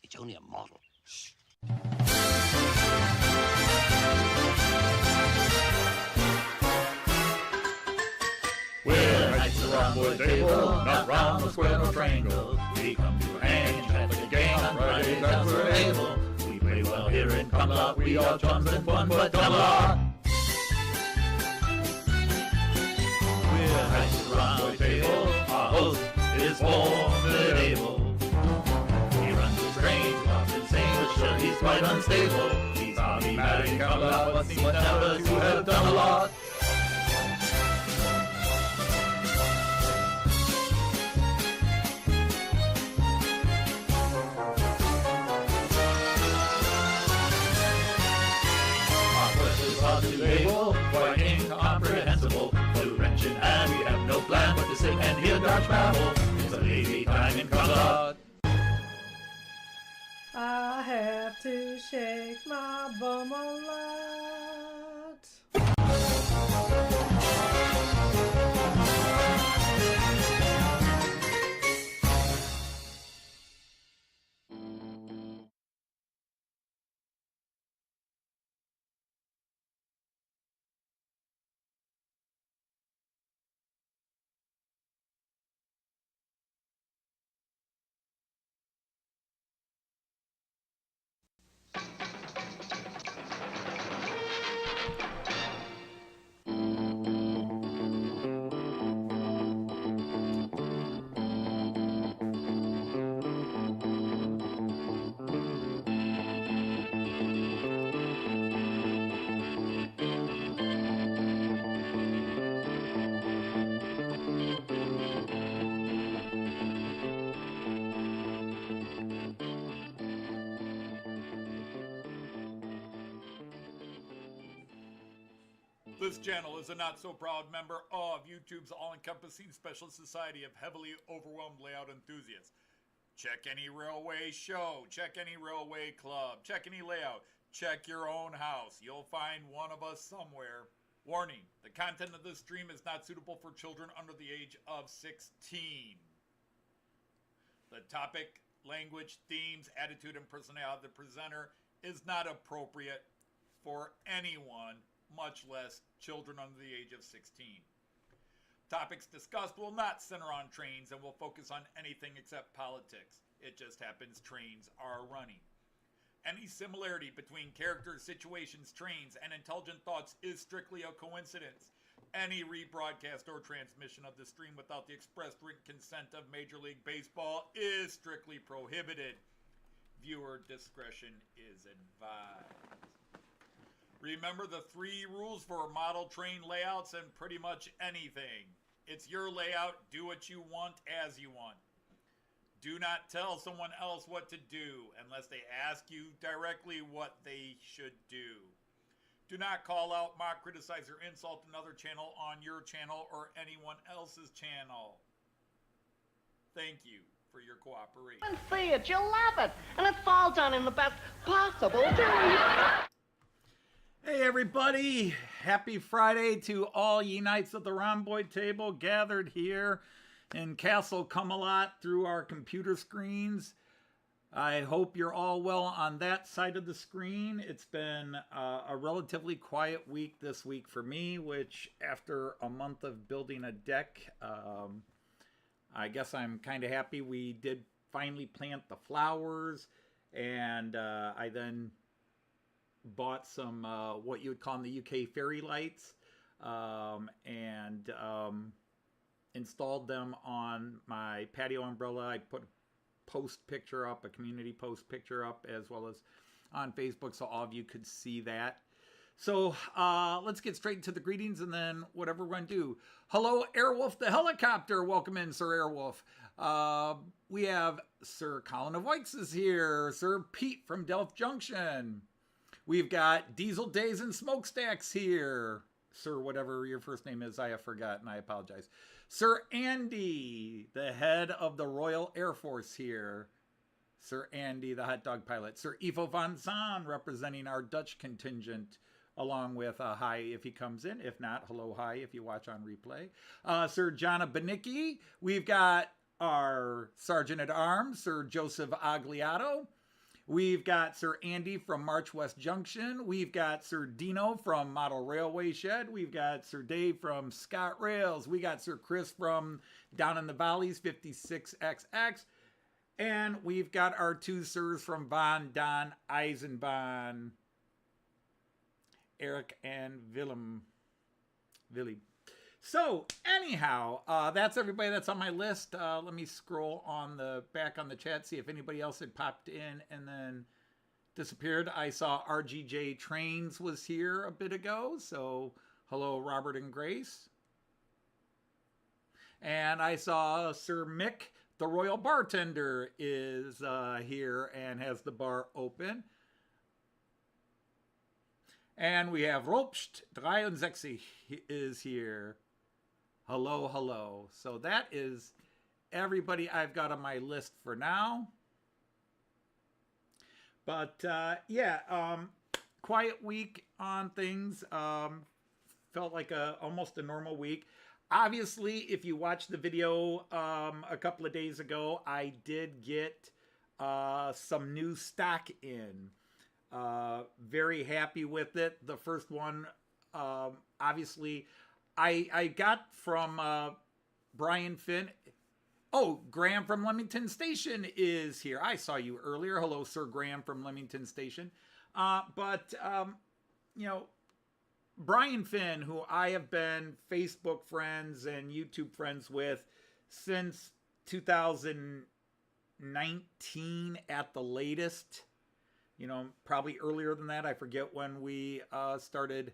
It's only a model. Shh. We're knights of the round table, not round the square or triangle. We come to hang, have a game on Fridays as we're able. We play well here in Camelot, we are chums and fun, but Camelot. We're knights of the round table, our host is formidable. He runs a strange, loves insane, but sure he's quite unstable. He's omni-mad in Camelot, but seems never to have done a lot. Label, quite incomprehensible. Blue wrench in hand, we have no plan but to sit and hear Dodge babble. It's a lazy time in Camelot. I have to shake my bum a lot. This channel is a not-so-proud member of YouTube's all-encompassing special society of heavily overwhelmed layout enthusiasts. Check any railway show, check any railway club, check any layout, check your own house. You'll find one of us somewhere. Warning, the content of this stream is not suitable for children under the age of 16. The topic, language, themes, attitude, and personality of the presenter is not appropriate for anyone, much less children under the age of 16. Topics discussed will not center on trains and will focus on anything except politics. It just happens trains are running. Any similarity between characters, situations, trains, and intelligent thoughts is strictly a coincidence. Any rebroadcast or transmission of the stream without the express written consent of Major League Baseball is strictly prohibited. Viewer discretion is advised. Remember the 3 rules for model train layouts and pretty much anything. It's your layout, do what you want as you want. Do not tell someone else what to do unless they ask you directly what they should do. Do not call out, mock, criticize, or insult another channel on your channel or anyone else's channel. Thank you for your cooperation. And see it, you'll love it, and it falls on in the best possible way. Hey everybody, happy Friday to all ye knights of the Rhomboid table gathered here in Castle Camelot through our computer screens. I hope you're all well on that side of the screen. It's been a relatively quiet week this week for me, which after a month of building a deck, I guess I'm kind of happy we did finally plant the flowers, and I then bought some what you would call in the UK fairy lights, and installed them on my patio umbrella. I put a post picture up, a community post picture up, as well as on Facebook, so all of you could see that. So let's get straight into the greetings and then whatever we're going to do. Hello, Airwolf the helicopter. Welcome in, Sir Airwolf. We have Sir Colin of Wykes is here. Sir Pete from Delft Junction. We've got Diesel Days and Smokestacks here. Sir, whatever your first name is, I have forgotten. I apologize. Sir Andy, the head of the Royal Air Force here. Sir Andy, the hot dog pilot. Sir Ivo van Zaan, representing our Dutch contingent, along with hi if he comes in. If not, hello, hi if you watch on replay. Sir Jana Benicki. We've got our Sergeant at Arms, Sir Joseph Agliato. We've got Sir Andy from March West Junction. We've got Sir Dino from Model Railway Shed. We've got Sir Dave from Scott Rails. We got Sir Chris from Down in the Valleys, 56XX. And we've got our two sirs from Von Don Eisenbahn, Eric and Willy. So anyhow, that's everybody that's on my list. Let me scroll on the back on the chat, see if anybody else had popped in and then disappeared. I saw RGJ Trains was here a bit ago. So hello, Robert and Grace. And I saw Sir Mick, the Royal Bartender, is here and has the bar open. And we have Ropst 63 is here. Hello, hello. So that is everybody I've got on my list for now. But quiet week on things. Felt like almost a normal week. Obviously, if you watched the video a couple of days ago, I did get some new stock in. Very happy with it. The first one, obviously, I got from Brian Finn. Oh, Graham from Leamington Station is here. I saw you earlier. Hello, Sir Graham from Leamington Station. Brian Finn, who I have been Facebook friends and YouTube friends with since 2019 at the latest. Probably earlier than that. I forget when we started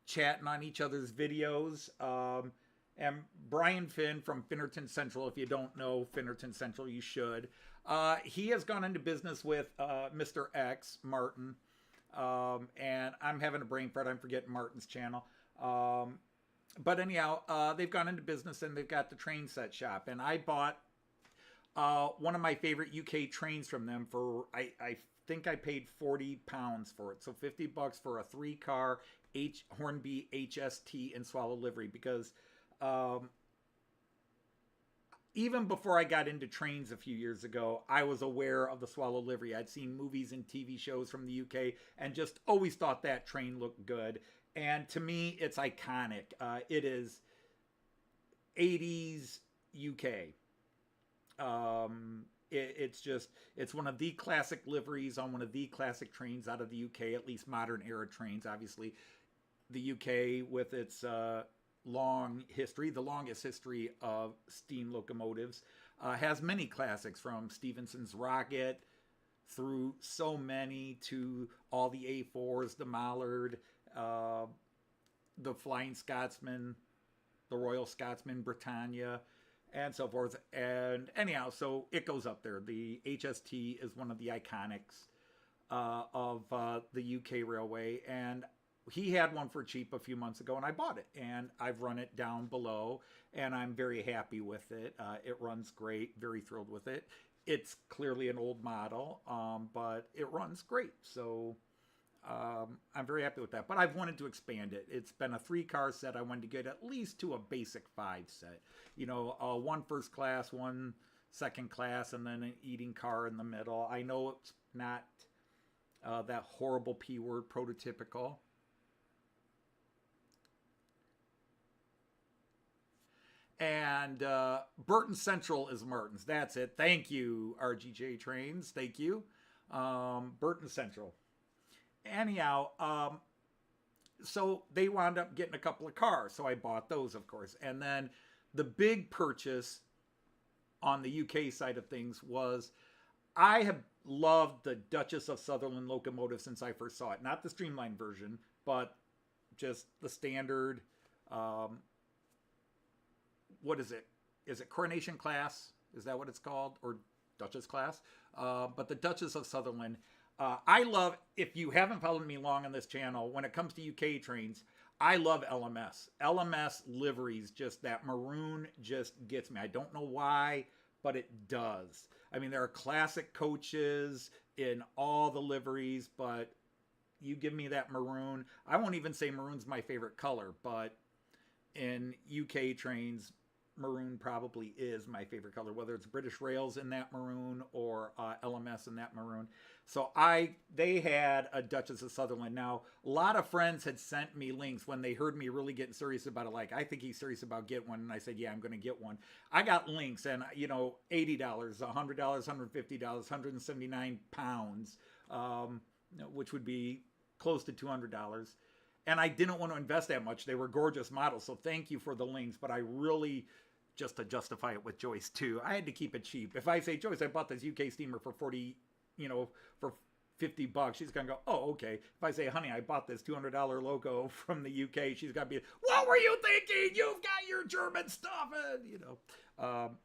chatting on each other's videos. And Brian Finn from Finnerton Central, if you don't know Finnerton Central, you should. He has gone into business with Mr. X, Martin. And I'm having a brain fart. I'm forgetting Martin's channel. But anyhow, they've gone into business and they've got the train set shop. And I bought one of my favorite UK trains from them for, I think I paid £40 for it. So $50 for a 3-car Hornby HST and Swallow livery, because even before I got into trains a few years ago, I was aware of the Swallow livery. I'd seen movies and TV shows from the UK and just always thought that train looked good. And to me, it's iconic. It is 80s UK. It's one of the classic liveries on one of the classic trains out of the UK, at least modern era trains. Obviously, the UK with its long history, the longest history of steam locomotives, has many classics, from Stephenson's Rocket through so many to all the A4s, the Mallard, the Flying Scotsman, the Royal Scotsman, Britannia, and so forth. And anyhow, so it goes up there. The HST is one of the iconics of the UK railway, and he had one for cheap a few months ago, and I bought it, and I've run it down below, and I'm very happy with it. It runs great, very thrilled with it. It's clearly an old model, but it runs great, so I'm very happy with that. But I've wanted to expand it. It's been a 3-car set. I wanted to get at least to a basic 5 set. One first class, one second class, and then an eating car in the middle. I know it's not that horrible P word, prototypical. And Burton Central is Martin's. That's it. Thank you, RGJ Trains. Thank you. Burton Central. Anyhow, so they wound up getting a couple of cars. So I bought those, of course. And then the big purchase on the UK side of things was, I have loved the Duchess of Sutherland locomotive since I first saw it. Not the streamlined version, but just the standard. What is it? Is it Coronation Class? Is that what it's called? Or Duchess Class? But the Duchess of Sutherland. I love, if you haven't followed me long on this channel, when it comes to UK trains, I love LMS. LMS liveries, just that maroon just gets me. I don't know why. but it does. I mean, there are classic coaches in all the liveries, but you give me that maroon. I won't even say maroon's my favorite color, but in UK trains, maroon probably is my favorite color, whether it's British Rails in that maroon or LMS in that maroon. So they had a Duchess of Sutherland. Now, a lot of friends had sent me links when they heard me really getting serious about it. Like, I think he's serious about getting one. And I said, yeah, I'm going to get one. I got links and, $80, $100, $150, 179 pounds, which would be close to $200. And I didn't want to invest that much. They were gorgeous models. So thank you for the links. But I really, just to justify it with Joyce too, I had to keep it cheap. If I say, Joyce, I bought this UK steamer for $40, for $50, she's going to go, oh, okay. If I say, honey, I bought this $200 Loco from the UK, she's going to be, what were you thinking? You've got your German stuff. And,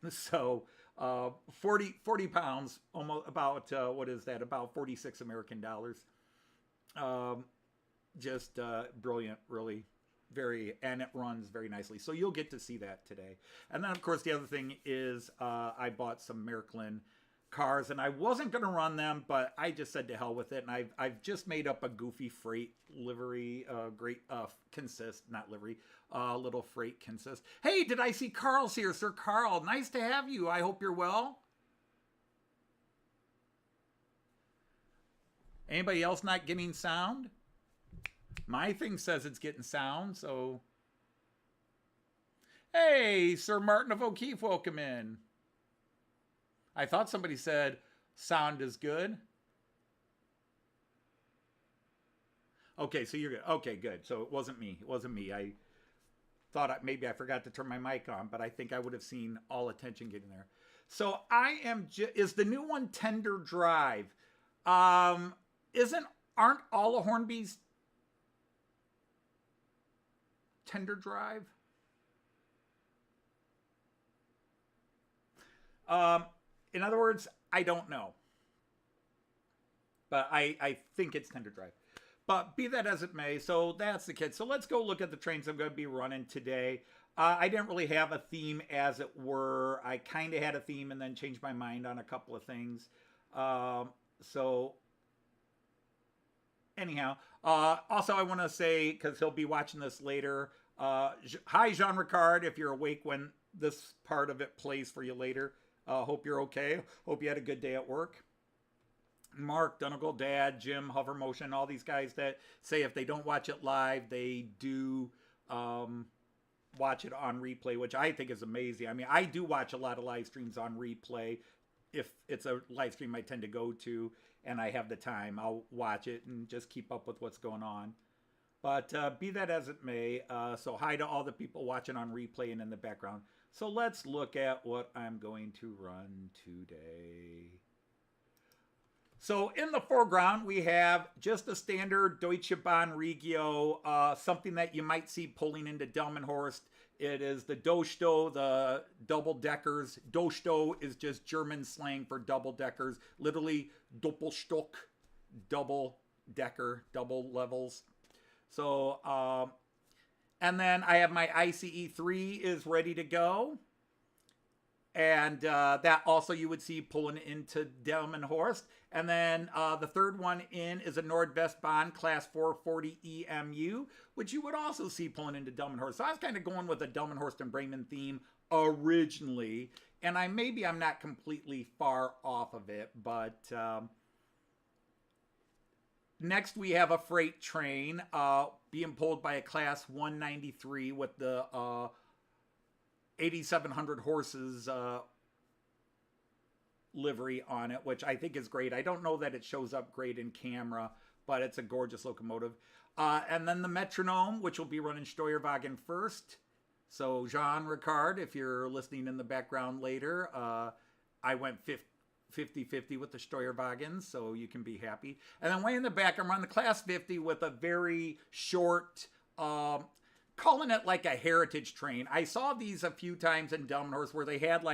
40 pounds, almost about, what is that? About 46 American dollars. Just brilliant, really. And it runs very nicely. So you'll get to see that today. And then, of course, the other thing is I bought some Märklin cars, and I wasn't going to run them, but I just said to hell with it. And I've just made up a goofy freight livery, little freight consist. Hey, did I see Carl's here? Sir Carl, nice to have you. I hope you're well. Anybody else not getting sound? My thing says it's getting sound, so... Hey, Sir Martin of O'Keefe, welcome in. I thought somebody said sound is good. Okay, so you're good. Okay, good. So it wasn't me. It wasn't me. I thought maybe I forgot to turn my mic on, but I think I would have seen all attention getting there. So is the new one tender drive? Aren't all of Hornby's tender drive? In other words, I don't know. But I think it's tender drive. But be that as it may, so that's the kid. So let's go look at the trains I'm going to be running today. I didn't really have a theme, as it were. I kind of had a theme and then changed my mind on a couple of things. Anyhow, also I want to say, because he'll be watching this later, hi Jean Ricard, if you're awake when this part of it plays for you later. Hope you're okay. Hope you had a good day at work. Mark, Donegal, Dad, Jim, Hover Motion, all these guys that say if they don't watch it live, they do watch it on replay, which I think is amazing. I mean, I do watch a lot of live streams on replay. If it's a live stream I tend to go to and I have the time, I'll watch it and just keep up with what's going on. But be that as it may, so hi to all the people watching on replay and in the background. So let's look at what I'm going to run today. So in the foreground, we have just a standard Deutsche Bahn Regio, something that you might see pulling into Delmenhorst. It is the DoSto, the double-deckers. DoSto is just German slang for double-deckers, literally Doppelstock, double-decker, double levels. So, and then I have my ICE 3 is ready to go. And that also you would see pulling into Delmenhorst. And then the third one in is a NordWestBahn Class 440 EMU, which you would also see pulling into Delmenhorst. So I was kind of going with a Delmenhorst and Bremen theme originally. And I'm not completely far off of it. But next we have a freight train being pulled by a Class 193 with the 8,700 horses livery on it, which I think is great. I don't know that it shows up great in camera, but it's a gorgeous locomotive. And then the Metronom, which will be running Steuerwagen first. So Jean Ricard, if you're listening in the background later, I went 50-50 with the Steuerwagens, so you can be happy. And then way in the back, I'm on the Class 50 with a very short, calling it like a heritage train. I saw these a few times in Delmenhorst where they had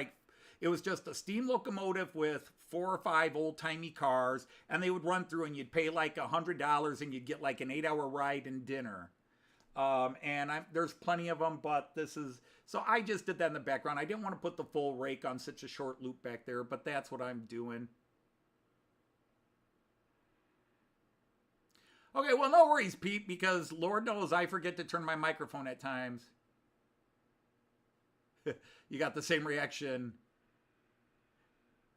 it was just a steam locomotive with 4 or 5 old-timey cars, and they would run through and you'd pay $100 and you'd get an 8-hour ride and dinner. And there's plenty of them, but this is... So I just did that in the background. I didn't want to put the full rake on such a short loop back there, but that's what I'm doing. Okay, well, no worries, Pete, because Lord knows I forget to turn my microphone at times. You got the same reaction.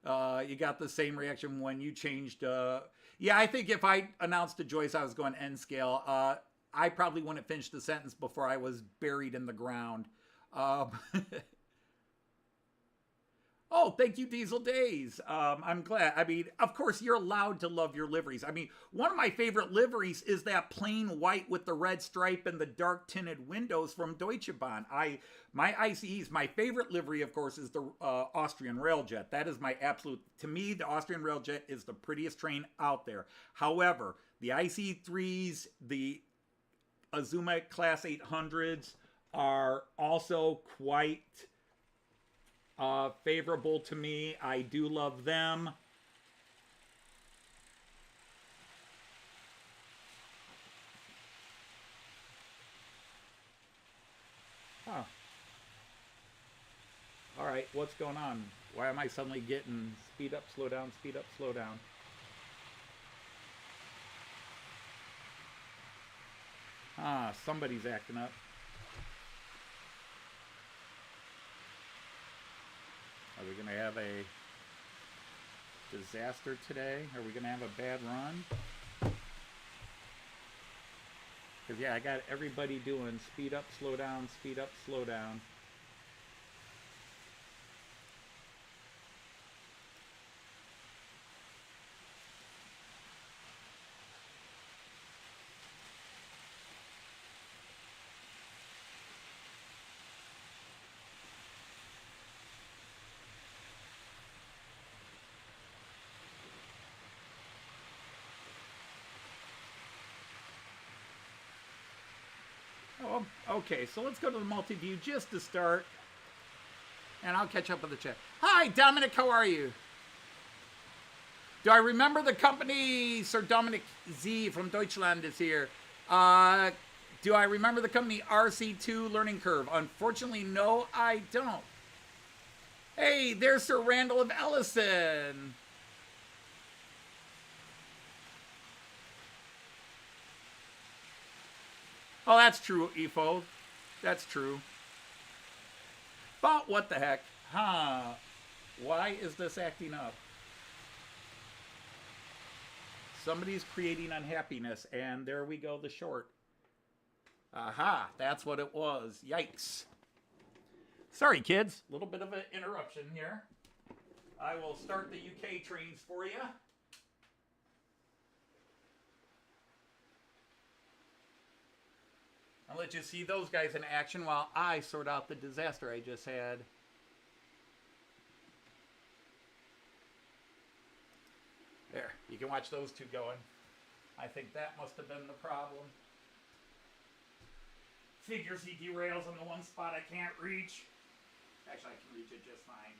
You got the same reaction when you changed... Yeah, I think if I announced to Joyce I was going N scale, I probably wouldn't finish the sentence before I was buried in the ground. Oh, thank you, Diesel Days. I'm glad. I mean, of course, you're allowed to love your liveries. I mean, one of my favorite liveries is that plain white with the red stripe and the dark tinted windows from Deutsche Bahn. My ICEs, my favorite livery, of course, is the Austrian Railjet. That is my absolute, to me, the Austrian Railjet is the prettiest train out there. However, the IC3s, the Azuma Class 800s are also quite favorable to me. I do love them. Huh. All right, what's going on? Why am I suddenly getting speed up, slow down, speed up, slow down? Ah, somebody's acting up. Are we going to have a disaster today? Are we going to have a bad run? Because, yeah, I got everybody doing speed up, slow down, speed up, slow down. Oh, okay, so let's go to the multi-view just to start. And I'll catch up with the chat. Hi, Dominic, how are you? Do I remember the company? Sir Dominic Z from Deutschland is here. Do I remember the company RC2 Learning Curve? Unfortunately, no, I don't. Hey, there's Sir Randall of Ellison. Oh, that's true, Efo. That's true. But what the heck? Huh. Why is this acting up? Somebody's creating unhappiness, and there we go, the short. Aha, that's what it was. Yikes. Sorry, kids. A little bit of an interruption here. I will start the UK trains for you. I'll let you see those guys in action while I sort out the disaster I just had. There, you can watch those two going. I think that must have been the problem. Figures he derails in the one spot I can't reach. Actually, I can reach it just fine.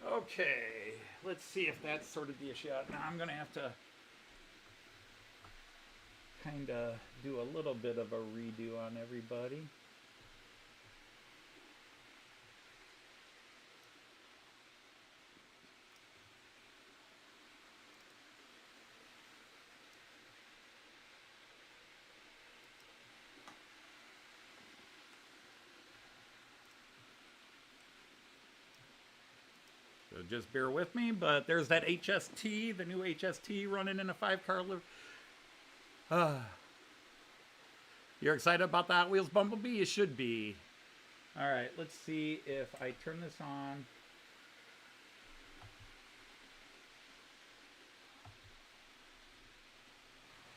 Okay, let's see if that's sorted the issue out. Now I'm going to have to kind of do a little bit of a redo on everybody. So just bear with me, but there's that HST, the new HST running in a 5-car livery. You're excited about the Hot Wheels Bumblebee? You should be. All right, let's see if I turn this on.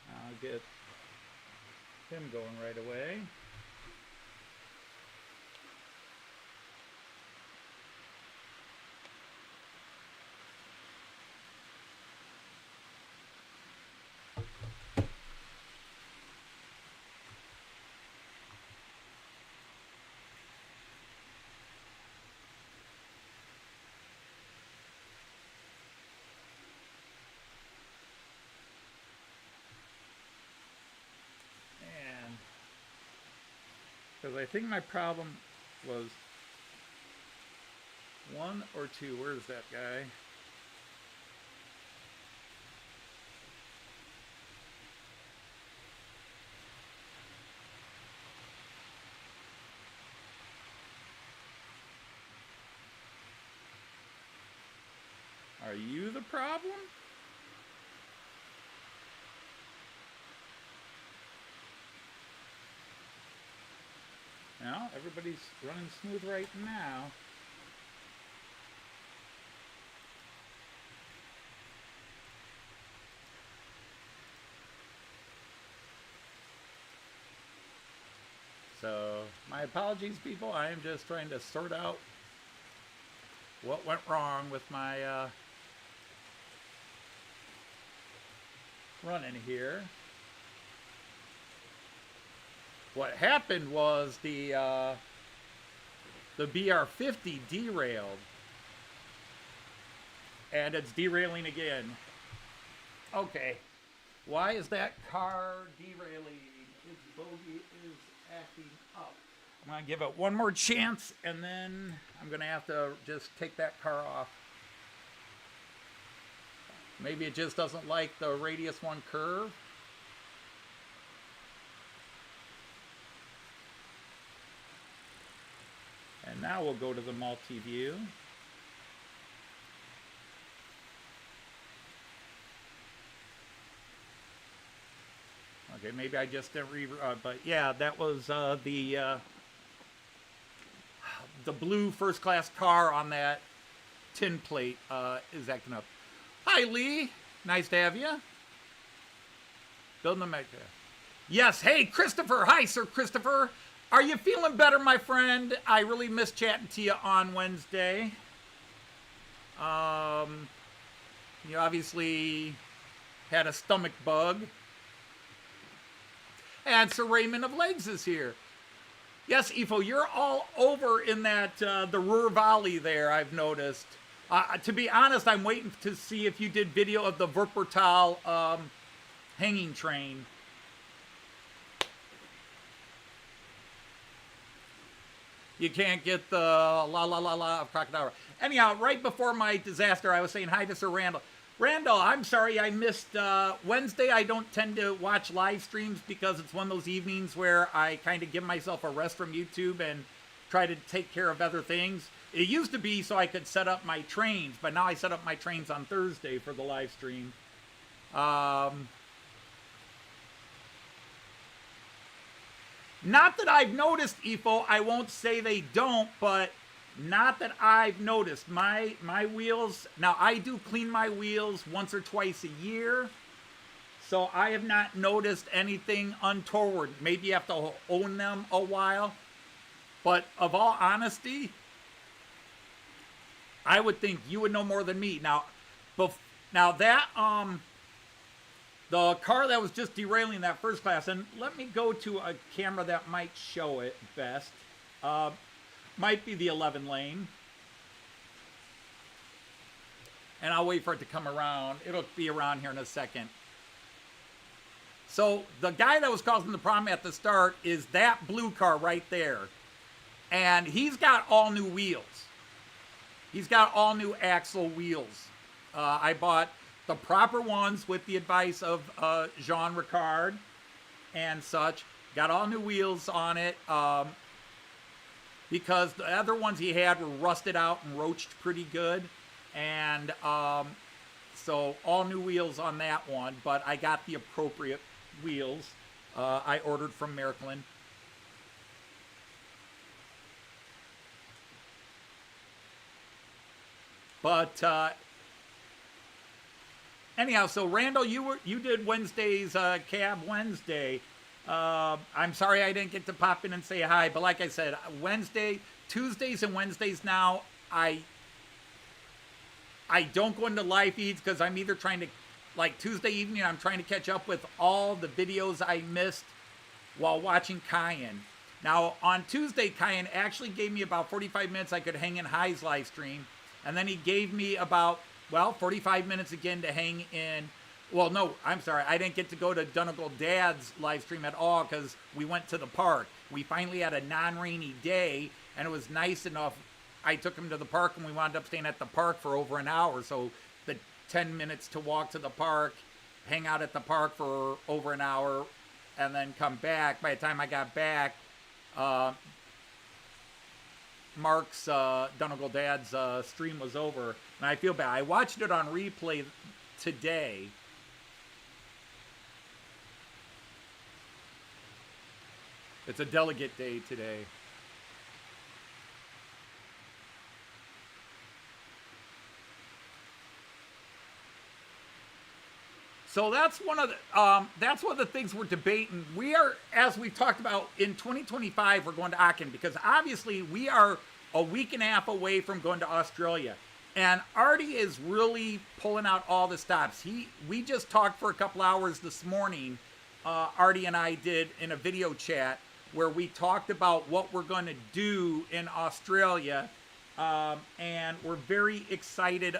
I'll get him going right away. Because I think my problem was 1 or 2. Where's that guy? Are you the problem? Now, everybody's running smooth right now. So, my apologies, people. I am just trying to sort out what went wrong with my running here. What happened was the BR50 derailed, and it's derailing again. Okay, why is that car derailing? Its bogey is acting up. I'm gonna give it one more chance, and then I'm gonna have to just take that car off. Maybe it just doesn't like the radius 1 curve. And now we'll go to the multi-view. Okay, maybe I just didn't but yeah, that was the blue first class car on that tin plate is acting up. Hi, Lee. Nice to have you. Building a Mecca. Yes, hey, Christopher. Hi, Sir Christopher. Are you feeling better, my friend? I really missed chatting to you on Wednesday. You obviously had a stomach bug. And Sir Raymond of Legs is here. Yes, Ifo, you're all over in that, the Ruhr Valley there, I've noticed. To be honest, I'm waiting to see if you did video of the Wuppertal hanging train. You can't get the la la la la of Crocodile. Anyhow, right before my disaster, I was saying hi to Sir Randall. Randall, I'm sorry I missed Wednesday. I don't tend to watch live streams because it's one of those evenings where I kind of give myself a rest from YouTube and try to take care of other things. It used to be so I could set up my trains, but now I set up my trains on Thursday for the live stream. Not that I've noticed, Ifo, I won't say they don't, but not that I've noticed. My wheels, now I do clean my wheels once or twice a year, so I have not noticed anything untoward. Maybe you have to own them a while, but of all honesty, I would think you would know more than me. Now that, the car that was just derailing that first class, and let me go to a camera that might show it best. Might be the 11 lane. And I'll wait for it to come around. It'll be around here in a second. So the guy that was causing the problem at the start is that blue car right there. And he's got all new wheels. He's got all new axle wheels. I bought the proper ones with the advice of Jean Ricard and such. Got all new wheels on it because the other ones he had were rusted out and roached pretty good. And so all new wheels on that one, but I got the appropriate wheels I ordered from Märklin. But anyhow, so Randall, you did Wednesday's Cab Wednesday. I'm sorry I didn't get to pop in and say hi, but like I said, Tuesdays and Wednesdays now, I don't go into live feeds because I'm either trying to, like Tuesday evening, I'm trying to catch up with all the videos I missed while watching Cayenne. Now, on Tuesday, Cayenne actually gave me about 45 minutes I could hang in High's live stream, and then he gave me about, 45 minutes again to hang in. Well, no, I'm sorry. I didn't get to go to Donegal Dad's live stream at all because we went to the park. We finally had a non-rainy day, and it was nice enough. I took him to the park, and we wound up staying at the park for over an hour. So the 10 minutes to walk to the park, hang out at the park for over an hour, and then come back. By the time I got back, Mark's Donegal Dad's stream was over, and I feel bad. I watched it on replay today. It's a delegate day today. So that's one of the things we're debating. We are, as we've talked about, in 2025, we're going to Aachen because obviously we are a week and a half away from going to Australia. And Artie is really pulling out all the stops. We just talked for a couple hours this morning. Artie and I did in a video chat where we talked about what we're going to do in Australia, and we're very excited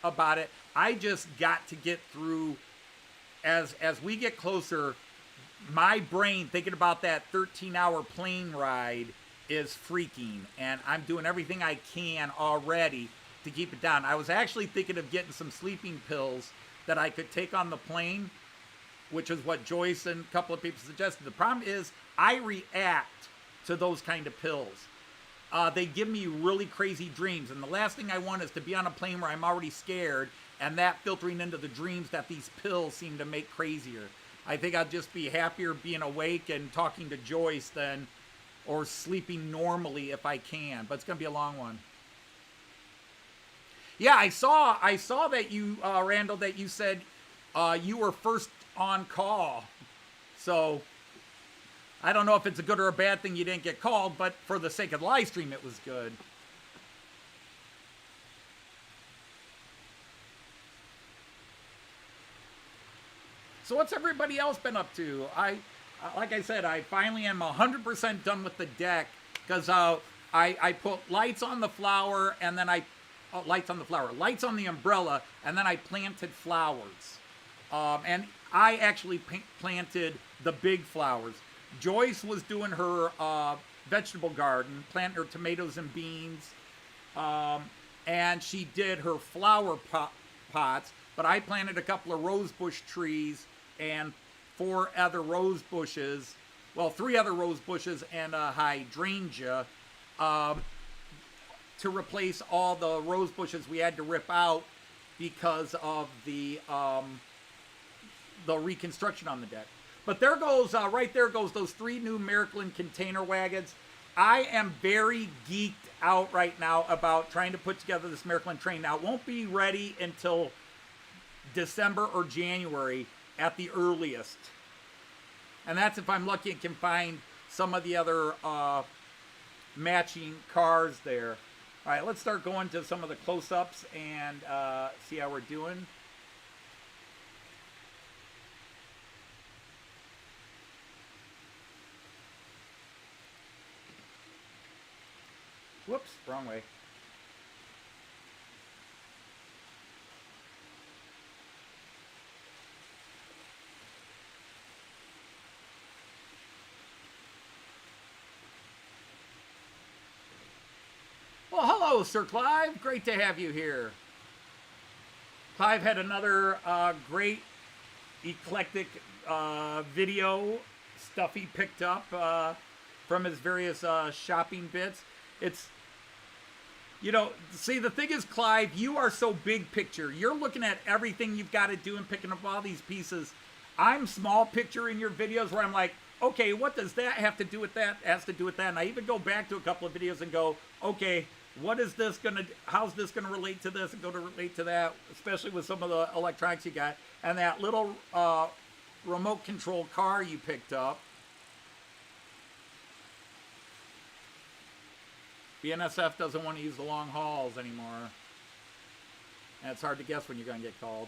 about it. I just got to get through, as we get closer, my brain thinking about that 13-hour plane ride is freaking, and I'm doing everything I can already to keep it down. I was actually thinking of getting some sleeping pills that I could take on the plane, which is what Joyce and a couple of people suggested. The problem is I react to those kind of pills. They give me really crazy dreams, and the last thing I want is to be on a plane where I'm already scared and that filtering into the dreams that these pills seem to make crazier. I think I'd just be happier being awake and talking to Joyce or sleeping normally if I can, but it's going to be a long one. Yeah, I saw that you, Randall, that you said you were first on call. So I don't know if it's a good or a bad thing you didn't get called, but for the sake of the live stream, it was good. So what's everybody else been up to? Like I said, I finally am 100% done with the deck because I put lights on the flower and then lights on the umbrella, and then I planted flowers. And I actually planted the big flowers. Joyce was doing her vegetable garden, planting her tomatoes and beans, and she did her flower pots, but I planted a couple of rosebush trees and 3 other rose bushes and a hydrangea to replace all the rose bushes we had to rip out because of the reconstruction on the deck. But there goes, right there goes those 3 new Märklin container wagons. I am very geeked out right now about trying to put together this Märklin train. Now, it won't be ready until December or January at the earliest. And that's if I'm lucky and can find some of the other matching cars there. All right, let's start going to some of the close-ups and see how we're doing. Whoops, wrong way. Well, hello, Sir Clive. Great to have you here. Clive had another great eclectic video stuff he picked up from his various shopping bits. It's, see, the thing is, Clive, you are so big picture. You're looking at everything you've got to do and picking up all these pieces. I'm small picture in your videos where I'm like, okay, what does that have to do with that? Has to do with that. And I even go back to a couple of videos and go, okay, what is this gonna, how's this gonna relate to this and go to relate to that, especially with some of the electronics you got, and that little remote control car you picked up. BNSF doesn't want to use the long hauls anymore. And it's hard to guess when you're going to get called.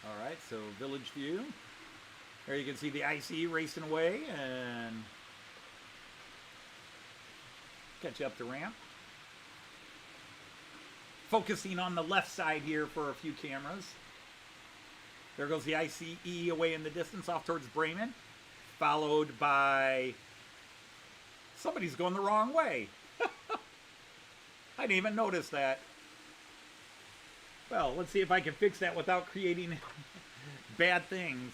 All right, so village view. There you can see the IC racing away and catch you up the ramp. Focusing on the left side here for a few cameras. There goes the ICE away in the distance off towards Bremen, followed by somebody's going the wrong way. I didn't even notice that. Well, let's see if I can fix that without creating bad things.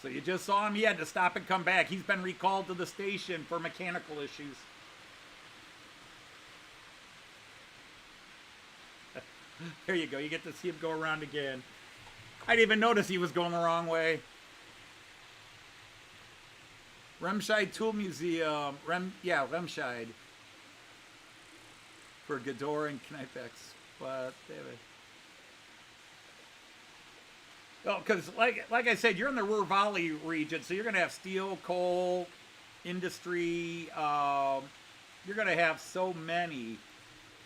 So you just saw him, he had to stop and come back. He's been recalled to the station for mechanical issues. There you go, you get to see him go around again. I didn't even notice he was going the wrong way. Remscheid Tool Museum, Remscheid. For Gador and Knipex. But, anyway. Well, because like I said, you're in the Ruhr Valley region, so you're going to have steel, coal, industry. You're going to have so many.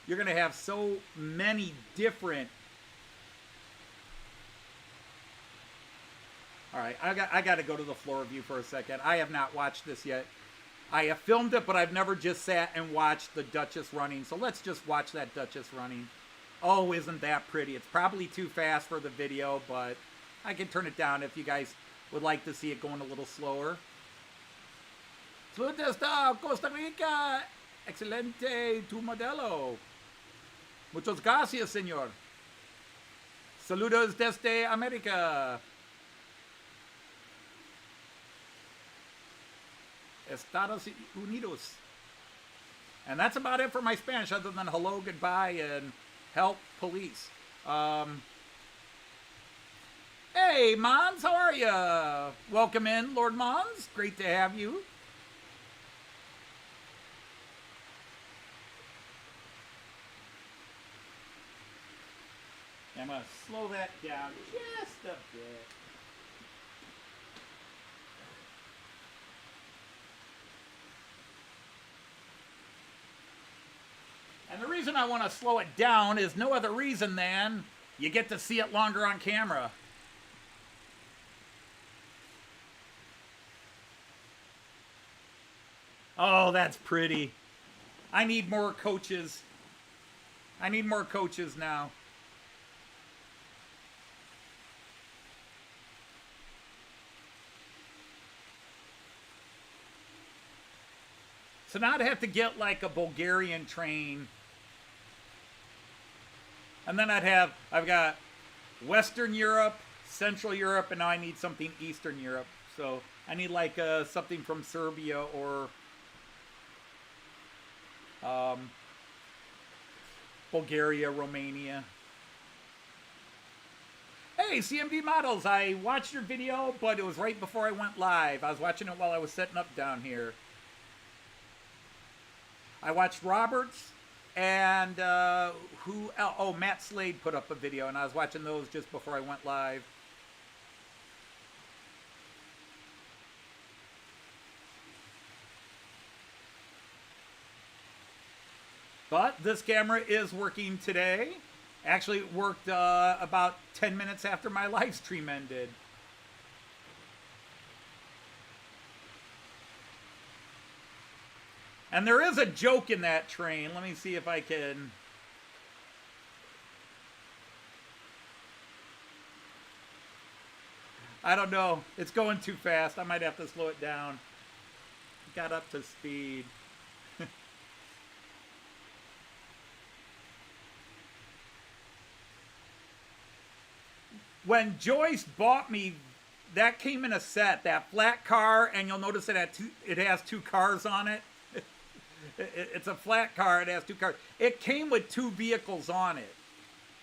You're going to have so many different. All right, I got to go to the floor view for a second. I have not watched this yet. I have filmed it, but I've never just sat and watched the Duchess running. So let's just watch that Duchess running. Oh, isn't that pretty? It's probably too fast for the video, but I can turn it down if you guys would like to see it going a little slower. Salud esta Costa Rica. Excelente tu modelo. Muchas gracias, señor. Saludos desde América. Estados Unidos. And that's about it for my Spanish, other than hello, goodbye, and help, police. Hey, Mons, how are you? Welcome in, Lord Mons. Great to have you. I'm going to slow that down just a bit. And the reason I want to slow it down is no other reason than you get to see it longer on camera. Oh, that's pretty. I need more coaches. I need more coaches now. So now I'd have to get like a Bulgarian train. And then I've got Western Europe, Central Europe, and now I need something Eastern Europe. So I need like something from Serbia or Bulgaria, Romania. Hey, CMD Models, I watched your video, but it was right before I went live. I was watching it while I was setting up down here. I watched Roberts and Matt Slade put up a video, and I was watching those just before I went live. But this camera is working today. Actually, it worked about 10 minutes after my live stream ended. And there is a joke in that train. Let me see if I can. I don't know. It's going too fast. I might have to slow it down. Got up to speed. when Joyce bought me, that came in a set, that flat car, and you'll notice it has two cars on it. It's a flat car, it has two cars. It came with two vehicles on it.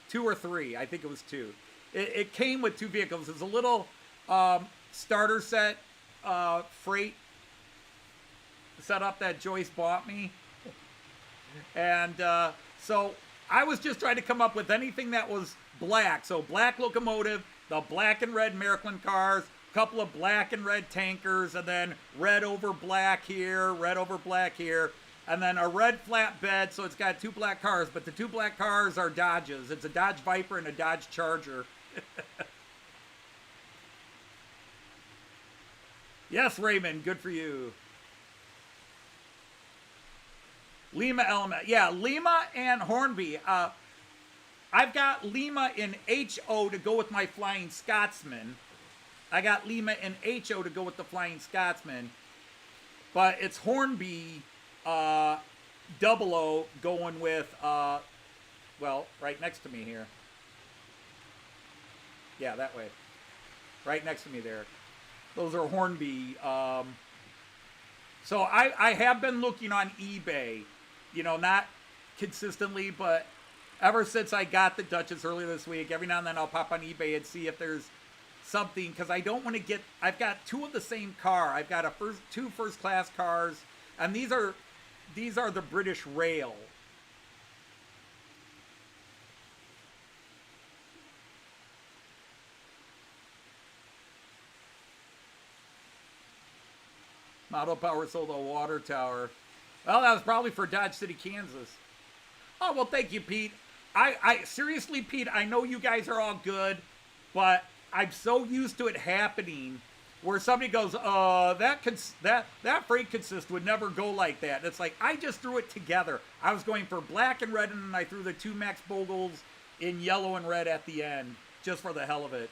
2 or 3, I think it was 2. It came with 2 vehicles. It's a little starter set freight setup that Joyce bought me. And so I was just trying to come up with anything that was black. So black locomotive, the black and red Märklin cars, a couple of black and red tankers, and then red over black here, red over black here, and then a red flatbed. So it's got 2 black cars, but the 2 black cars are Dodges. It's a Dodge Viper and a Dodge Charger. Yes, Raymond, good for you. Lima Element. Yeah, Lima and Hornby. I've got Lima in HO to go with my Flying Scotsman. I got Lima in HO to go with the Flying Scotsman. But it's Hornby 00 going with, well, right next to me here. Yeah, that way. Right next to me there. Those are Hornby. So I have been looking on eBay. You know, not consistently, but ever since I got the Duchess earlier this week, every now and then I'll pop on eBay and see if there's something, because I don't want to get, I've got 2 of the same car. I've got 2 first class cars, and these are the British Rail. Model Power sold a water tower. Well, that was probably for Dodge City, Kansas. Oh, well, thank you, Pete. I seriously, Pete, I know you guys are all good, but I'm so used to it happening where somebody goes, that freight consist would never go like that. And it's like, I just threw it together. I was going for black and red, and then I threw the 2 Max Bogles in yellow and red at the end, just for the hell of it.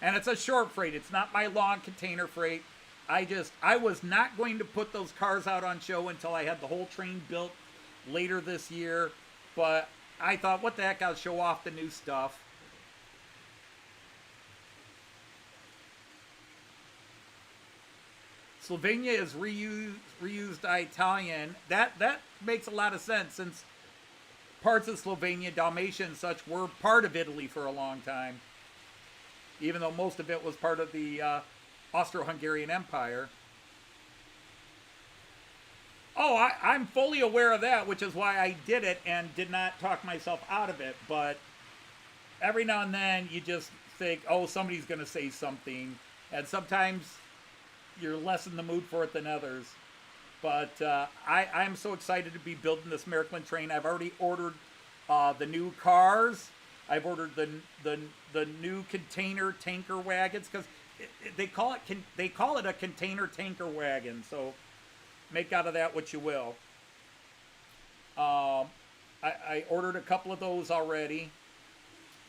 And it's a short freight. It's not my long container freight. I was not going to put those cars out on show until I had the whole train built later this year. But I thought, what the heck, I'll show off the new stuff. Slovenia is reused Italian. That makes a lot of sense, since parts of Slovenia, Dalmatia and such, were part of Italy for a long time. Even though most of it was part of the Austro-Hungarian Empire. Oh, I'm fully aware of that, which is why I did it and did not talk myself out of it. But every now and then you just think, oh, somebody's going to say something. And sometimes you're less in the mood for it than others. But I'm so excited to be building this Märklin train. I've already ordered the new cars. I've ordered the new container tanker wagons, because they call it a container tanker wagon. So make out of that what you will. I ordered a couple of those already,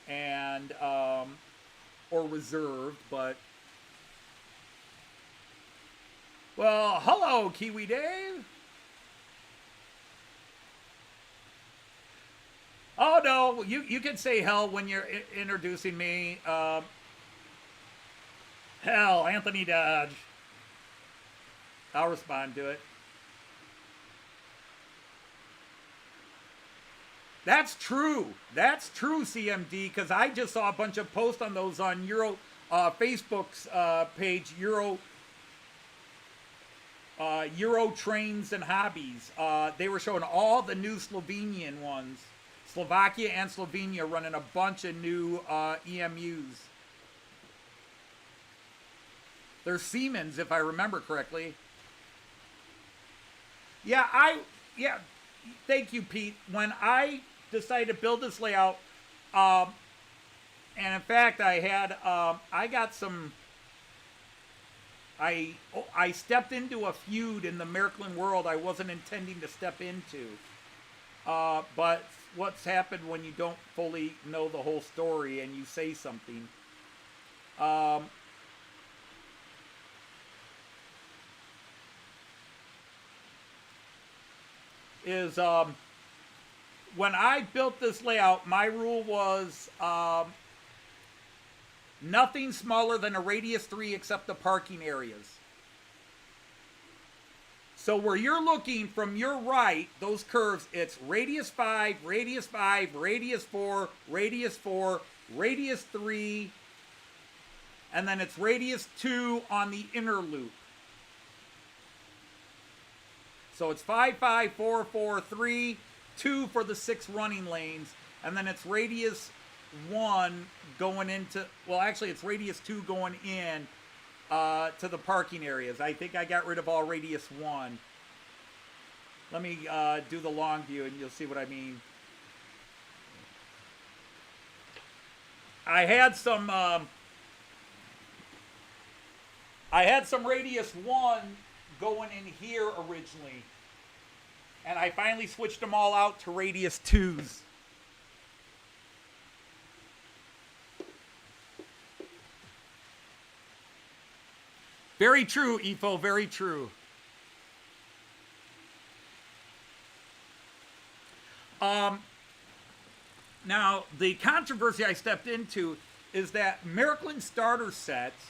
and or reserved, but well, hello, Kiwi Dave. Oh no, you can say hell when you're introducing me. Hell, Anthony Dodge. I'll respond to it. That's true. That's true, CMD, because I just saw a bunch of posts on those on Facebook's page, Euro Trains and Hobbies. They were showing all the new Slovenian ones. Slovakia and Slovenia running a bunch of new EMUs. They're Siemens, if I remember correctly. Yeah, thank you, Pete. When I decided to build this layout, and in fact, I got some, I stepped into a feud in the Märklin world I wasn't intending to step into. But what's happened when you don't fully know the whole story and you say something? when I built this layout, my rule was nothing smaller than a radius 3 except the parking areas. So where you're looking from your right, those curves, it's radius 5, radius 5, radius 4, radius 4, radius 3, and then it's radius 2 on the inner loop. So it's 5, 5, 4, 4, 3, 2 for the 6 running lanes, and then it's radius 1 going into, well, actually it's radius 2 going in to the parking areas. I think I got rid of all radius 1. Let me do the long view and you'll see what I mean. I had some radius 1 going in here originally, and I finally switched them all out to radius 2s. Very true, Efo, very true. Now, the controversy I stepped into is that Märklin starter sets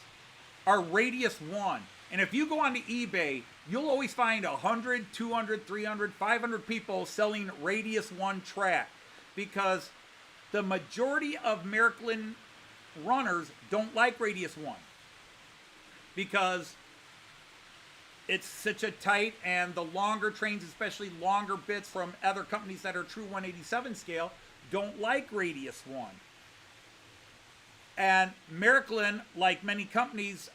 are radius 1. And if you go onto eBay, you'll always find 100, 200, 300, 500 people selling radius 1 track, because the majority of Märklin runners don't like radius 1. Because it's such a tight, and the longer trains, especially longer bits from other companies that are true 187 scale, don't like radius 1. And Märklin, like many companies,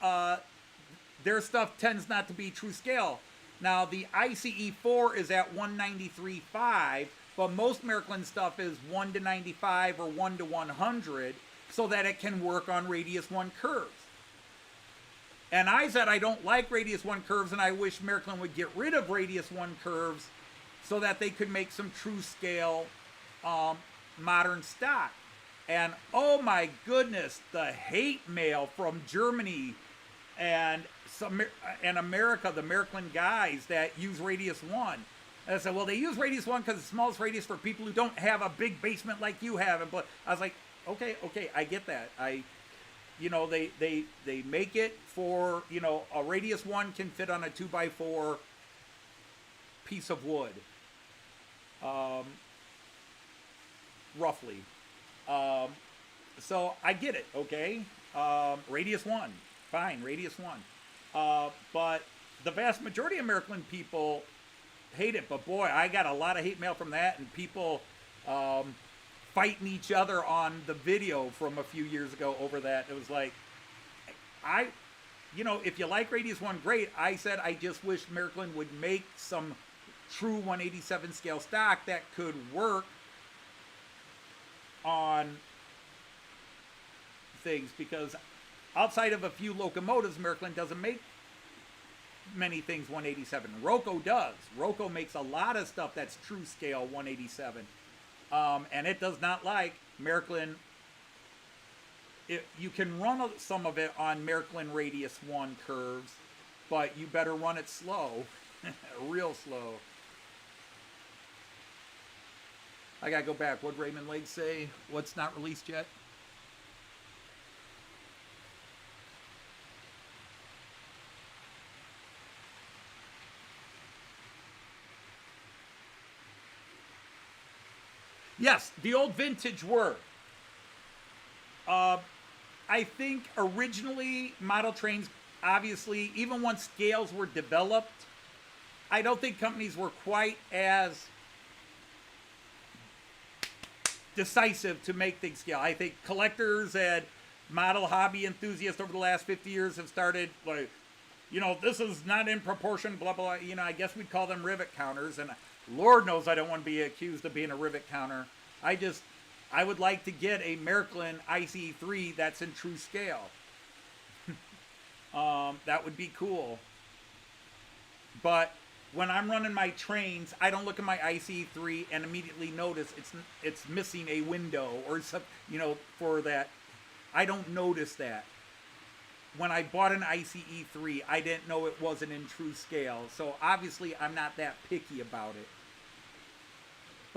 their stuff tends not to be true scale. Now, the ICE4 is at 193.5, but most Märklin stuff is 1 to 95 or 1 to 100, so that it can work on radius 1 curves. And I said I don't like radius 1 curves, and I wish Märklin would get rid of radius 1 curves so that they could make some true scale modern stock. And oh my goodness, the hate mail from Germany and America, the Märklin guys that use radius 1. And I said, well, they use radius 1 because it's the smallest radius for people who don't have a big basement like you have. And I was like, okay, I get that. You know, they make it for, you know, a radius 1 can fit on a 2x4 piece of wood, roughly. So I get it, okay? Radius 1, fine, radius 1. But the vast majority of Märklin people hate it. But boy, I got a lot of hate mail from that, and people fighting each other on the video from a few years ago over that. It was like, you know, if you like radius 1, great. I said I just wish Märklin would make some true 187 scale stock that could work on things, because outside of a few locomotives, Märklin doesn't make many things 187. Roco does. Roco makes a lot of stuff that's true scale 187. And it does not like Märklin. You can run some of it on Märklin radius 1 curves, but you better run it slow, real slow. I gotta go back. What'd Raymond Lake say? What's not released yet? Yes, the old vintage were. I think originally model trains, obviously, even once scales were developed, I don't think companies were quite as decisive to make things scale. I think collectors and model hobby enthusiasts over the last 50 years have started, like, you know, this is not in proportion, blah, blah, you know, I guess we'd call them rivet counters, and Lord knows I don't want to be accused of being a rivet counter. I would like to get a Märklin ICE3 that's in true scale. That would be cool. But when I'm running my trains, I don't look at my ICE3 and immediately notice it's missing a window or some, you know, for that. I don't notice that. When I bought an ICE3, I didn't know it wasn't in true scale. So obviously I'm not that picky about it.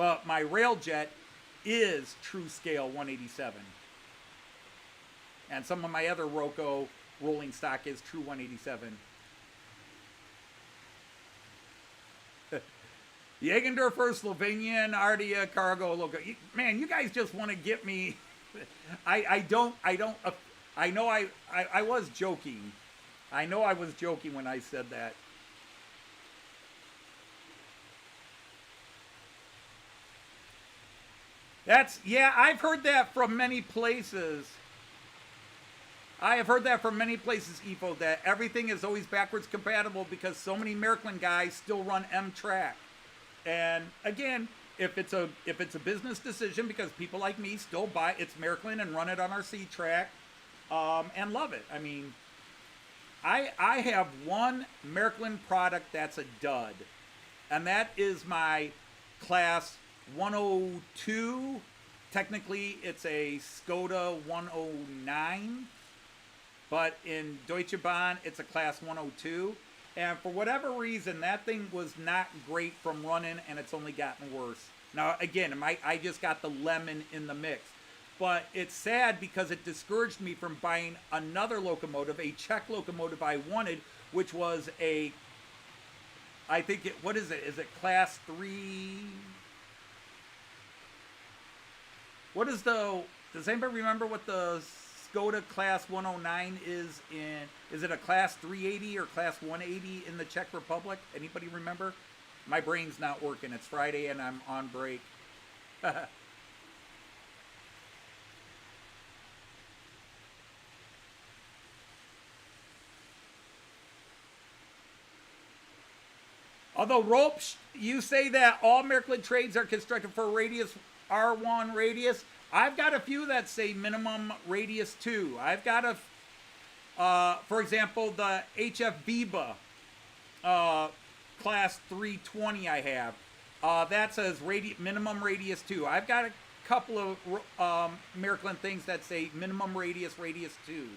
But my Railjet is true scale 187. And some of my other Roco rolling stock is true 187. Jagendorfer, Slovenian, Ardia, Cargo, Loco. Man, you guys just want to get me. I know I was joking. I know I was joking when I said that. Yeah, I've heard that from many places. I have heard that from many places, EFO, that everything is always backwards compatible because so many Märklin guys still run M-Track. And again, if it's a business decision because people like me still buy it's Märklin and run it on our C-Track and love it. I mean, I have one Märklin product that's a dud, and that is my Class 102. Technically, it's a Skoda 109, but in Deutsche Bahn, it's a Class 102. And for whatever reason, that thing was not great from running, and it's only gotten worse. Now, again, I just got the lemon in the mix. But it's sad because it discouraged me from buying another locomotive, a Czech locomotive I wanted, which was a, I think it, what is it? Is it Class 3? What is the, does anybody remember what the Skoda Class 109 is in, is it a Class 380 or Class 180 in the Czech Republic? Anybody remember? My brain's not working. It's Friday and I'm on break. Although, Ropes, you say that all Märklin trades are constructed for radius R1 radius. I've got a few that say minimum radius 2. I've got for example, the HF Viba Class 320 I have. That says minimum radius 2. I've got a couple of Märklin things that say minimum radius 2.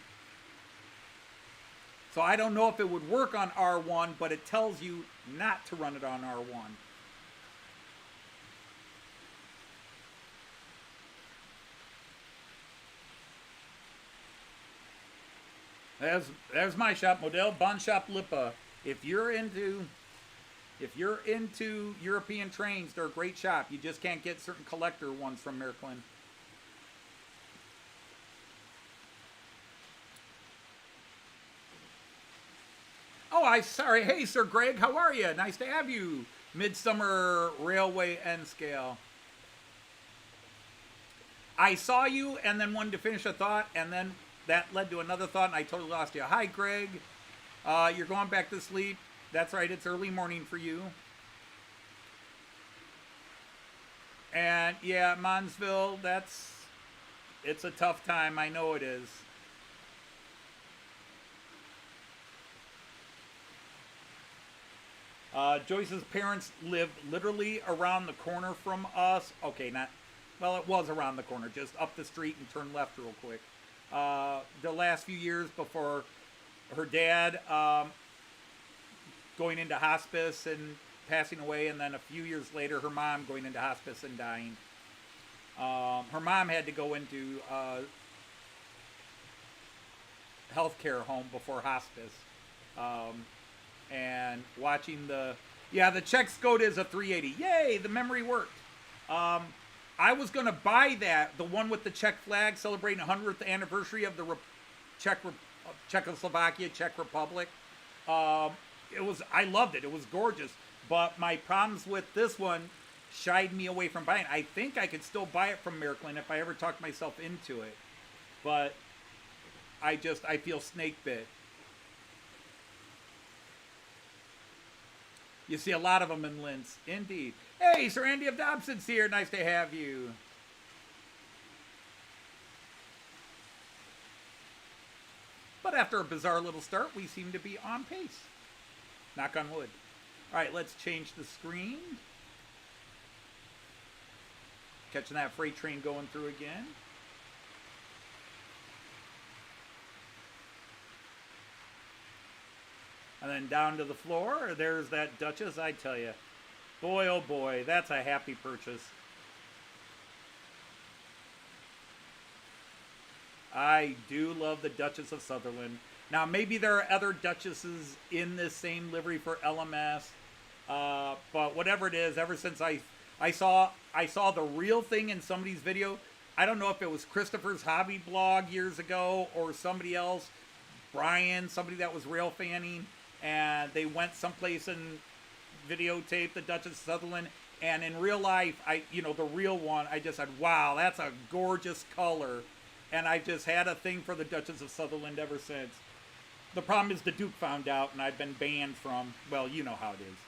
So I don't know if it would work on R1, but it tells you not to run it on R1. There's my shop, Modell Bahnshop Lippe. If you're into European trains, they're a great shop. You just can't get certain collector ones from Märklin. Oh, sorry. Hey, Sir Greg, how are you? Nice to have you. Midsommar Railway N scale. I saw you and then wanted to finish a thought, and then that led to another thought, and I totally lost you. Hi, Greg. You're going back to sleep. That's right. It's early morning for you. And yeah, Monsville, it's a tough time. I know it is. Joyce's parents lived literally around the corner from us. Okay, well, it was around the corner, just up the street and turn left real quick. The last few years before her dad going into hospice and passing away, and then a few years later, her mom going into hospice and dying. Her mom had to go into healthcare home before hospice. And watching the Czech Skoda is a 380. Yay, the memory worked. I was going to buy the one with the Czech flag celebrating the 100th anniversary of the Czechoslovakia, Czech Republic. I loved it. It was gorgeous. But my problems with this one shied me away from buying it. I think I could still buy it from Märklin if I ever talked myself into it. But I feel snake bit. You see a lot of them in Linz. Indeed. Hey, Sir Andy of Dobson's here. Nice to have you. But after a bizarre little start, we seem to be on pace. Knock on wood. All right, let's change the screen. Catching that freight train going through again. And then down to the floor, there's that Duchess, I tell you. Boy, oh boy, that's a happy purchase. I do love the Duchess of Sutherland. Now, maybe there are other Duchesses in this same livery for LMS, but whatever it is, ever since I saw the real thing in somebody's video, I don't know if it was Christopher's hobby blog years ago or somebody else, Brian, somebody that was rail fanning, and they went someplace and videotaped the Duchess of Sutherland, and in real life, the real one, I just said, wow, that's a gorgeous color, and I've just had a thing for the Duchess of Sutherland ever since. The problem is the Duke found out, and I've been banned from, well, you know how it is.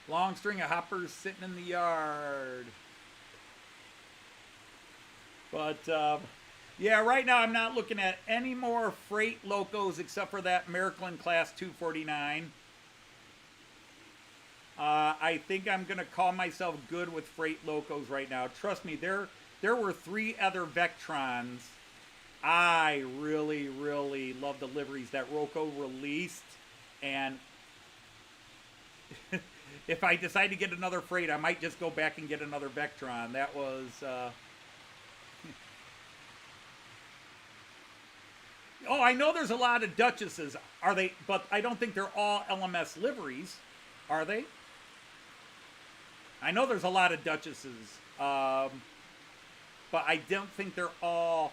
Long string of hoppers sitting in the yard. But, yeah, right now I'm not looking at any more freight locos except for that Märklin Class 249. I think I'm going to call myself good with freight locos right now. Trust me, there were 3 other Vectrons. I really, really love the liveries that Roco released. And if I decide to get another freight, I might just go back and get another Vectron. That was... Oh, I know there's a lot of Duchesses. Are they? But I don't think they're all LMS liveries. Are they? I know there's a lot of Duchesses. But I don't think they're all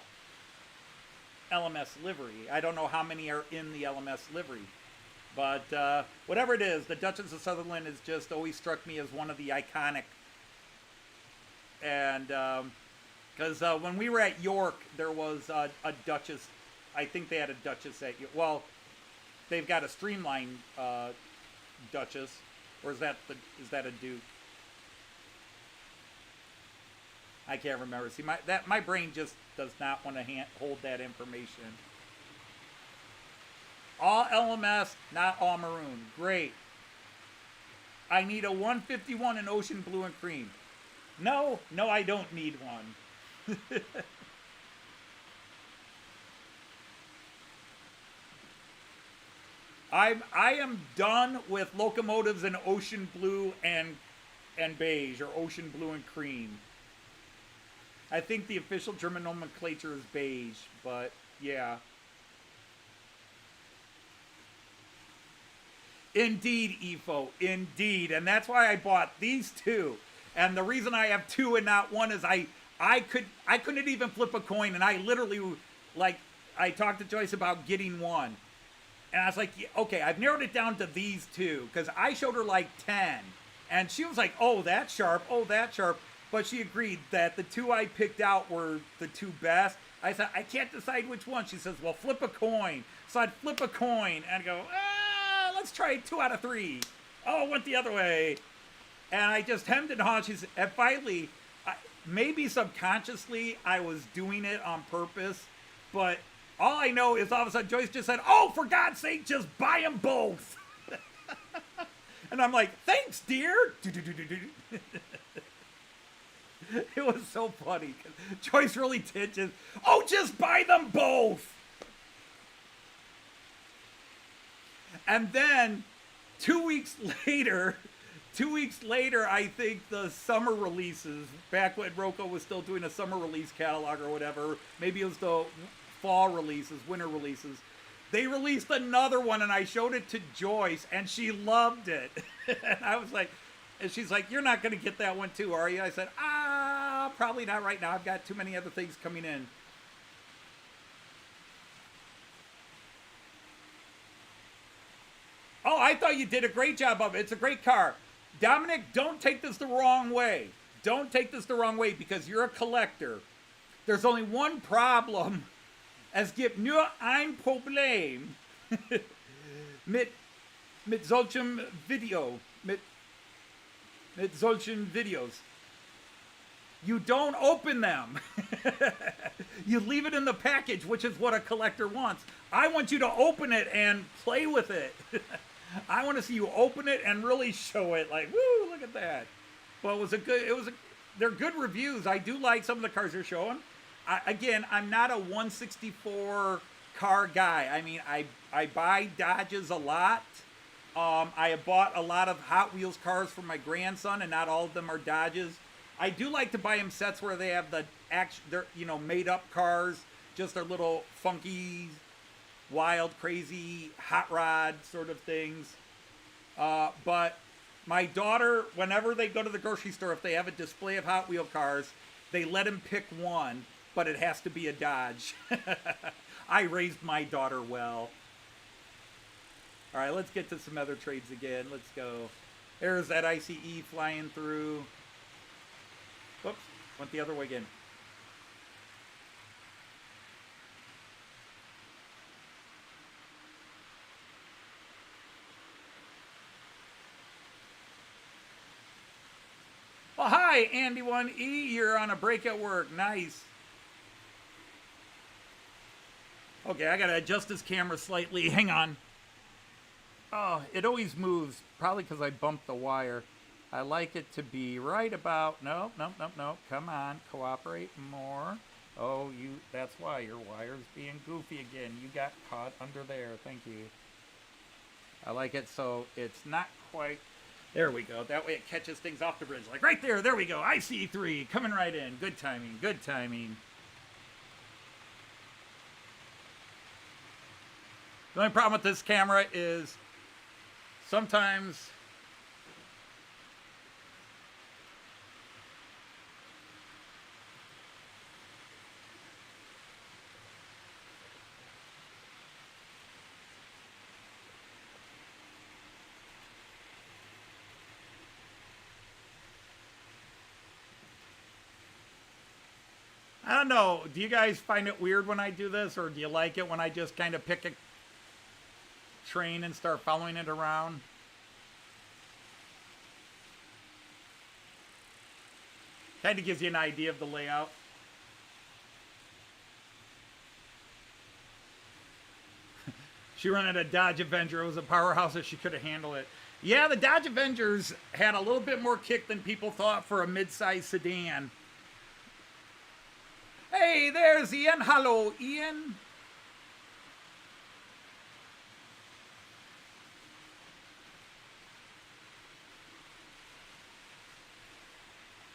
LMS livery. I don't know how many are in the LMS livery. But whatever it is, the Duchess of Sutherland has just always struck me as one of the iconic. And because when we were at York, there was a Duchess. I think they had a Duchess at York. Well, they've got a streamlined Duchess, or is that a Duke? I can't remember. See, my brain just does not want to hold that information. All LMS, not all maroon. Great. I need a 151 in ocean blue and cream. No, I don't need one. I am done with locomotives in ocean blue and beige, or ocean blue and cream. I think the official German nomenclature is beige, but yeah. Indeed, Efo, indeed. And that's why I bought these 2. And the reason I have 2 and not 1 is I couldn't even flip a coin, and I literally, I talked to Joyce about getting 1. And I was like, okay, I've narrowed it down to these 2, because I showed her like 10. And she was like, oh, that's sharp, oh, that's sharp. But she agreed that the 2 I picked out were the 2 best. I said, I can't decide which one. She says, well, flip a coin. So I'd flip a coin and go, let's try 2 out of 3. Oh, it went the other way. And I just hemmed and hawed. And finally, maybe subconsciously, I was doing it on purpose. But all I know is all of a sudden Joyce just said, oh, for God's sake, just buy them both. And I'm like, thanks, dear. It was so funny. Joyce really did just buy them both. And then 2 weeks later, I think the summer releases, back when Roco was still doing a summer release catalog or whatever, maybe it was the fall releases, winter releases, they released another one, and I showed it to Joyce, and she loved it. And I was like, and she's like, you're not going to get that one too, are you? I said, probably not right now. I've got too many other things coming in. Oh, I thought you did a great job of it. It's a great car. Dominic, don't take this the wrong way. Don't take this the wrong way, because you're a collector. There's only one problem. Es gibt nur ein Problem mit solchen Videos. You don't open them. You leave it in the package, which is what a collector wants. I want you to open it and play with it. I want to see you open it and really show it, like, woo, look at that. Well, they're good reviews. I do like some of the cars they're showing. Again, I'm not a 164 car guy. I mean, I buy Dodges a lot. I have bought a lot of Hot Wheels cars for my grandson, and not all of them are Dodges. I do like to buy him sets where they have they're made up cars, just their little funky, wild, crazy hot rod sort of things. But my daughter, whenever they go to the grocery store, if they have a display of Hot Wheel cars, they let him pick one, but it has to be a Dodge. I raised my daughter well. All right, let's get to some other trades again. Let's go. There's that ICE flying through. Whoops, went the other way again. Well, hi, Andy1E. You're on a break at work. Nice. Okay, I got to adjust this camera slightly. Hang on. Oh, it always moves. Probably because I bumped the wire. I like it to be right about... No. Come on. Cooperate more. Oh, that's why your wire's being goofy again. You got caught under there. Thank you. I like it so it's not quite... There we go. That way it catches things off the bridge. Like right there. There we go. IC3 coming right in. Good timing. Good timing. The only problem with this camera is sometimes I don't know. Do you guys find it weird when I do this, or do you like it when I just kind of pick a train and start following it around? Kind of gives you an idea of the layout. She ran a Dodge Avenger. It was a powerhouse if she could have handled it. Yeah, the Dodge Avengers had a little bit more kick than people thought for a mid-size sedan. Hey, there's Ian. Hello, Ian.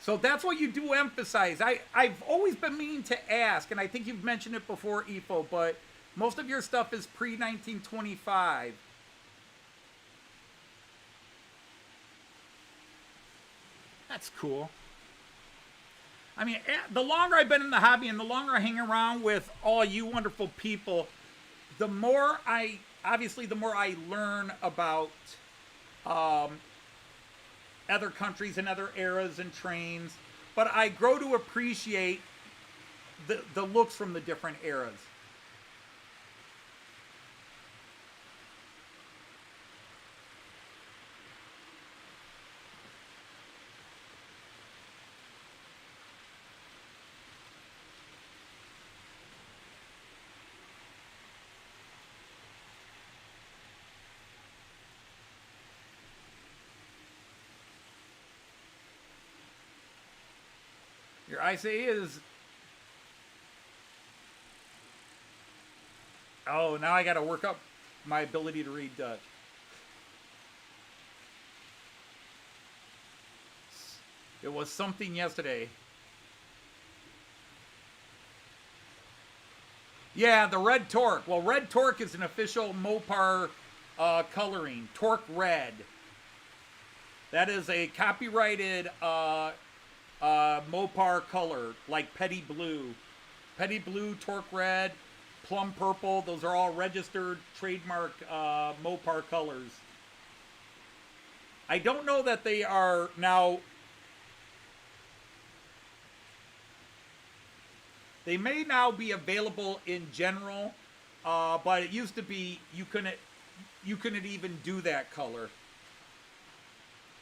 So that's what you do emphasize. I've always been meaning to ask, and I think you've mentioned it before, EFO, but most of your stuff is pre-1925. That's cool. I mean, the longer I've been in the hobby and the longer I hang around with all you wonderful people, the more I learn about other countries and other eras and trains, but I grow to appreciate the looks from the different eras. Your ICE is... Oh, now I got to work up my ability to read Dutch. It was something yesterday. Yeah, the red Torque. Well, red Torque is an official Mopar coloring. Torque Red. That is a copyrighted... Mopar color, like Petty Blue. Petty Blue, Torque Red, Plum Purple, those are all registered trademark Mopar colors. I don't know that they are now... They may now be available in general, but it used to be you couldn't even do that color.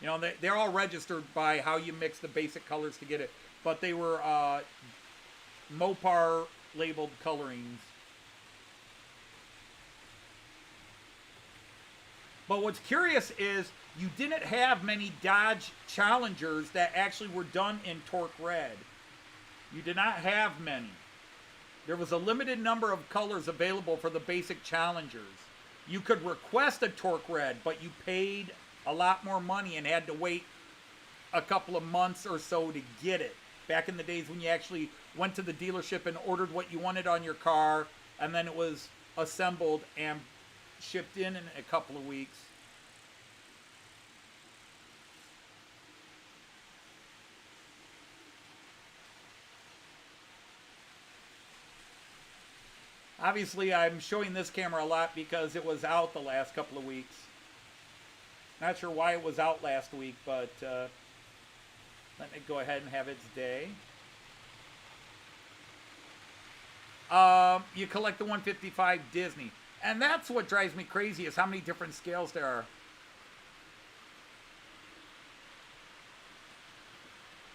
You know, they're all registered by how you mix the basic colors to get it. But they were Mopar labeled colorings. But what's curious is you didn't have many Dodge Challengers that actually were done in torque red. You did not have many. There was a limited number of colors available for the basic Challengers. You could request a torque red, but you paid a lot more money and had to wait a couple of months or so to get it. Back in the days when you actually went to the dealership and ordered what you wanted on your car, and then it was assembled and shipped in a couple of weeks. Obviously, I'm showing this camera a lot because it was out the last couple of weeks. Not sure why it was out last week, but let me go ahead and have its day. You collect the 155 Disney. And that's what drives me crazy, is how many different scales there are.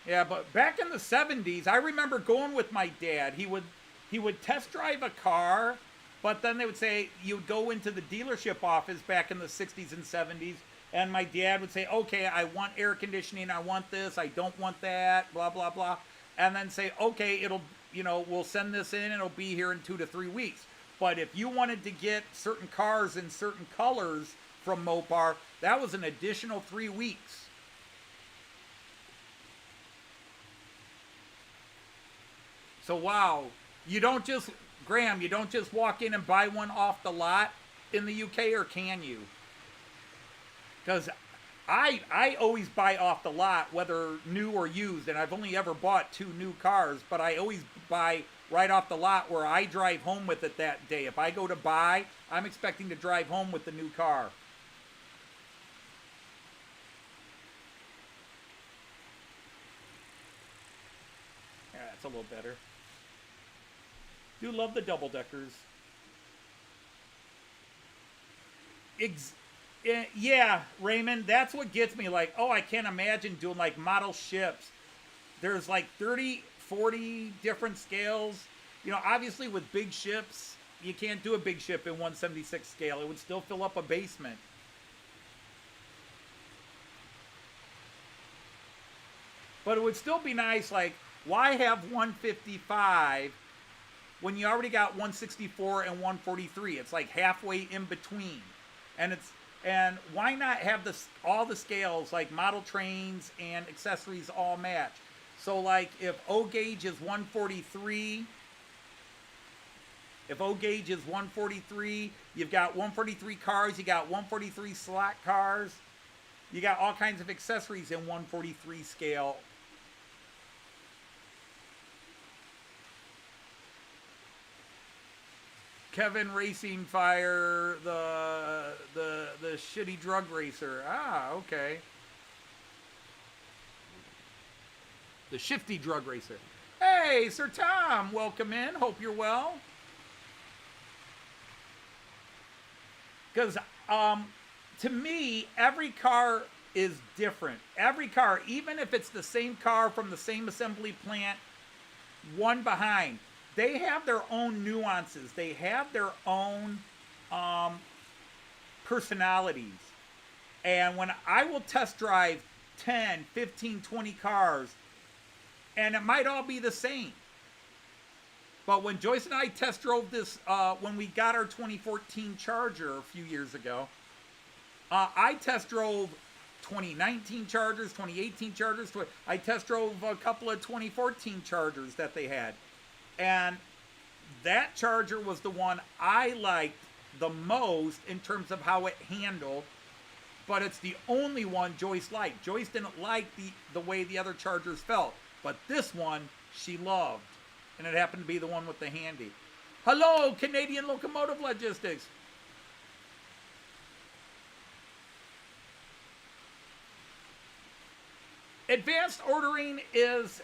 Yeah, but back in the 70s, I remember going with my dad. He would test drive a car, but then they would say, you would go into the dealership office back in the 60s and 70s, and my dad would say, okay, I want air conditioning, I want this, I don't want that, blah, blah, blah. And then say, okay, we'll send this in, and it'll be here in 2 to 3 weeks. But if you wanted to get certain cars in certain colors from Mopar, that was an additional 3 weeks. So wow, Graham, you don't just walk in and buy one off the lot in the UK, or can you? Because I always buy off the lot, whether new or used, and I've only ever bought 2 new cars, but I always buy right off the lot where I drive home with it that day. If I go to buy, I'm expecting to drive home with the new car. Yeah, that's a little better. Do love the double-deckers. Yeah, Raymond, that's what gets me. Like, oh, I can't imagine doing like model ships. There's like 30, 40 different scales. Obviously with big ships, you can't do a big ship in 176 scale. It would still fill up a basement. But it would still be nice, like, why have 155 when you already got 164 and 143? It's like halfway in between. And why not have all the scales, like model trains and accessories, all match? So like if O gauge is 143, you've got 143 cars, you got 143 slot cars, you got all kinds of accessories in 143 scale. Kevin Racing Fire, the shitty drug racer. Ah, okay. The shifty drug racer. Hey, Sir Tom, welcome in. Hope you're well. Because to me, every car is different. Every car, even if it's the same car from the same assembly plant, one behind, they have their own nuances. They have their own personalities. And when I will test drive 10, 15, 20 cars, and it might all be the same. But when Joyce and I test drove this, when we got our 2014 Charger a few years ago, I test drove 2019 Chargers, 2018 Chargers. I test drove a couple of 2014 Chargers that they had. And that Charger was the one I liked the most in terms of how it handled, but it's the only one Joyce liked. Joyce didn't like the way the other Chargers felt, but this one she loved, and it happened to be the one with the handy. Hello, Canadian Locomotive Logistics. Advanced ordering is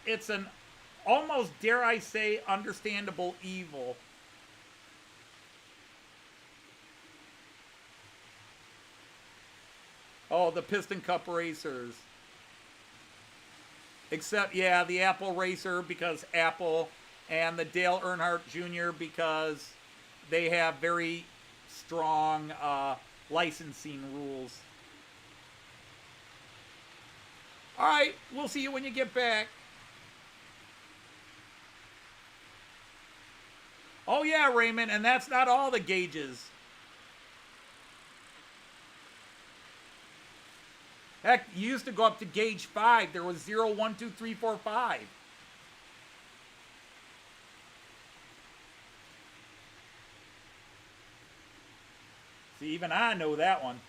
it's an almost, dare I say, understandable evil. Oh, the Piston Cup racers. Except, yeah, the Apple racer because Apple, and the Dale Earnhardt Jr. because they have very strong licensing rules. All right, we'll see you when you get back. Oh yeah, Raymond, and that's not all the gauges. Heck, you used to go up to gauge 5. There was 0, 1, 2, 3, 4, 5. See, even I know that one.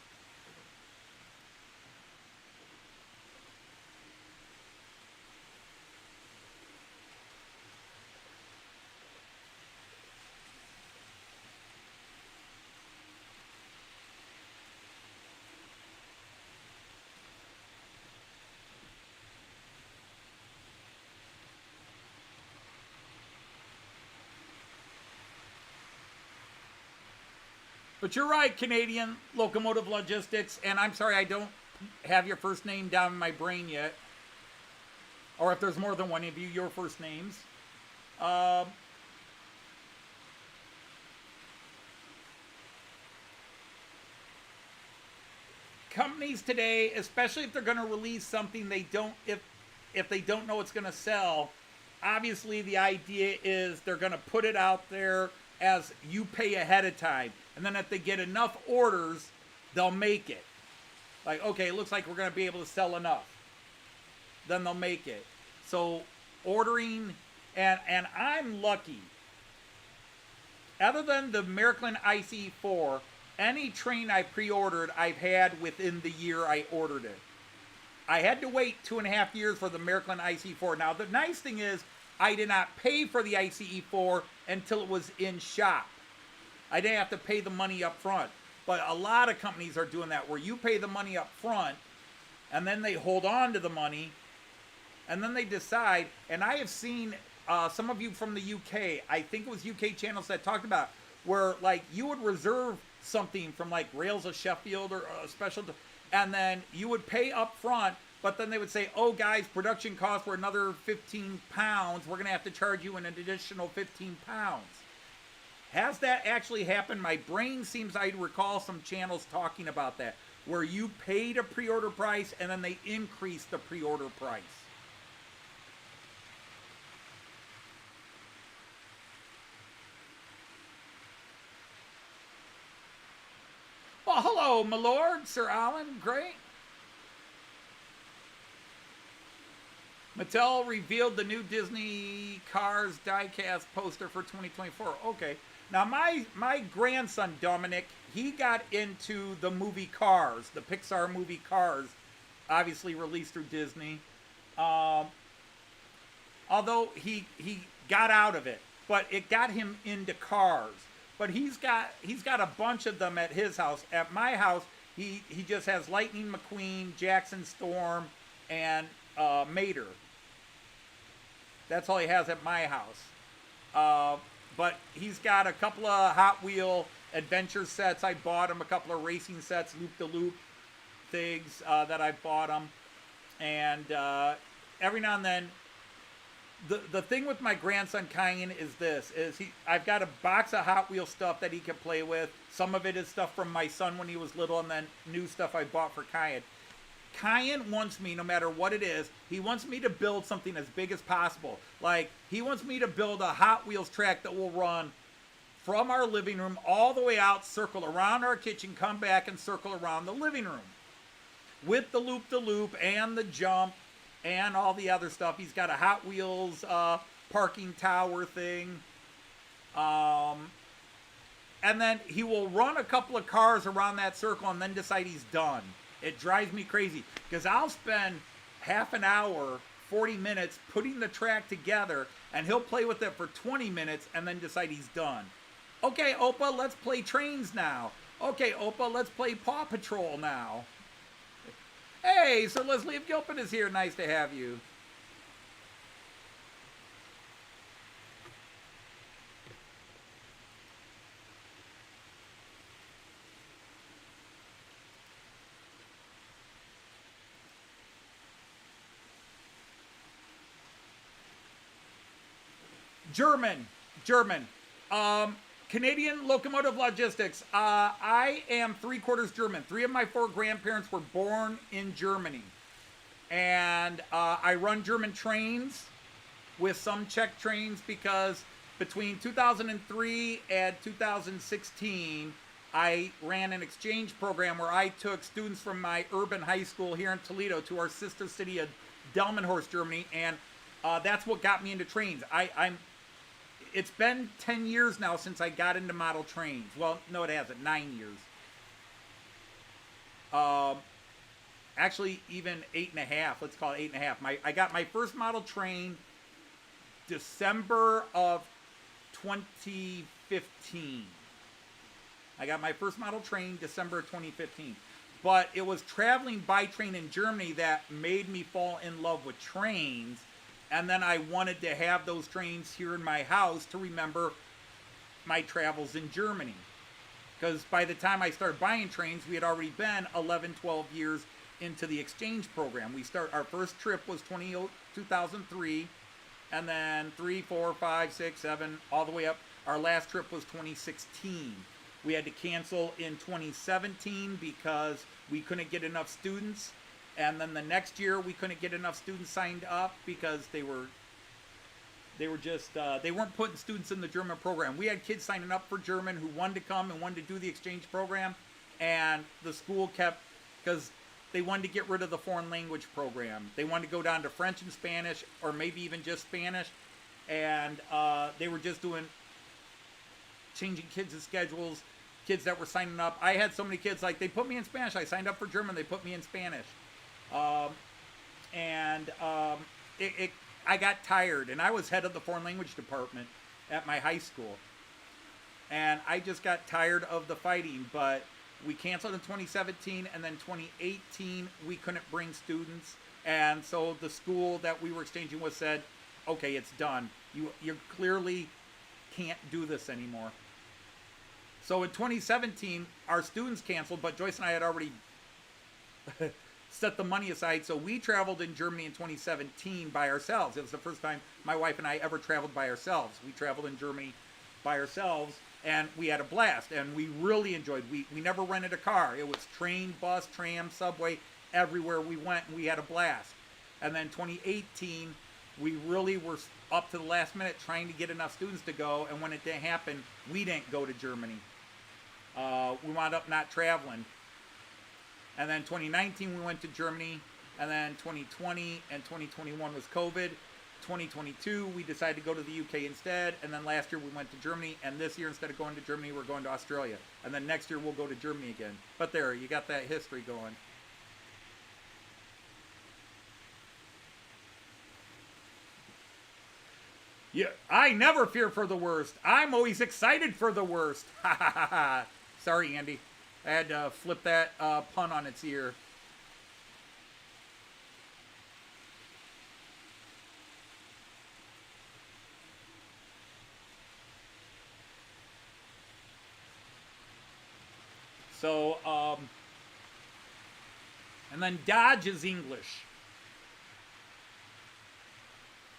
But you're right, Canadian Locomotive Logistics, and I'm sorry I don't have your first name down in my brain yet. Or if there's more than one of you, your first names. Companies today, especially if they're going to release something they don't, if they don't know it's going to sell, obviously the idea is they're going to put it out there as you pay ahead of time. And then if they get enough orders, they'll make it. Like, okay, it looks like we're going to be able to sell enough. Then they'll make it. So ordering, and I'm lucky. Other than the Märklin ICE4, any train I pre-ordered, I've had within the year I ordered it. I had to wait 2.5 years for the Märklin ICE4. Now, the nice thing is, I did not pay for the ICE4 until it was in shop. I didn't have to pay the money up front. But a lot of companies are doing that, where you pay the money up front, and then they hold on to the money, and then they decide. And I have seen some of you from the UK, I think it was UK channels that talked about, where like you would reserve something from like Rails of Sheffield or a special, and then you would pay up front, but then they would say, oh guys, production costs were another 15 pounds. We're going to have to charge you an additional 15 pounds. Has that actually happened? My brain seems I recall some channels talking about that, where you paid a pre-order price and then they increased the pre-order price. Well, hello, my lord, Sir Alan. Great. Mattel revealed the new Disney Cars die-cast poster for 2024. Okay. Now, my grandson, Dominic, he got into the movie Cars, the Pixar movie Cars, obviously released through Disney. Although he got out of it, but it got him into cars. But he's got a bunch of them at his house. At my house, he just has Lightning McQueen, Jackson Storm, and Mater. That's all he has at my house. But he's got a couple of Hot Wheel adventure sets. I bought him a couple of racing sets, loop-de-loop things that I bought him. And every now and then, the thing with my grandson Kyan is this: I've got a box of Hot Wheel stuff that he can play with. Some of it is stuff from my son when he was little, and then new stuff I bought for Kyan. Kyan wants me, no matter what it is, he wants me to build something as big as possible. Like, he wants me to build a Hot Wheels track that will run from our living room all the way out, circle around our kitchen, come back and circle around the living room. With the loop-de-loop and the jump and all the other stuff. He's got a Hot Wheels parking tower thing. And then he will run a couple of cars around that circle and then decide he's done. It drives me crazy because I'll spend half an hour, 40 minutes putting the track together, and he'll play with it for 20 minutes and then decide he's done. Okay, Opa, let's play trains now. Okay, Opa, let's play Paw Patrol now. Hey, Sir Leslie of Gilpin is here. Nice to have you. German. Canadian locomotive logistics. I am 3/4 German. 3 of my 4 grandparents were born in Germany. And I run German trains with some Czech trains because between 2003 and 2016, I ran an exchange program where I took students from my urban high school here in Toledo to our sister city of Delmenhorst, Germany, and that's what got me into trains. It's been 10 years now since I got into model trains. Well, no, it hasn't. 9 years. Actually, even 8.5. Let's call it 8.5. I got my first model train December of 2015. I got my first model train December of 2015. But it was traveling by train in Germany that made me fall in love with trains. And then I wanted to have those trains here in my house to remember my travels in Germany. Because by the time I started buying trains, we had already been 11, 12 years into the exchange program. Our first trip was 2003, and then 3, 4, 5, 6, 7, all the way up. Our last trip was 2016. We had to cancel in 2017 because we couldn't get enough students. And then the next year we couldn't get enough students signed up because they weren't putting students in the German program. We had kids signing up for German who wanted to come and wanted to do the exchange program, and the school kept, because they wanted to get rid of the foreign language program. They wanted to go down to French and Spanish, or maybe even just Spanish, and they were just changing kids' schedules, kids that were signing up. I had so many kids, like, they put me in Spanish. I signed up for German, they put me in Spanish. I got tired, and I was head of the foreign language department at my high school. And I just got tired of the fighting, but we canceled in 2017, and then 2018, we couldn't bring students. And so the school that we were exchanging with said, okay, it's done. You clearly can't do this anymore. So in 2017, our students canceled, but Joyce and I had already set the money aside. So we traveled in Germany in 2017 by ourselves. It was the first time my wife and I ever traveled by ourselves. We traveled in Germany by ourselves, and we had a blast, and we really enjoyed. We never rented a car. It was train, bus, tram, subway, everywhere we went, and we had a blast. And then 2018, we really were up to the last minute trying to get enough students to go, and when it didn't happen, we didn't go to Germany. We wound up not traveling. And then 2019, we went to Germany, and then 2020 and 2021 was COVID. 2022, we decided to go to the UK instead, and then last year we went to Germany, and this year, instead of going to Germany, we're going to Australia. And then next year, we'll go to Germany again. But there, you got that history going. Yeah, I never fear for the worst. I'm always excited for the worst. Ha ha ha ha. Sorry, Andy. I had to flip that pun on its ear. So, and then Dodge is English.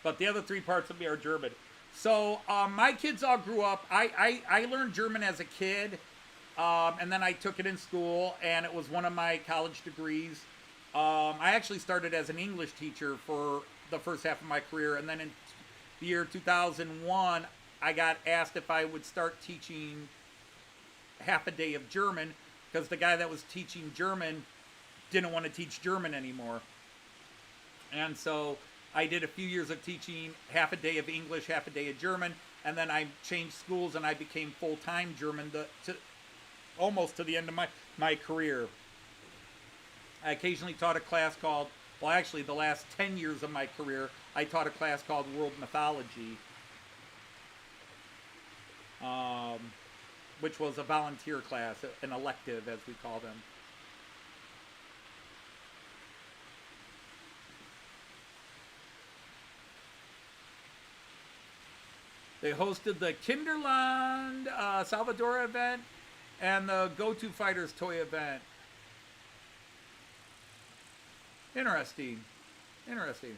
But the other 3 parts of me are German. So, my kids all grew up. I learned German as a kid. And then I took it in school, and it was one of my college degrees. I actually started as an English teacher for the first half of my career, and then in the year 2001, I got asked if I would start teaching half a day of German, because the guy that was teaching German didn't want to teach German anymore. And so I did a few years of teaching half a day of English, half a day of German, and then I changed schools, and I became full-time German almost to the end of my career. I occasionally taught a class called, well, actually the last 10 years of my career, I taught a class called World Mythology, which was a volunteer class, an elective, as we call them. They hosted the Kinderland Salvador event and the Go-To Fighters toy event. Interesting. Interesting.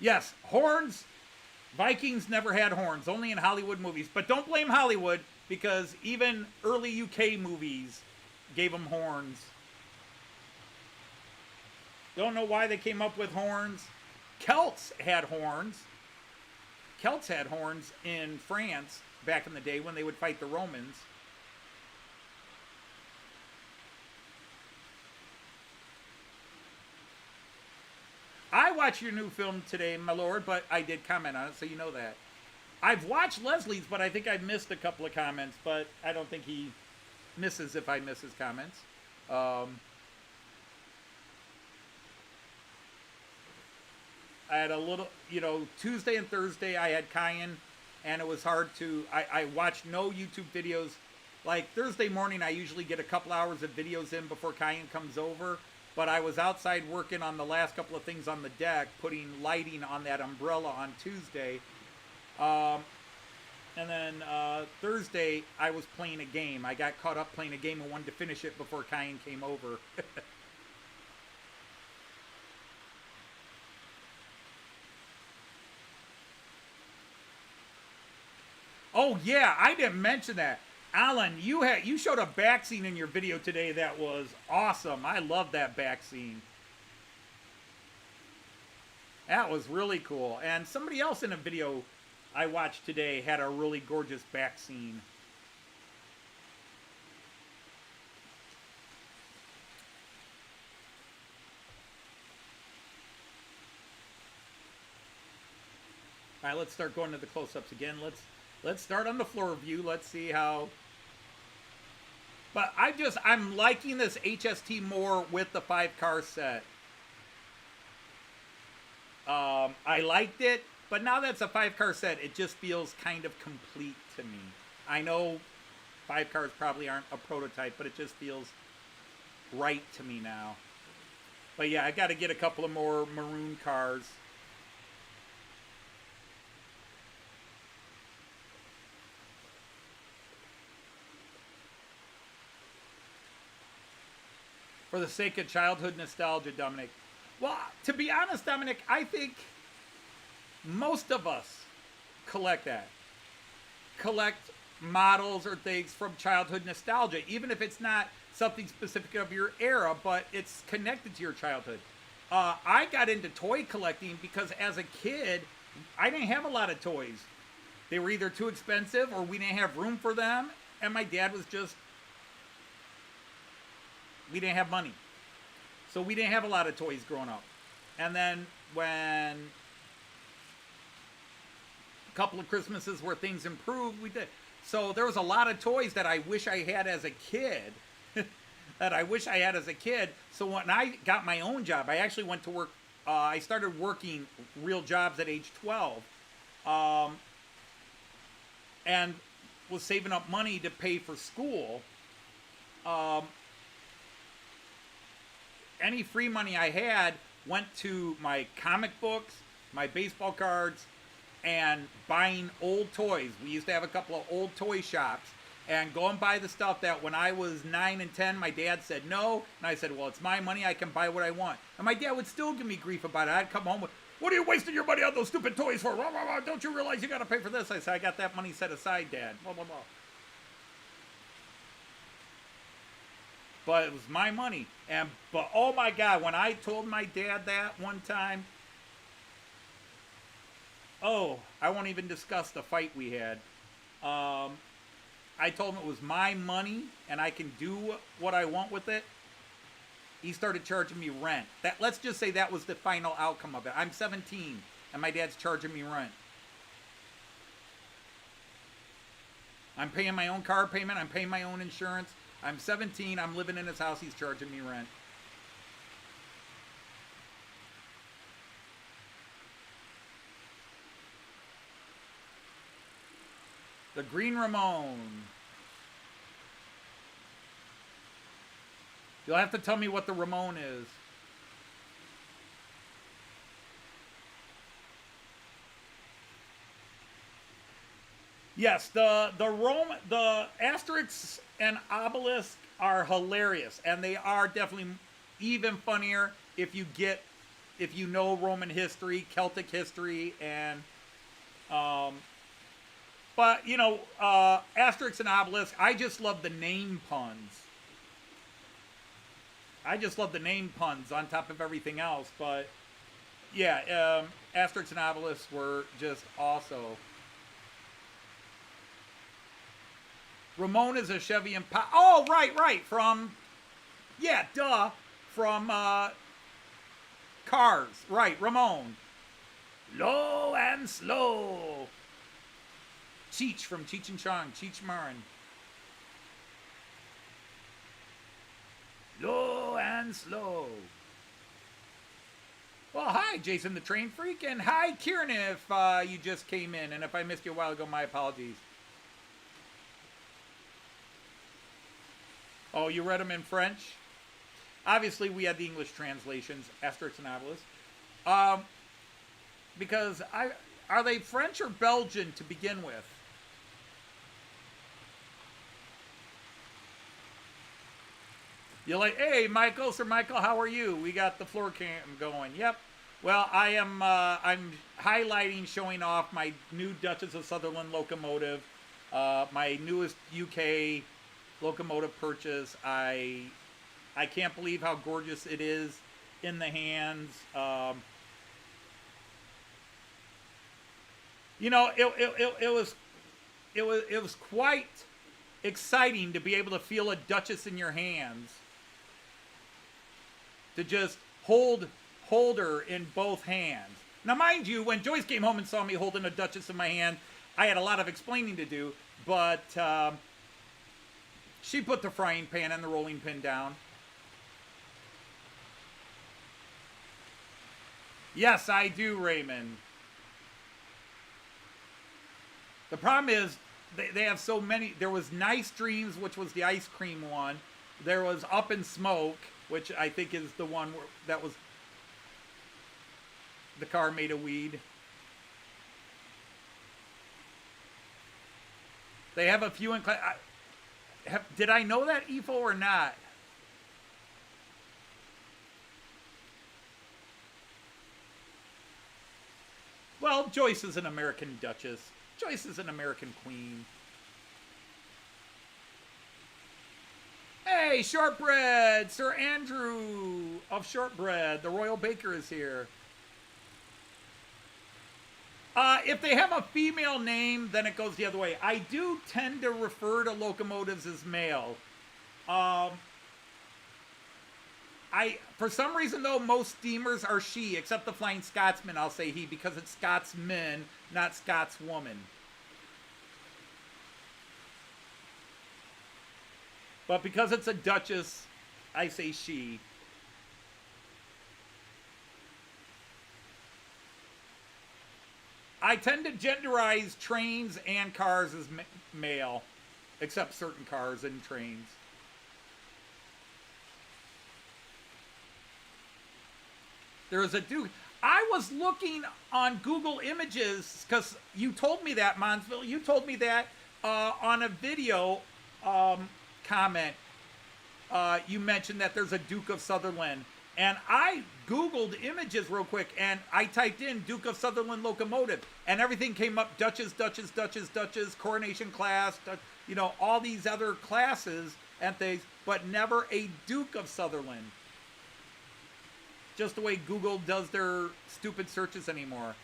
Yes, horns. Vikings never had horns, only in Hollywood movies. But don't blame Hollywood, because even early UK movies gave them horns. Don't know why they came up with horns. Celts had horns. Celts had horns in France back in the day when they would fight the Romans. I watched your new film today, my lord, but I did comment on it, so you know that. I've watched Leslie's, but I think I missed a couple of comments, but I don't think he misses if I miss his comments. I had a little, Tuesday and Thursday I had Cayenne, and it was hard to, I watched no YouTube videos. Like Thursday morning, I usually get a couple hours of videos in before Cayenne comes over. But I was outside working on the last couple of things on the deck, putting lighting on that umbrella on Tuesday. And then Thursday, I was playing a game. I got caught up playing a game and wanted to finish it before Cayenne came over. Oh, yeah, I didn't mention that. Alan, you showed a back scene in your video today that was awesome. I love that back scene. That was really cool. And somebody else in a video I watched today had a really gorgeous back scene. All right, let's start going to the close-ups again. Let's start on the floor view. Let's see how. But I'm liking this HST more with the 5-car set. I liked it, but now that's a 5-car set, it just feels kind of complete to me. I know 5 cars probably aren't a prototype, but it just feels right to me now. But yeah, I got to get a couple of more maroon cars. For the sake of childhood nostalgia, Dominic. Well, to be honest, Dominic, I think most of us collect that. Collect models or things from childhood nostalgia, even if it's not something specific of your era, but it's connected to your childhood. I got into toy collecting because as a kid, I didn't have a lot of toys. They were either too expensive or we didn't have room for them, and my dad was just... We didn't have money. So we didn't have a lot of toys growing up. And then when a couple of Christmases where things improved, we did. So there was a lot of toys that I wish I had as a kid. So when I got my own job, I actually went to work. I started working real jobs at age 12. And was saving up money to pay for school. Any free money I had went to my comic books, my baseball cards, and buying old toys. We used to have a couple of old toy shops and go and buy the stuff that when I was 9 and 10, my dad said no. And I said, well, it's my money. I can buy what I want. And my dad would still give me grief about it. I'd come home with, what are you wasting your money on those stupid toys for? Blah, blah, blah. Don't you realize you got to pay for this? I said, I got that money set aside, Dad. Blah, blah, blah. But it was my money. But oh my God, when I told my dad that one time, oh, I won't even discuss the fight we had. I told him it was my money and I can do what I want with it. He started charging me rent. Let's just say that was the final outcome of it. I'm 17 and my dad's charging me rent. I'm paying my own car payment. I'm paying my own insurance. I'm 17, I'm living in his house, he's charging me rent. The Green Ramon. You'll have to tell me what the Ramon is. Yes, the Asterix and Obelisk are hilarious, and they are definitely even funnier if you get if you know Roman history, Celtic history, and but you know, Asterix and Obelix. I just love the name puns. I just love the name puns on top of everything else. But yeah, Asterix and Obelix were just also. Ramon is a Chevy Impala. Oh, right. From, yeah, duh. From Cars. Right, Ramon. Low and slow. Cheech from Cheech and Chong. Cheech Marin. Low and slow. Well, hi, Jason the Train Freak. And hi, Kieran, if you just came in. And if I missed you a while ago, my apologies. Oh, you read them in French? Obviously, we had the English translations, Asterix and Obelix. Because are they French or Belgian to begin with? You're like, hey, Michael, Sir Michael, how are you? We got the floor cam going. Yep. Well, I am. I'm highlighting, showing off my new Duchess of Sutherland locomotive, my newest UK locomotive purchase. I can't believe how gorgeous it is in the hands. You know, it was quite exciting to be able to feel a Duchess in your hands. To just hold her in both hands. Now, mind you, when Joyce came home and saw me holding a Duchess in my hand, I had a lot of explaining to do, but she put the frying pan and the rolling pin down. Yes, I do, Raymond. The problem is, they have so many. There was Nice Dreams, which was the ice cream one. There was Up in Smoke, which I think is the one that was the car made of weed. They have a few in class. Did I know that, EFO, or not? Well, Joyce is an American Duchess. Joyce is an American Queen. Hey, Shortbread! Sir Andrew of Shortbread. The Royal Baker is here. If they have a female name, then it goes the other way. I do tend to refer to locomotives as male. For some reason, though, most steamers are she, except the Flying Scotsman, I'll say he, because it's Scotsman, not Scotswoman. But because it's a Duchess, I say she. I tend to genderize trains and cars as male, except certain cars and trains. There is a Duke. I was looking on Google Images, because you told me that, Monsville. You told me that on a video comment. You mentioned that there's a Duke of Sutherland. And I Googled images real quick, and I typed in Duke of Sutherland locomotive, and everything came up: Duchess, Duchess, Duchess, Duchess, Coronation class, you know, all these other classes and things, but never a Duke of Sutherland. Just the way Google does their stupid searches anymore.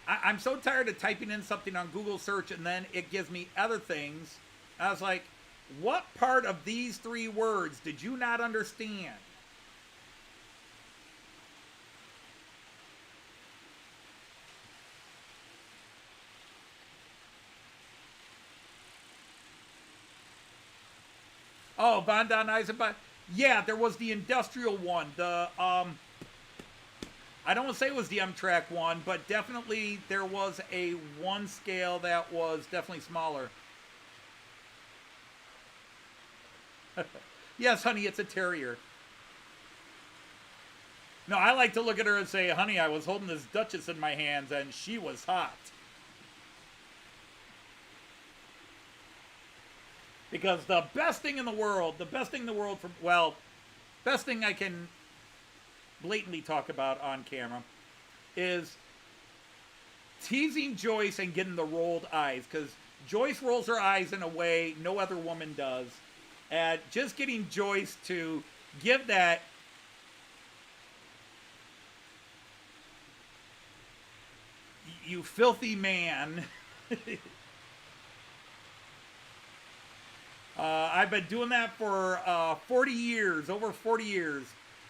I'm so tired of typing in something on Google search, and then it gives me other things. I was like, what part of these three words did you not understand? Oh, Von Don Eisenbahn. Yeah, there was the industrial one. The I don't want to say it was the Amtrak one, but definitely there was a one scale that was definitely smaller. Yes, honey, it's a Terrier. No, I like to look at her and say, honey, I was holding this Duchess in my hands and she was hot. Because the best thing in the world, best thing I can blatantly talk about on camera, is teasing Joyce and getting the rolled eyes, because Joyce rolls her eyes in a way no other woman does. And just getting Joyce to give that "you filthy man." I've been doing that for 40 years, over 40 years.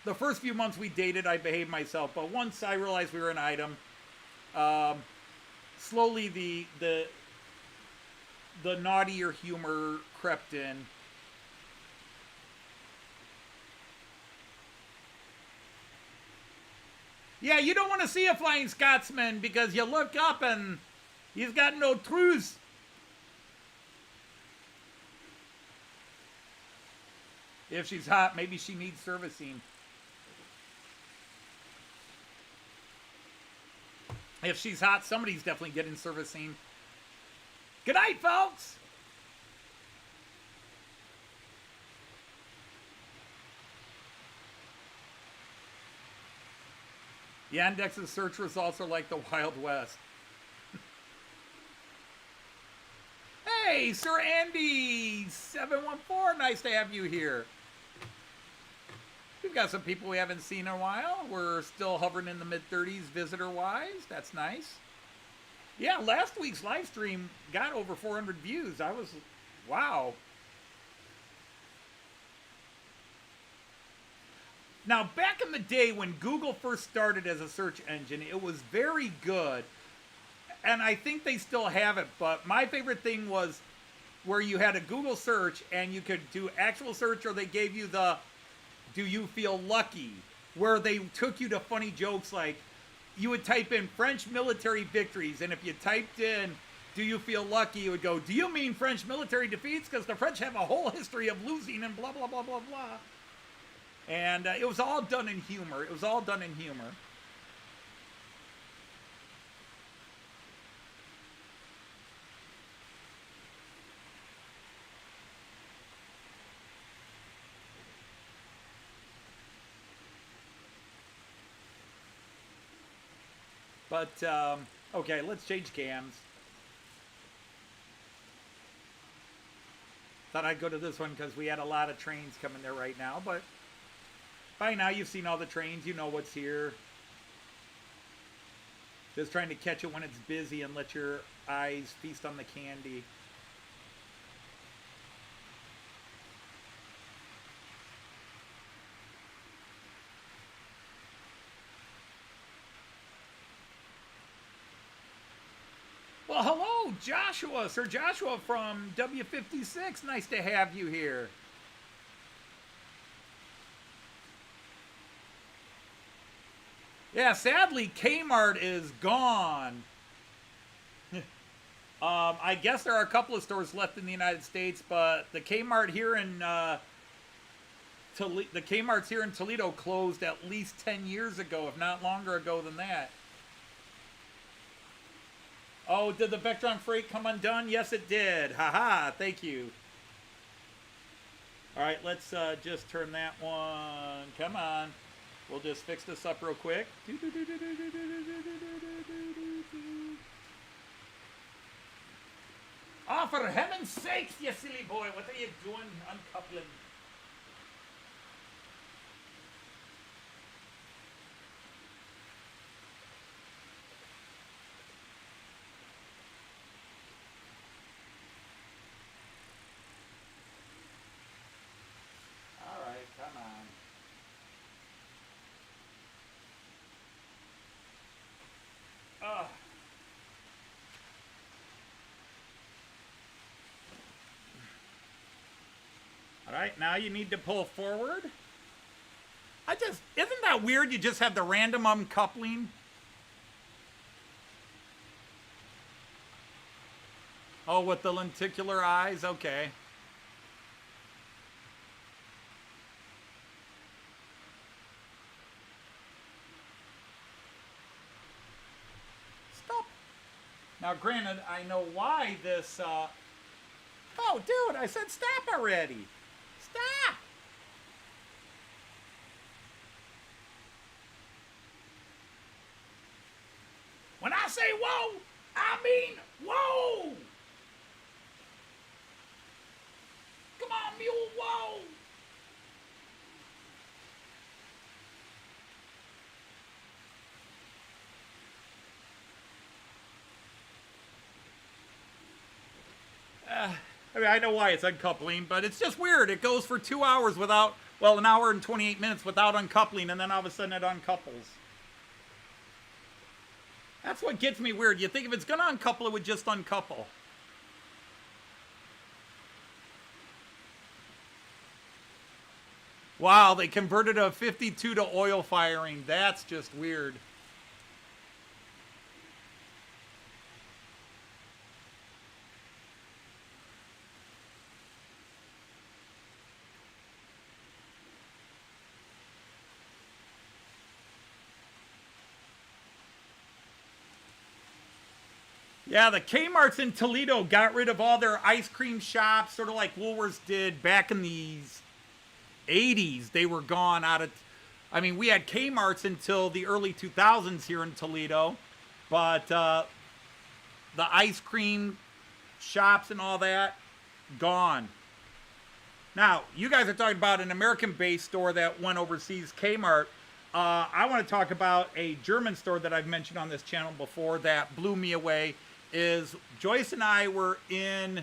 The first few months we dated, I behaved myself, but once I realized we were an item, slowly the naughtier humor crept in. Yeah, you don't want to see a Flying Scotsman because you look up and he's got no trews. If she's hot, maybe she needs servicing. If she's hot, somebody's definitely getting servicing. Good night, folks. Yandex's search results are like the Wild West. Hey, Sir Andy 714, nice to have you here. We've got some people we haven't seen in a while. We're still hovering in the mid-30s visitor-wise. That's nice. Yeah, last week's live stream got over 400 views. I was, wow. Now, back in the day when Google first started as a search engine, it was very good. And I think they still have it, but my favorite thing was where you had a Google search and you could do actual search, or they gave you the "do you feel lucky?" where they took you to funny jokes, like you would type in French military victories, and if you typed in "do you feel lucky," it would go, "do you mean French military defeats? Because the French have a whole history of losing and blah, blah, blah, blah, blah." And it was all done in humor. It was all done in humor. But, okay, let's change cams. Thought I'd go to this one because we had a lot of trains coming there right now, but by now you've seen all the trains, you know what's here. Just trying to catch it when it's busy and let your eyes feast on the candy. Well, hello, Joshua, Sir Joshua from W56. Nice to have you here. Yeah, sadly, Kmart is gone. I guess there are a couple of stores left in the United States, but the Kmart here in the Kmart's here in Toledo closed at least 10 years ago, if not longer ago than that. Oh, did the Vectron freight come undone? Yes, it did. Haha, thank you. All right, let's just turn that one. Come on. We'll just fix this up real quick. Oh, for heaven's sakes, you silly boy. What are you doing uncoupling? All right, come on. All right, now you need to pull forward. Isn't that weird? You just have the random uncoupling. Oh, with the lenticular eyes? Okay. Stop. Now, granted, I know why this, Oh, dude, I said stop already. Stop! I mean, I know why it's uncoupling, but it's just weird. It goes for 2 hours without, well, an hour and 28 minutes without uncoupling, and then all of a sudden it uncouples. That's what gets me weird. You think if it's going to uncouple, it would just uncouple. Wow, they converted a 52 to oil firing. That's just weird. Yeah, the Kmart's in Toledo got rid of all their ice cream shops, sort of like Woolworths did back in the 80s. They were gone out of, I mean, we had Kmart's until the early 2000s here in Toledo, but the ice cream shops and all that, gone. Now, you guys are talking about an American-based store that went overseas, Kmart. I want to talk about a German store that I've mentioned on this channel before that blew me away. Is Joyce and I were in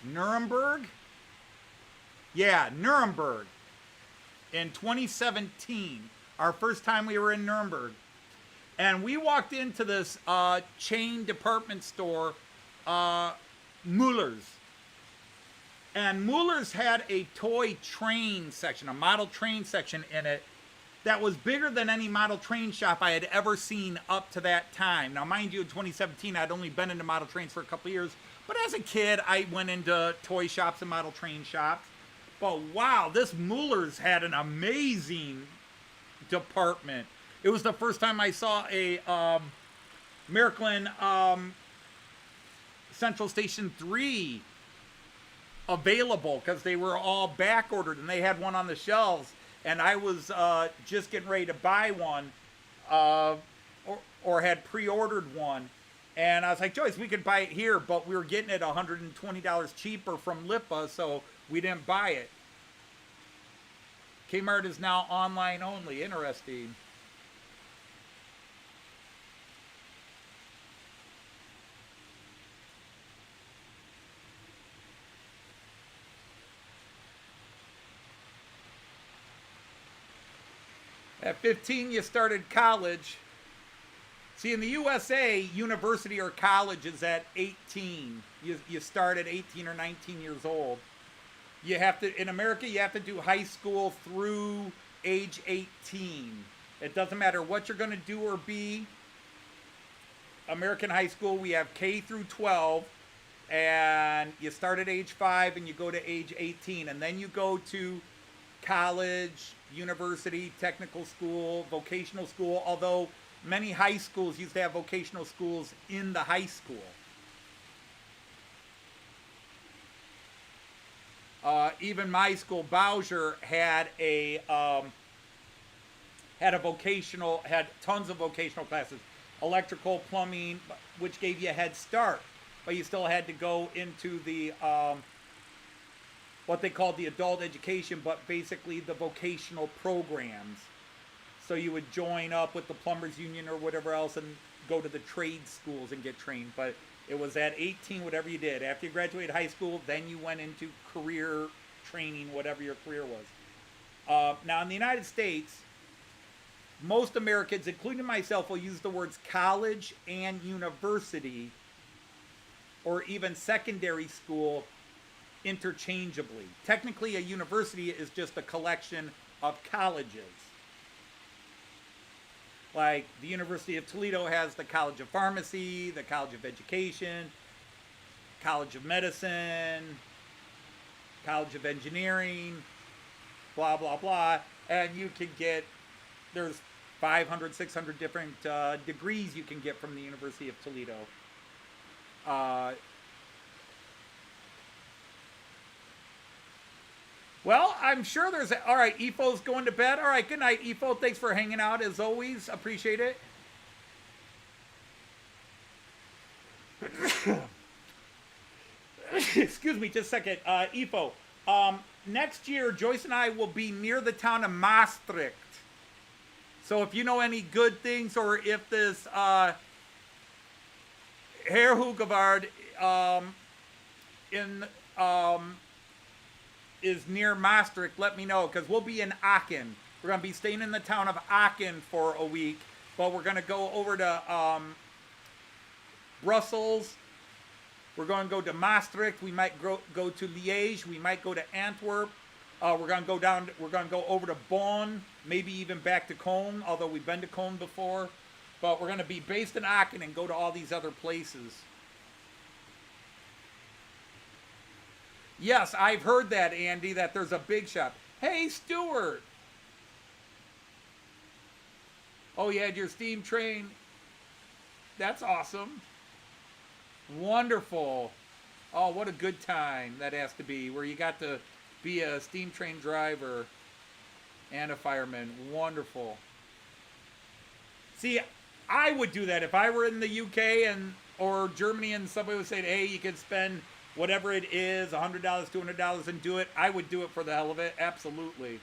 Nuremberg? Yeah, Nuremberg in 2017. Our first time we were in Nuremberg. And we walked into this chain department store, Müller's. And Müller's had a toy train section, a model train section in it that was bigger than any model train shop I had ever seen up to that time. Now, mind you, in 2017, I'd only been into model trains for a couple of years. But as a kid, I went into toy shops and model train shops. But wow, this Müller's had an amazing department. It was the first time I saw a Märklin Central Station 3 available, because they were all back ordered and they had one on the shelves. And I was just getting ready to buy one, or had pre-ordered one. And I was like, Joyce, we could buy it here, but we were getting it $120 cheaper from Lipa, so we didn't buy it. Kmart is now online only. Interesting. At 15, you started college. See, in the USA, university or college is at 18. You start at 18 or 19 years old. You have to, in America, you have to do high school through age 18. It doesn't matter what you're going to do or be. American high school, we have K through 12, and you start at age 5 and you go to age 18, and then you go to college, university, technical school, vocational school, although many high schools used to have vocational schools in the high school. Even my school, Bowser, had had tons of vocational classes, electrical, plumbing, which gave you a head start, but you still had to go into the what they called the adult education, but basically the vocational programs. So you would join up with the plumbers union or whatever else and go to the trade schools and get trained. But it was at 18, whatever you did. After you graduated high school, then you went into career training, whatever your career was. Now in the United States, most Americans, including myself, will use the words college and university, or even secondary school, interchangeably. Technically, a university is just a collection of colleges. Like the University of Toledo has the College of Pharmacy, the College of Education, College of Medicine, College of Engineering, blah, blah, blah. And you can get, there's 500, 600 different degrees you can get from the University of Toledo. Well, I'm sure there's all right, Efo's going to bed. All right, good night, Efo. Thanks for hanging out as always. Appreciate it. Excuse me, just a second. Efo, next year, Joyce and I will be near the town of Maastricht. So if you know any good things, or if this Herr Hugevard is near Maastricht, let me know, because we'll be in Aachen. We're going to be staying in the town of Aachen for a week, but we're going to go over to Brussels. We're going to go to Maastricht. We might go to Liège. We might go to Antwerp. We're going to go over to Bonn, maybe even back to Cologne, although we've been to Cologne before. But we're going to be based in Aachen and go to all these other places. Yes, I've heard that, Andy, that there's a big shop. Hey, Stuart. Oh, you had your steam train. That's awesome. Wonderful. Oh, what a good time that has to be, where you got to be a steam train driver and a fireman. Wonderful. See, I would do that if I were in the UK or Germany and somebody would say, hey, you can spend whatever it is, $100, $200, and do it. I would do it for the hell of it. Absolutely.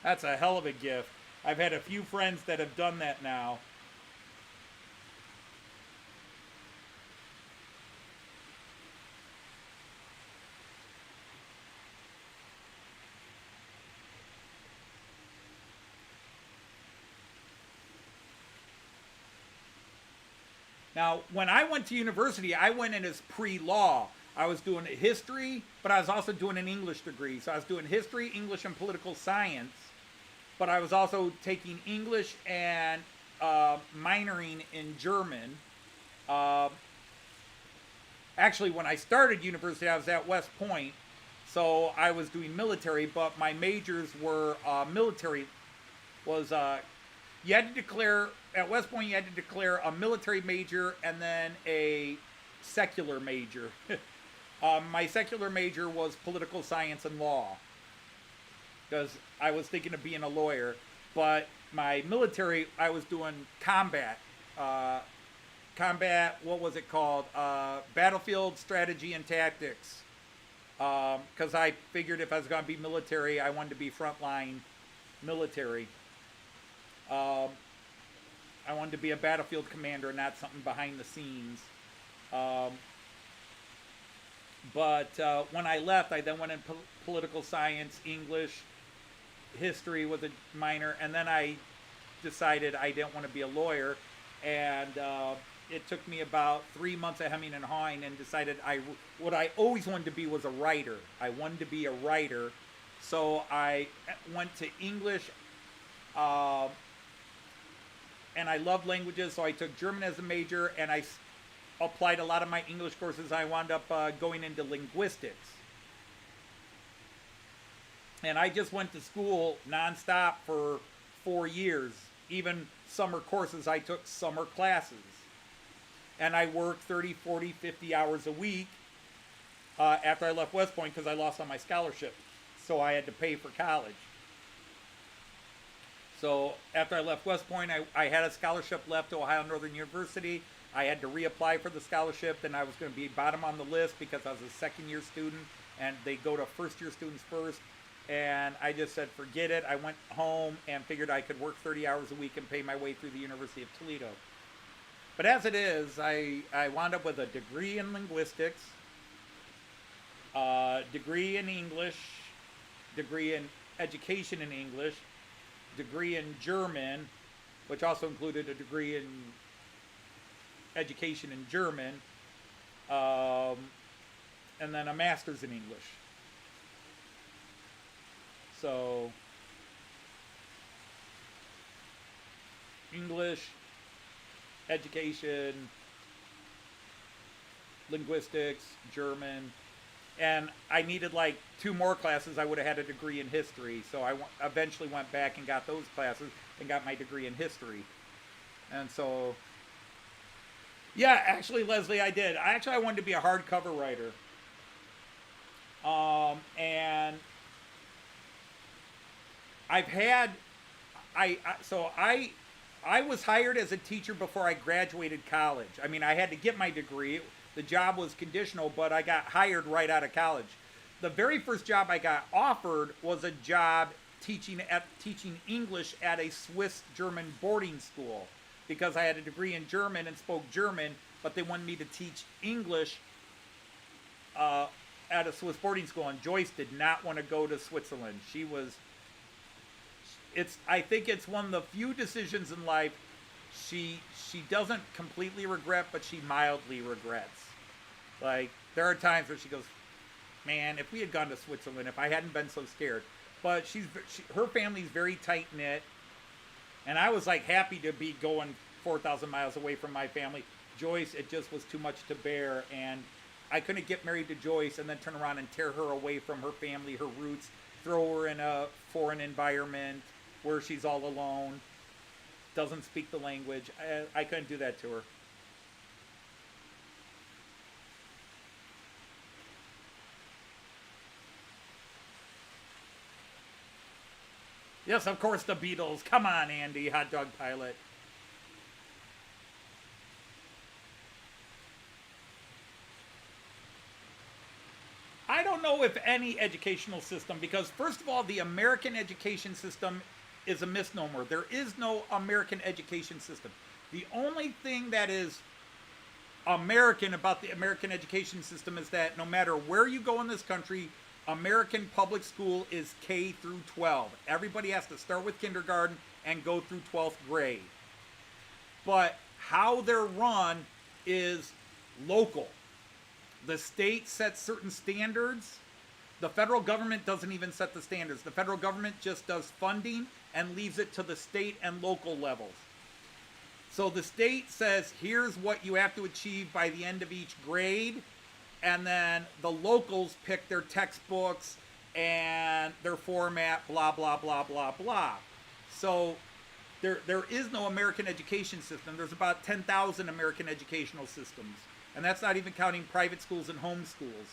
That's a hell of a gift. I've had a few friends that have done that now. Now, when I went to university, I went in as pre-law. I was doing history, but I was also doing an English degree. So I was doing history, English, and political science. But I was also taking English and minoring in German. Actually, when I started university, I was at West Point. So I was doing military, but my majors were military. You had to declare, at West Point, you had to declare a military major and then a secular major. My secular major was political science and law, because I was thinking of being a lawyer. But my military, I was doing combat. What was it called? Battlefield strategy and tactics. Because I figured if I was going to be military, I wanted to be frontline military. I wanted to be a battlefield commander, not something behind the scenes. But when I left, I then went in political science, English, history was a minor, and then I decided I didn't want to be a lawyer, and it took me about 3 months of hemming and hawing, and decided what I always wanted to be was a writer. I wanted to be a writer, so I went to English, and I loved languages, so I took German as a major, and I applied a lot of my English courses. I wound up going into linguistics. And I just went to school nonstop for 4 years. Even summer courses, I took summer classes. And I worked 30, 40, 50 hours a week after I left West Point, because I lost all my scholarship. So I had to pay for college. So after I left West Point, I had a scholarship left to Ohio Northern University. I had to reapply for the scholarship. Then I was going to be bottom on the list because I was a second-year student, and they go to first-year students first. And I just said, forget it. I went home and figured I could work 30 hours a week and pay my way through the University of Toledo. But as it is, I wound up with a degree in linguistics, degree in English, degree in education in English, degree in German, which also included a degree in education in German, and then a master's in English. So, English, education, linguistics, German, and I needed like 2 more classes. I would have had a degree in history, so I eventually went back and got those classes and got my degree in history. And so, yeah, actually, Leslie, I did. I wanted to be a hardcover writer. And I've had, I was hired as a teacher before I graduated college. I mean, I had to get my degree. The job was conditional, but I got hired right out of college. The very first job I got offered was a job teaching English at a Swiss-German boarding school, because I had a degree in German and spoke German, but they wanted me to teach English at a Swiss boarding school, and Joyce did not want to go to Switzerland. I think it's one of the few decisions in life she doesn't completely regret, but she mildly regrets. Like, there are times where she goes, man, if we had gone to Switzerland, if I hadn't been so scared. But her family's very tight-knit, and I was, like, happy to be going 4,000 miles away from my family. Joyce, it just was too much to bear, and I couldn't get married to Joyce and then turn around and tear her away from her family, her roots, throw her in a foreign environment where she's all alone, doesn't speak the language. I couldn't do that to her. Yes, of course, the Beatles. Come on, Andy, hot dog pilot. I don't know if any educational system, because first of all, the American education system is a misnomer. There is no American education system. The only thing that is American about the American education system is that no matter where you go in this country, American public school is K through 12. Everybody has to start with kindergarten and go through 12th grade. But how they're run is local. The state sets certain standards. The federal government doesn't even set the standards. The federal government just does funding and leaves it to the state and local levels. So the state says, here's what you have to achieve by the end of each grade. And then the locals pick their textbooks and their format, blah, blah, blah, blah, blah. So there is no American education system. There's about 10,000 American educational systems. And that's not even counting private schools and home schools.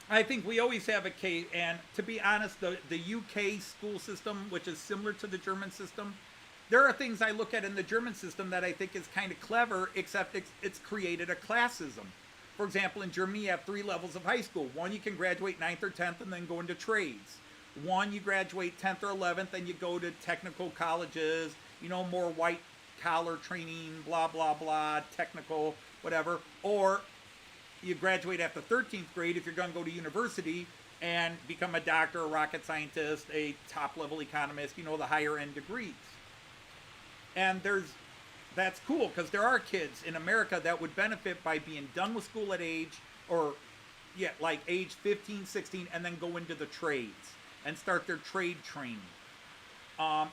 I think we always have a case, and to be honest, the UK school system, which is similar to the German system, there are things I look at in the German system that I think is kind of clever, except it's created a classism. For example, in Germany, you have 3 levels of high school. One, you can graduate 9th or 10th and then go into trades. One, you graduate 10th or 11th and you go to technical colleges, more white-collar training, blah, blah, blah, technical, whatever. Or you graduate after 13th grade if you're going to go to university and become a doctor, a rocket scientist, a top-level economist, the higher-end degrees. And that's cool, because there are kids in America that would benefit by being done with school at age 15, 16, and then go into the trades and start their trade training.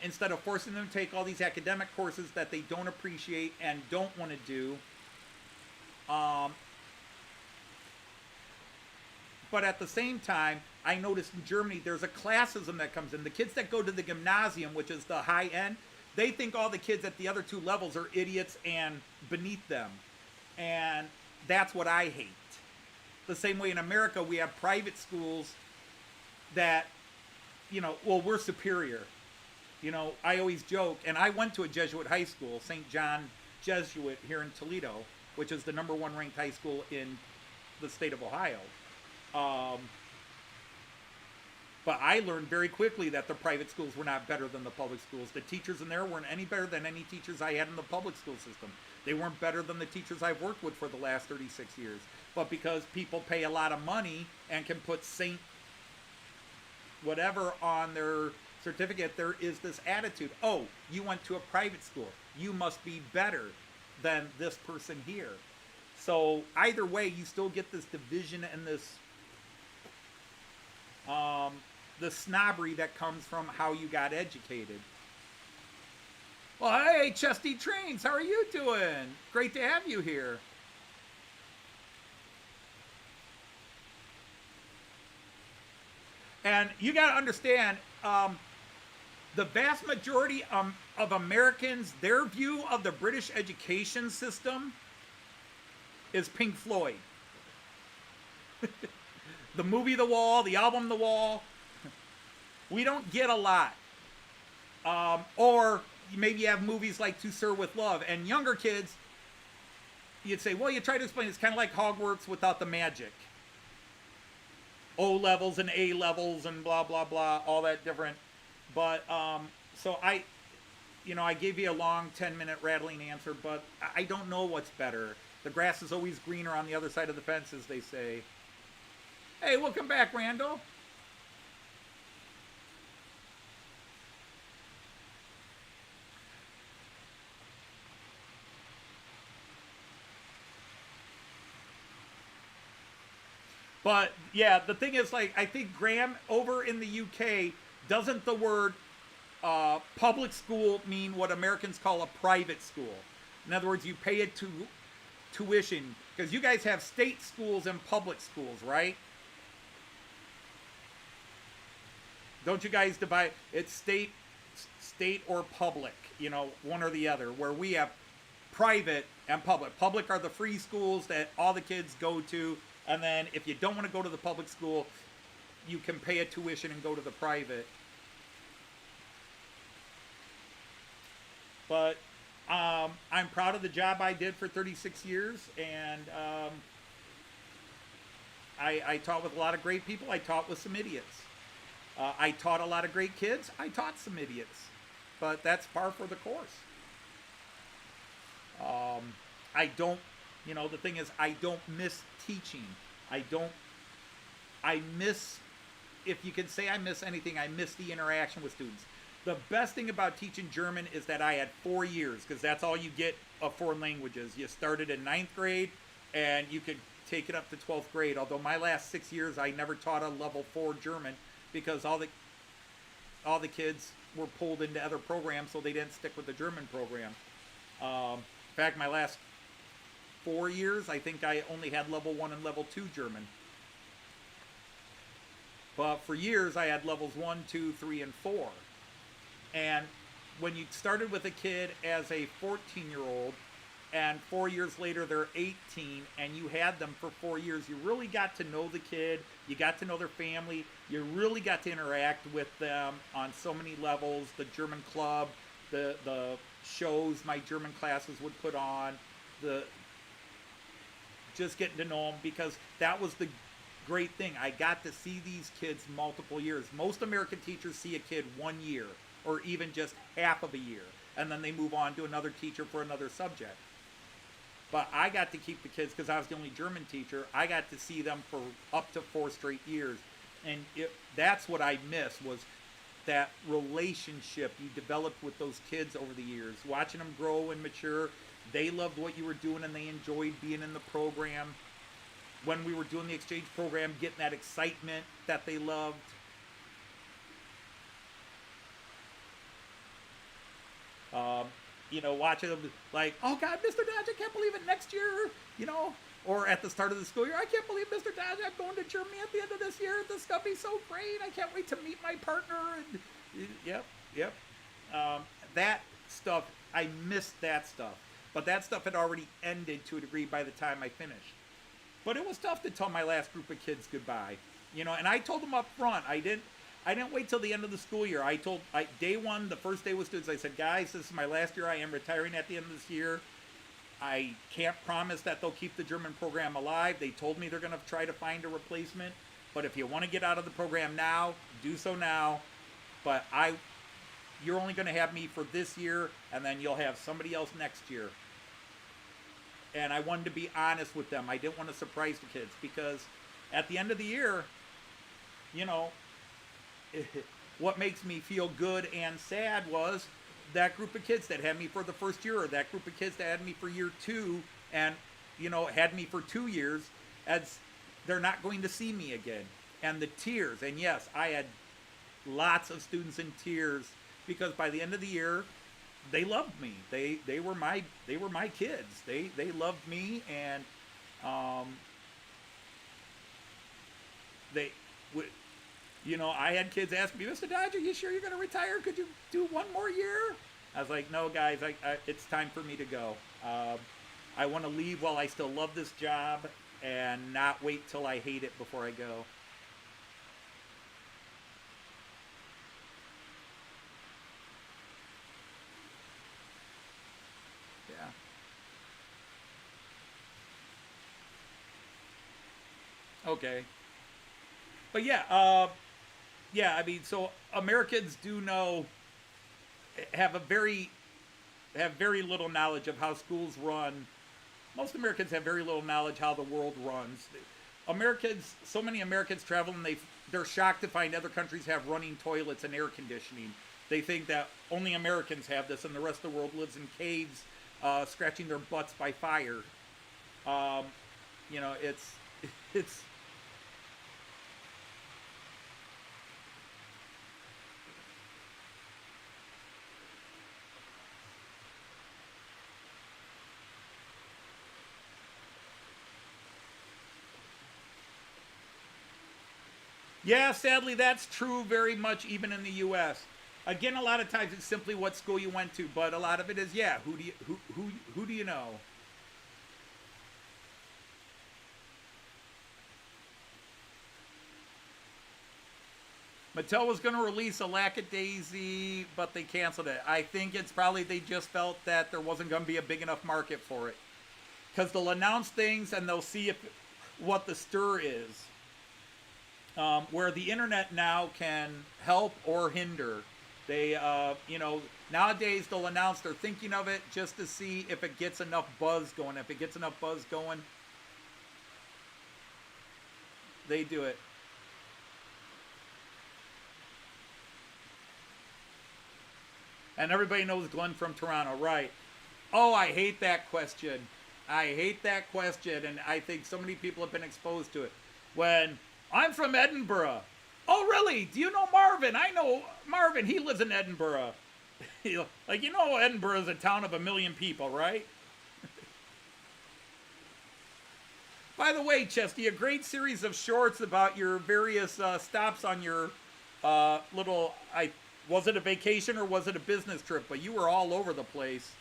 Instead of forcing them to take all these academic courses that they don't appreciate and don't want to do. But at the same time, I noticed in Germany, there's a classism that comes in. The kids that go to the gymnasium, which is the high end, they think all the kids at the other 2 levels are idiots and beneath them. And that's what I hate. The same way in America, we have private schools that, we're superior. I always joke, and I went to a Jesuit high school, St. John Jesuit here in Toledo, which is the #1 ranked high school in the state of Ohio. But I learned very quickly that the private schools were not better than the public schools. The teachers in there weren't any better than any teachers I had in the public school system. They weren't better than the teachers I've worked with for the last 36 years. But because people pay a lot of money and can put Saint whatever on their certificate, there is this attitude, oh, you went to a private school. You must be better than this person here. So either way, you still get this division and this the snobbery that comes from how you got educated. Well, hey, Chesty Trains, how are you doing? Great to have you here. And you got to understand, the vast majority of Americans, their view of the British education system is Pink Floyd. The movie The Wall, the album The Wall. We don't get a lot. Or maybe you have movies like To Sir With Love. And younger kids, you'd say, well, you try to explain it's kind of like Hogwarts without the magic. O levels and A levels and blah, blah, blah, all that different. But, so I gave you a long 10-minute rattling answer, but I don't know what's better. The grass is always greener on the other side of the fence, as they say. Hey, welcome back, Randall. But, yeah, the thing is, like, I think Graham, over in the UK, doesn't the word public school mean what Americans call a private school? In other words, you pay it to tuition. Because you guys have state schools and public schools, right? Don't you guys divide? It's state or public, you know, one or the other. Where we have private and public. Public are the free schools that all the kids go to. And then if you don't want to go to the public school, you can pay a tuition and go to the private. But I'm proud of the job I did for 36 years. And I taught with a lot of great people. I taught with some idiots. I taught a lot of great kids. I taught some idiots. But that's par for the course. I don't, you know, the thing is, I don't miss teaching. I miss, if you can say I miss anything, I miss the interaction with students. The best thing about teaching German is that I had 4 years, because that's all you get of foreign languages. You started in 9th grade, and you could take it up to 12th grade. Although my last 6 years, I never taught a level 4 German, because all the kids were pulled into other programs, so they didn't stick with the German program. In fact, my last 4 years, I think I only had level 1 and level 2 German. But for years, I had levels 1, 2, 3, and 4. And when you started with a kid as a 14-year-old, and 4 years later they're 18, and you had them for 4 years, you really got to know the kid, you got to know their family, you really got to interact with them on so many levels. The German club, the shows my German classes would put on, just getting to know them, because that was the great thing. I got to see these kids multiple years. Most American teachers see a kid 1 year, or even just half of a year, and then they move on to another teacher for another subject. But I got to keep the kids, because I was the only German teacher. I got to see them for up to 4 straight years. And that's what I miss, was that relationship you developed with those kids over the years. Watching them grow and mature. They loved what you were doing, and they enjoyed being in the program. When we were doing the exchange program, getting that excitement that they loved. You know, watching them like, oh God, Mr. Dodge, I can't believe it, next year, you know, or at the start of the school year, I can't believe, Mr. Dodge, I'm going to Germany at the end of this year. This is going to be so great. I can't wait to meet my partner. And yep. That stuff, I missed that stuff. But that stuff had already ended to a degree by the time I finished. But it was tough to tell my last group of kids goodbye. You know, and I told them up front. I didn't wait till the end of the school year. Day one, the first day with students, I said, guys, this is my last year. I am retiring at the end of this year. I can't promise that they'll keep the German program alive. They told me they're going to try to find a replacement. But if you want to get out of the program now, do so now. But you're only going to have me for this year, and then you'll have somebody else next year. And I wanted to be honest with them. I didn't want to surprise the kids, because at the end of the year, you know, what makes me feel good and sad was that group of kids that had me for the first year, or that group of kids that had me for year 2, and, you know, had me for 2 years, as they're not going to see me again. And the tears, and yes, I had lots of students in tears, because by the end of the year, they loved me. They were my kids. They loved me, and you know, I had kids ask me, Mr. Dodge, are you sure you're going to retire? Could you do 1 more year? I was like, no, guys, it's time for me to go. I want to leave while I still love this job, and not wait till I hate it before I go. Okay. But yeah, I mean, so Americans do know, have very little knowledge of how schools run most Americans have very little knowledge how the world runs. So many Americans travel and they're shocked to find other countries have running toilets and air conditioning. They think that only Americans have this and the rest of the world lives in caves, scratching their butts by fire. You know, it's yeah, sadly, that's true very much even in the U.S. Again, a lot of times it's simply what school you went to, but a lot of it is, yeah, who do you know? Mattel was going to release a Lackadaisy, but they canceled it. I think it's probably they just felt that there wasn't going to be a big enough market for it. Because they'll announce things and they'll see what the stir is. Where the internet now can help or hinder. They, you know, nowadays they'll announce they're thinking of it just to see if it gets enough buzz going. If it gets enough buzz going, they do it. And everybody knows Glenn from Toronto, right? Oh, I hate that question. I hate that question, and I think so many people have been exposed to it. When I'm from Edinburgh. Oh, really? Do you know Marvin? I know Marvin. He lives in Edinburgh. Like, you know, Edinburgh is a town of 1 million people, right? By the way, Chesty, a great series of shorts about your various stops on your little... was it a vacation or was it a business trip? But you were all over the place.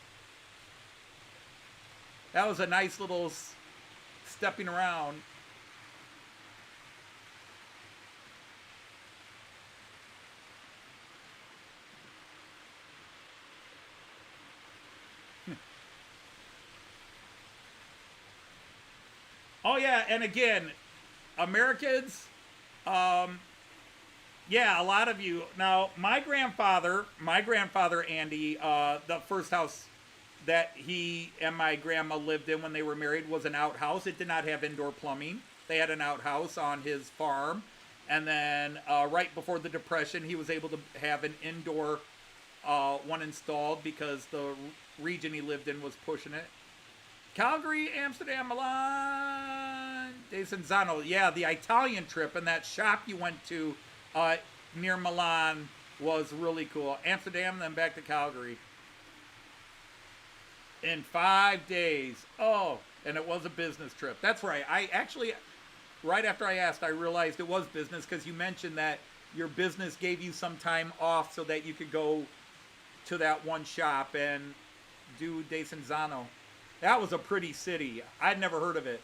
That was a nice little stepping around. Oh, yeah, and again, Americans, yeah, a lot of you. Now, my grandfather, Andy, the first house that he and my grandma lived in when they were married was an outhouse. It did not have indoor plumbing. They had an outhouse on his farm. And then right before the Depression, he was able to have an indoor one installed because the region he lived in was pushing it. Calgary, Amsterdam, Milan, Desenzano. Yeah, the Italian trip and that shop you went to near Milan was really cool. Amsterdam, then back to Calgary. In 5 days. Oh, and it was a business trip. That's right. I actually, right after I asked, I realized it was business because you mentioned that your business gave you some time off so that you could go to that one shop and do Desenzano. That was a pretty city. I'd never heard of it.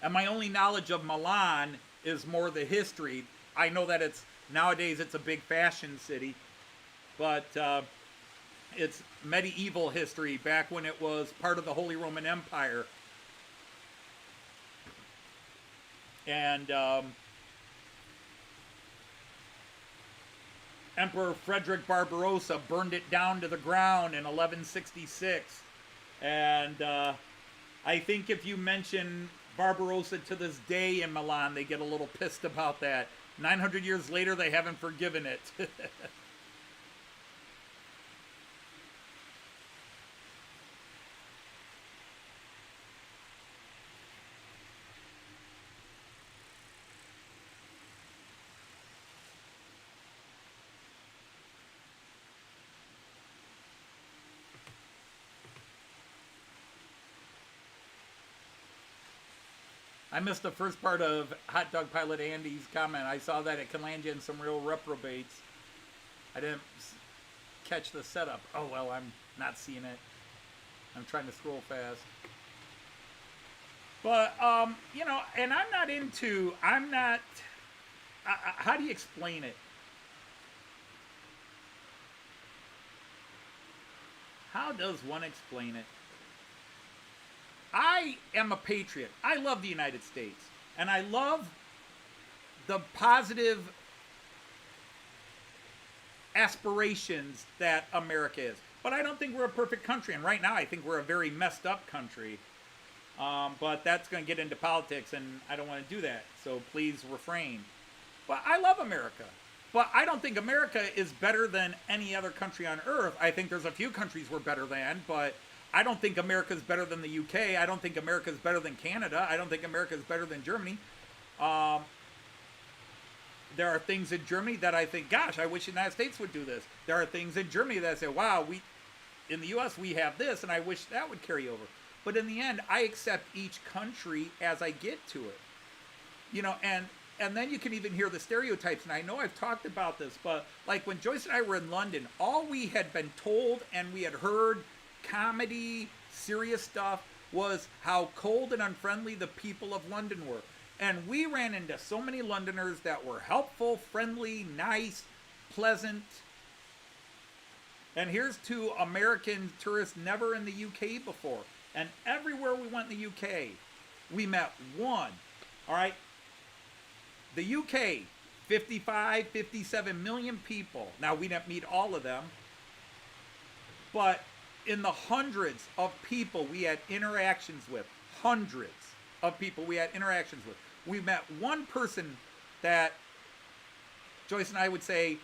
And my only knowledge of Milan is more the history. I know that nowadays it's a big fashion city, but it's medieval history back when it was part of the Holy Roman Empire. And Emperor Frederick Barbarossa burned it down to the ground in 1166. And I think if you mention Barbarossa to this day in Milan, they get a little pissed about that. 900 years later, they haven't forgiven it. I missed the first part of Hot Dog Pilot Andy's comment. I saw that it can land you in some real reprobates. I didn't catch the setup. Oh, well, I'm not seeing it. I'm trying to scroll fast. But, you know, and I'm not, how do you explain it? How does one explain it? I am a patriot. I love the United States. And I love the positive aspirations that America is. But I don't think we're a perfect country. And right now, I think we're a very messed up country. But that's going to get into politics, and I don't want to do that. So please refrain. But I love America. But I don't think America is better than any other country on earth. I think there's a few countries we're better than, but I don't think America is better than the UK. I don't think America is better than Canada. I don't think America is better than Germany. There are things in Germany that I think, gosh, I wish the United States would do this. There are things in Germany that I say, wow, in the U.S. we have this, and I wish that would carry over. But in the end, I accept each country as I get to it. You know, and then you can even hear the stereotypes, and I know I've talked about this, but like when Joyce and I were in London, all we had been told and we had heard comedy, serious stuff, was how cold and unfriendly the people of London were. And we ran into so many Londoners that were helpful, friendly, nice, pleasant. And here's to American tourists never in the UK before. And everywhere we went in the UK, we met one. All right? The UK, 55, 57 million people. Now, we didn't meet all of them. But in the hundreds of people we had interactions with. Hundreds of people we had interactions with. We met one person that Joyce and I would say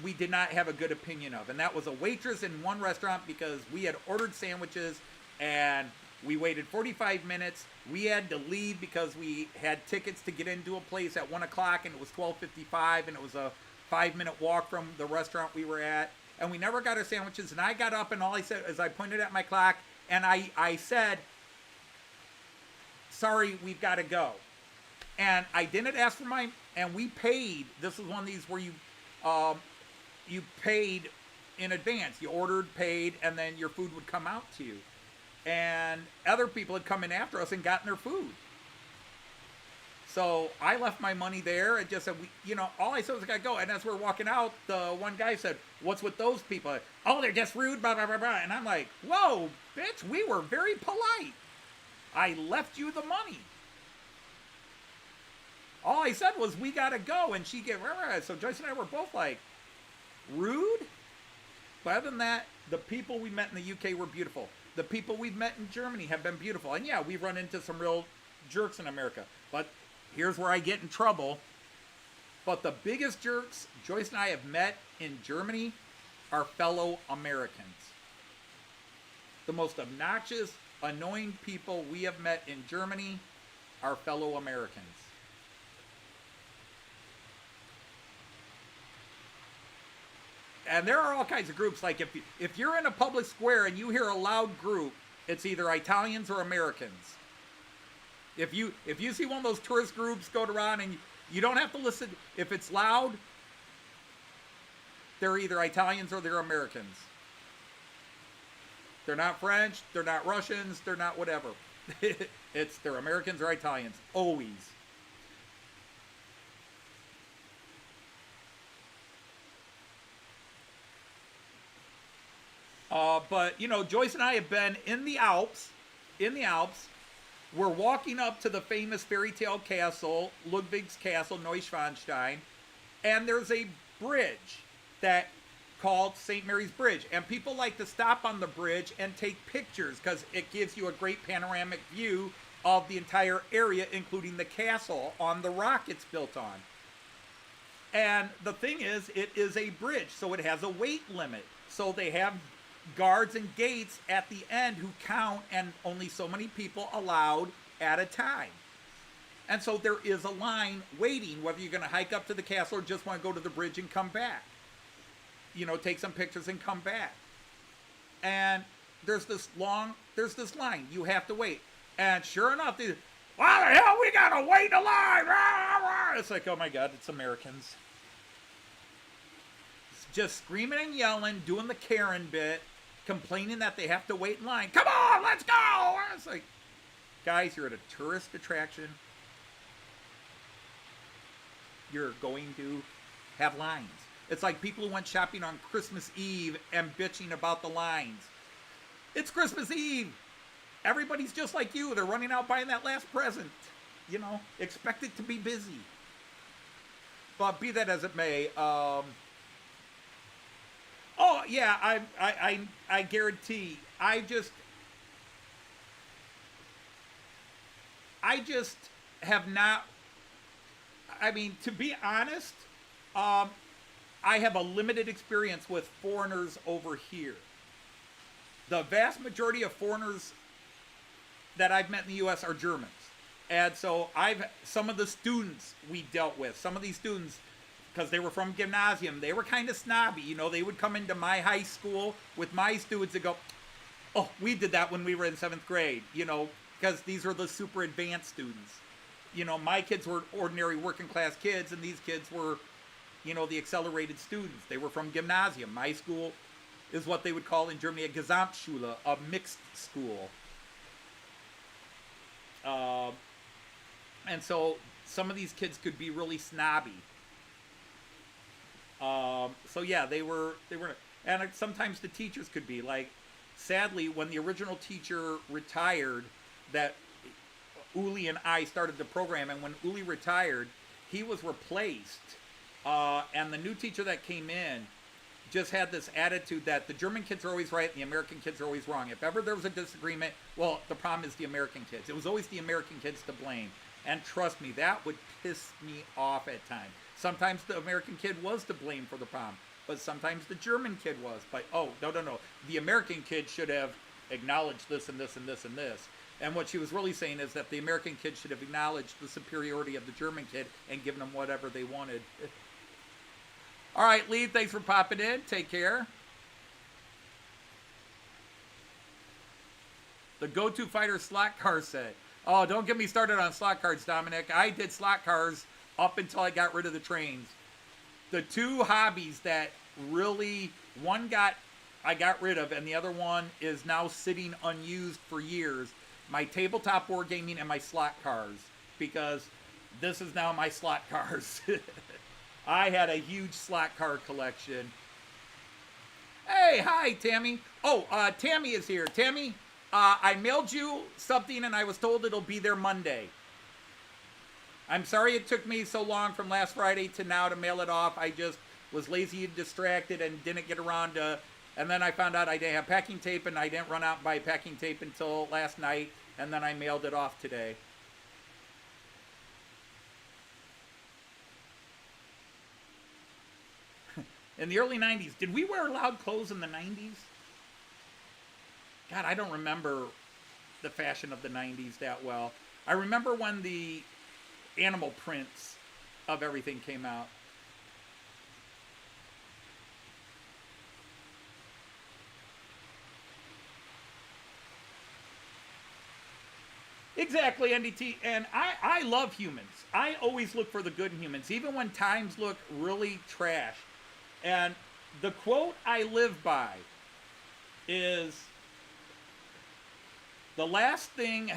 we did not have a good opinion of. And that was a waitress in one restaurant because we had ordered sandwiches and we waited 45 minutes. We had to leave because we had tickets to get into a place at 1 o'clock and it was 12:55 and it was a 5-minute walk from the restaurant we were at. And we never got our sandwiches. And I got up and all I said is I pointed at my clock and I said, sorry, we've got to go. And I didn't ask for and we paid. This is one of these where you paid in advance. You ordered, paid, and then your food would come out to you. And other people had come in after us and gotten their food. So I left my money there and just said, all I said was I got to go. And as we're walking out, the one guy said, what's with those people? Oh, they're just rude, blah, blah, blah, blah. And I'm like, whoa, bitch, we were very polite. I left you the money. All I said was, we got to go. And she so Joyce and I were both like, rude? But other than that, the people we met in the UK were beautiful. The people we've met in Germany have been beautiful. And yeah, we've run into some real jerks in America. But here's where I get in trouble. But the biggest jerks Joyce and I have met in Germany are fellow Americans. The most obnoxious, annoying people we have met in Germany are fellow Americans. And there are all kinds of groups. Like if you're in a public square and you hear a loud group, it's either Italians or Americans. If you see one of those tourist groups go around and you don't have to listen, if it's loud, they're either Italians or they're Americans. They're not French, they're not Russians, they're not whatever. They're Americans or Italians, always. But, Joyce and I have been in the Alps. We're walking up to the famous fairy tale castle, Ludwig's Castle, Neuschwanstein. And there's a bridge called St. Mary's Bridge. And people like to stop on the bridge and take pictures because it gives you a great panoramic view of the entire area, including the castle on the rock it's built on. And the thing is, it is a bridge, so it has a weight limit. So they have guards and gates at the end who count, and only so many people allowed at a time. And so there is a line waiting, whether you're going to hike up to the castle or just want to go to the bridge and come back. Take some pictures and come back. And there's this line. You have to wait. And sure enough, why the hell we got to wait in a line? It's like, oh my God, it's Americans. It's just screaming and yelling, doing the Karen bit, complaining that they have to wait in line. Come on, let's go! It's like, guys, you're at a tourist attraction. You're going to have lines. It's like people who went shopping on Christmas Eve and bitching about the lines. It's Christmas Eve. Everybody's just like you. They're running out buying that last present. Expect it to be busy. But be that as it may, Oh yeah, I guarantee. I just have not. I mean, to be honest, I have a limited experience with foreigners over here. The vast majority of foreigners that I've met in the U.S. are Germans. And so some of the students we dealt with, some of these students, because they were from gymnasium, they were kind of snobby. You know, they would come into my high school with my students and go, oh, we did that when we were in 7th grade, you know, because these are the super advanced students. You know, my kids were ordinary working class kids, and these kids were, you know, the accelerated students. They were from gymnasium. My school is what they would call in Germany a Gesamtschule, a mixed school. And so some of these kids could be really snobby. So yeah, they were, and sometimes the teachers could be like, sadly, when the original teacher retired, that Uli and I started the program, and when Uli retired, he was replaced, and the new teacher that came in just had this attitude that the German kids are always right and the American kids are always wrong. If ever there was a disagreement, well, the problem is the American kids. It was always the American kids to blame. And trust me, that would piss me off at times. Sometimes the American kid was to blame for the problem, but sometimes the German kid was. But, oh, no. The American kid should have acknowledged this and this and this and this. And what she was really saying is that the American kid should have acknowledged the superiority of the German kid and given them whatever they wanted. All right, Lee, thanks for popping in. Take care. The Go-To Fighter slot car set. Oh, don't get me started on slot cars, Dominic. I did slot cars up until I got rid of the trains. The two hobbies that really, I got rid of, and the other one is now sitting unused for years, my tabletop wargaming and my slot cars, because this is now my slot cars. I had a huge slot car collection. Hey, hi, Tammy. Oh, Tammy is here. Tammy, I mailed you something, and I was told it'll be there Monday. I'm sorry it took me so long from last Friday to now to mail it off. I just was lazy and distracted and didn't get around to... And then I found out I didn't have packing tape, and I didn't run out and buy packing tape until last night, and then I mailed it off today. In the early 90s, did we wear loud clothes in the 90s? God, I don't remember the fashion of the 90s that well. I remember when the animal prints of everything came out. Exactly, NDT. And I love humans. I always look for the good in humans, even when times look really trash. And the quote I live by is, the last thing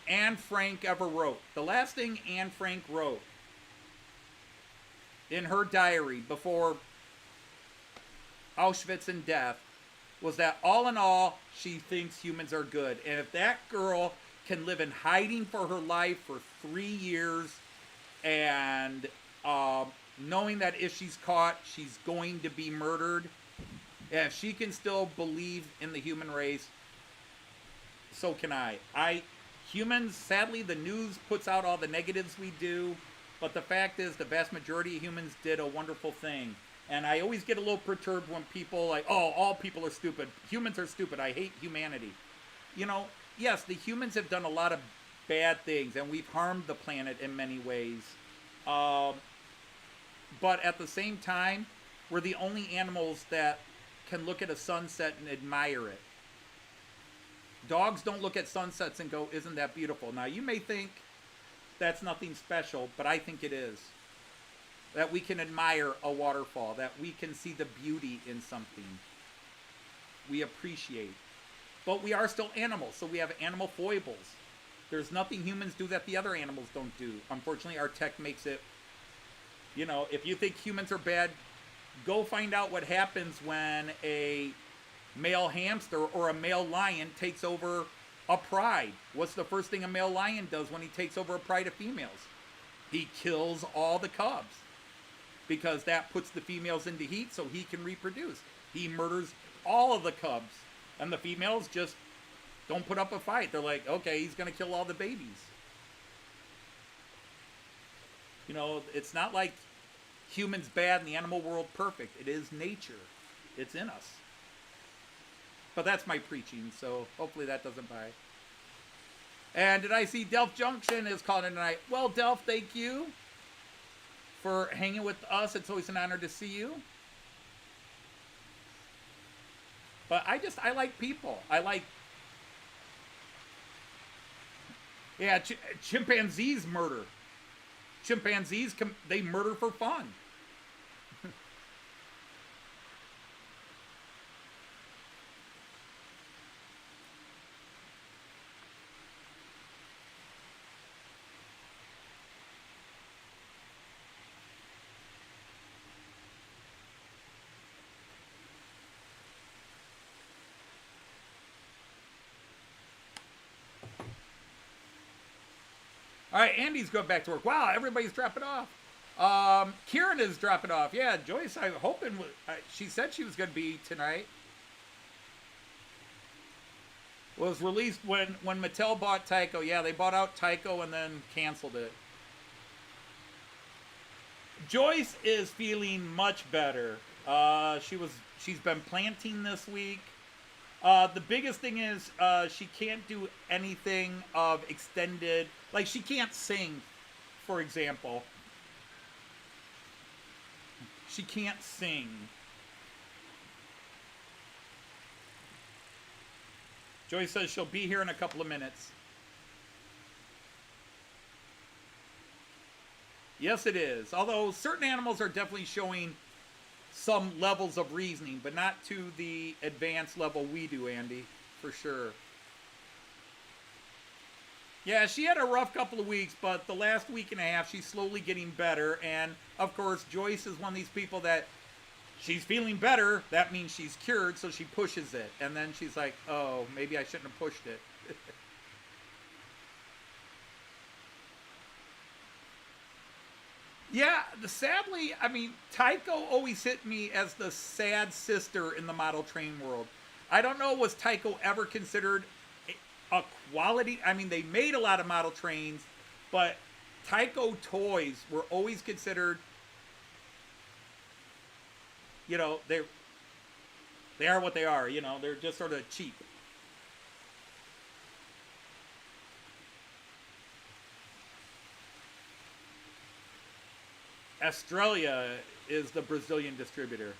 Anne Frank ever wrote, the last thing Anne Frank wrote in her diary before Auschwitz and death was that all in all, she thinks humans are good. And if that girl can live in hiding for her life for 3 years and knowing that if she's caught, she's going to be murdered, and if she can still believe in the human race, so can I. Humans, sadly, the news puts out all the negatives we do, but the fact is the vast majority of humans did a wonderful thing. And I always get a little perturbed when people like, oh, all people are stupid. Humans are stupid. I hate humanity. You know, yes, the humans have done a lot of bad things, and we've harmed the planet in many ways. But at the same time, we're the only animals that can look at a sunset and admire it. Dogs don't look at sunsets and go, isn't that beautiful? Now, you may think that's nothing special, but I think it is. That we can admire a waterfall, that we can see the beauty in something. We appreciate. But we are still animals, so we have animal foibles. There's nothing humans do that the other animals don't do. Unfortunately, our tech makes it, you know, if you think humans are bad, go find out what happens when a male hamster or a male lion takes over a pride. What's the first thing a male lion does when he takes over a pride of females? He kills all the cubs. because that puts the females into heat so he can reproduce. He murders all of the cubs, and the females just don't put up a fight. They're like, okay, he's going to kill all the babies. You know, it's not like humans bad and the animal world perfect. It is nature. It's in us. But that's my preaching, so hopefully that doesn't bite. And did I see Delph Junction is calling tonight? Well, Delph, thank you for hanging with us. It's always an honor to see you. But I like people. I like, yeah, chimpanzees murder. Chimpanzees, they murder for fun. All right, Andy's going back to work. Wow, everybody's dropping off. Kieran is dropping off. Yeah, Joyce, I'm hoping, she said she was going to be tonight. Was released when Mattel bought Tyco. Yeah, they bought out Tyco and then canceled it. Joyce is feeling much better. She's been planting this week. The biggest thing is she can't do anything of extended, like she can't sing, for example. She can't sing. Joyce says she'll be here in a couple of minutes. Yes, it is. Although certain animals are definitely showing some levels of reasoning, but not to the advanced level we do, Andy, for sure. Yeah, she had a rough couple of weeks, but the last week and a half, she's slowly getting better. And, of course, Joyce is one of these people that she's feeling better. That means she's cured, so she pushes it. And then she's like, oh, maybe I shouldn't have pushed it. Yeah, sadly, I mean, Tyco always hit me as the sad sister in the model train world. I don't know, was Tyco ever considered a quality? I mean, they made a lot of model trains, but Tyco toys were always considered, you know, they are what they are, you know, they're just sort of cheap. Australia is the Brazilian distributor.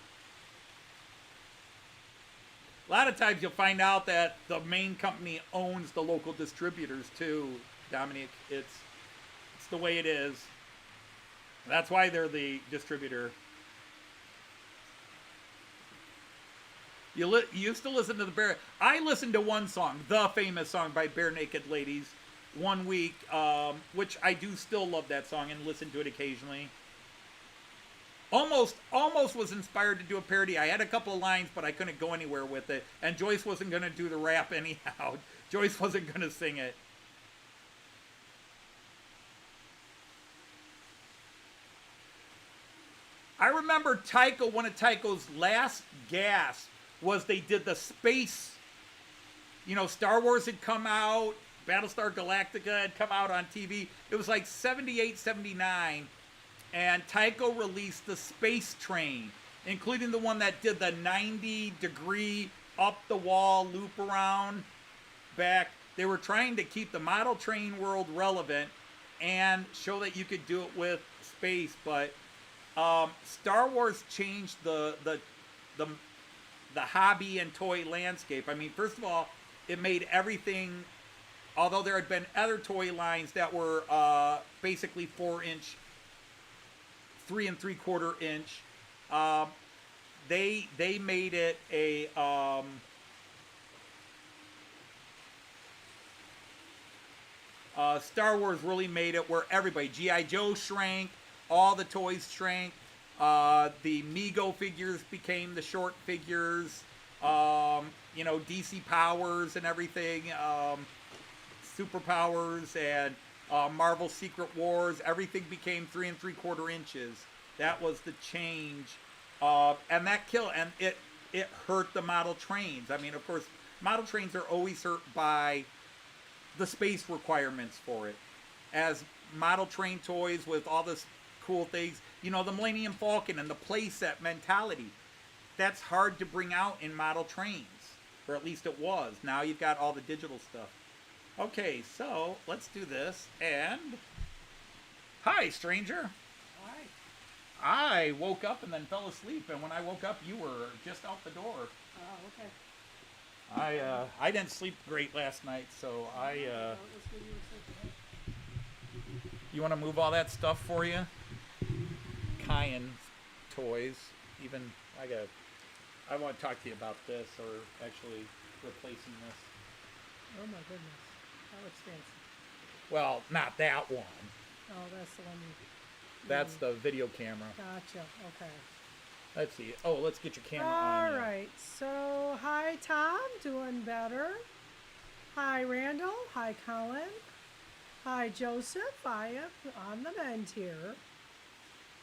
A lot of times you'll find out that the main company owns the local distributors too, Dominic. It's the way it is. That's why they're the distributor. You used to listen to the Bare... I listened to one song, the famous song by Bare Naked Ladies, one week, which I do still love that song and listen to it occasionally. Almost was inspired to do a parody. I had a couple of lines, but I couldn't go anywhere with it. And Joyce wasn't going to do the rap anyhow. Joyce wasn't going to sing it. I remember Tyco, one of Tyco's last gasps was they did the space. You know, Star Wars had come out. Battlestar Galactica had come out on TV. It was like 78, 79. And Tyco released the space train, including the one that did the 90-degree up-the-wall loop around back. They were trying to keep the model train world relevant and show that you could do it with space. But Star Wars changed the hobby and toy landscape. I mean, first of all, it made everything, although there had been other toy lines that were basically 4-inch, 3 3/4 inch. They made it a Star Wars really made it where everybody, G.I. Joe shrank, all the toys shrank, the Mego figures became the short figures, you know, DC Powers and everything, Superpowers and Marvel Secret Wars, everything became 3 3/4 inches. That was the change, and that killed, and it hurt the model trains. I mean, of course, model trains are always hurt by the space requirements for it. As model train toys with all this cool things, you know, the Millennium Falcon and the playset mentality, that's hard to bring out in model trains, or at least it was. Now you've got all the digital stuff. Okay, so let's do this, and hi, stranger. I woke up and then fell asleep, and when I woke up, you were just out the door. Oh, okay. I didn't sleep great last night, so you want to move all that stuff for you? Cayenne toys. Even I want to talk to you about this, or actually replacing this. Oh my goodness, that looks fancy. Well, not that one. Oh, that's the one. That's the video camera. Gotcha. Okay. Let's see. Oh, let's get your camera All on. right. So, hi, Tom. Doing better. Hi, Randall. Hi, Colin. Hi, Joseph. I am on the mend here.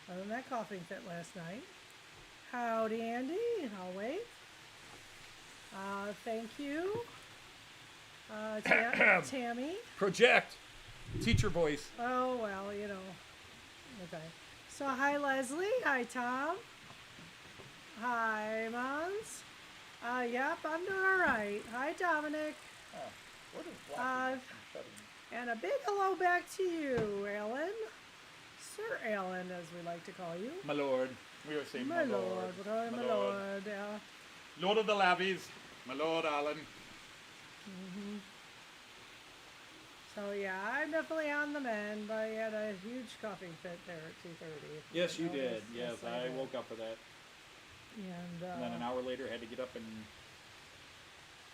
Other than that coughing fit last night. Howdy, Andy. I'll wait. Thank you. Tammy. Project. Teacher voice. Oh, well, you know. Okay. So, hi, Leslie. Hi, Tom. Hi, Mons. Yep, I'm doing all right. Hi, Dominic. What is black? And a big hello back to you, Alan. Sir Alan, as we like to call you. My lord. We were saying My lord. We're calling my lord. Yeah. Lord of the Lavies. My lord, Alan. Mm-hmm. So, yeah, I'm definitely on the mend, but I had a huge coughing fit there at 2:30. Yes, you did. noticed. Yes, I did. woke up for that. And And then an hour later, had to get up and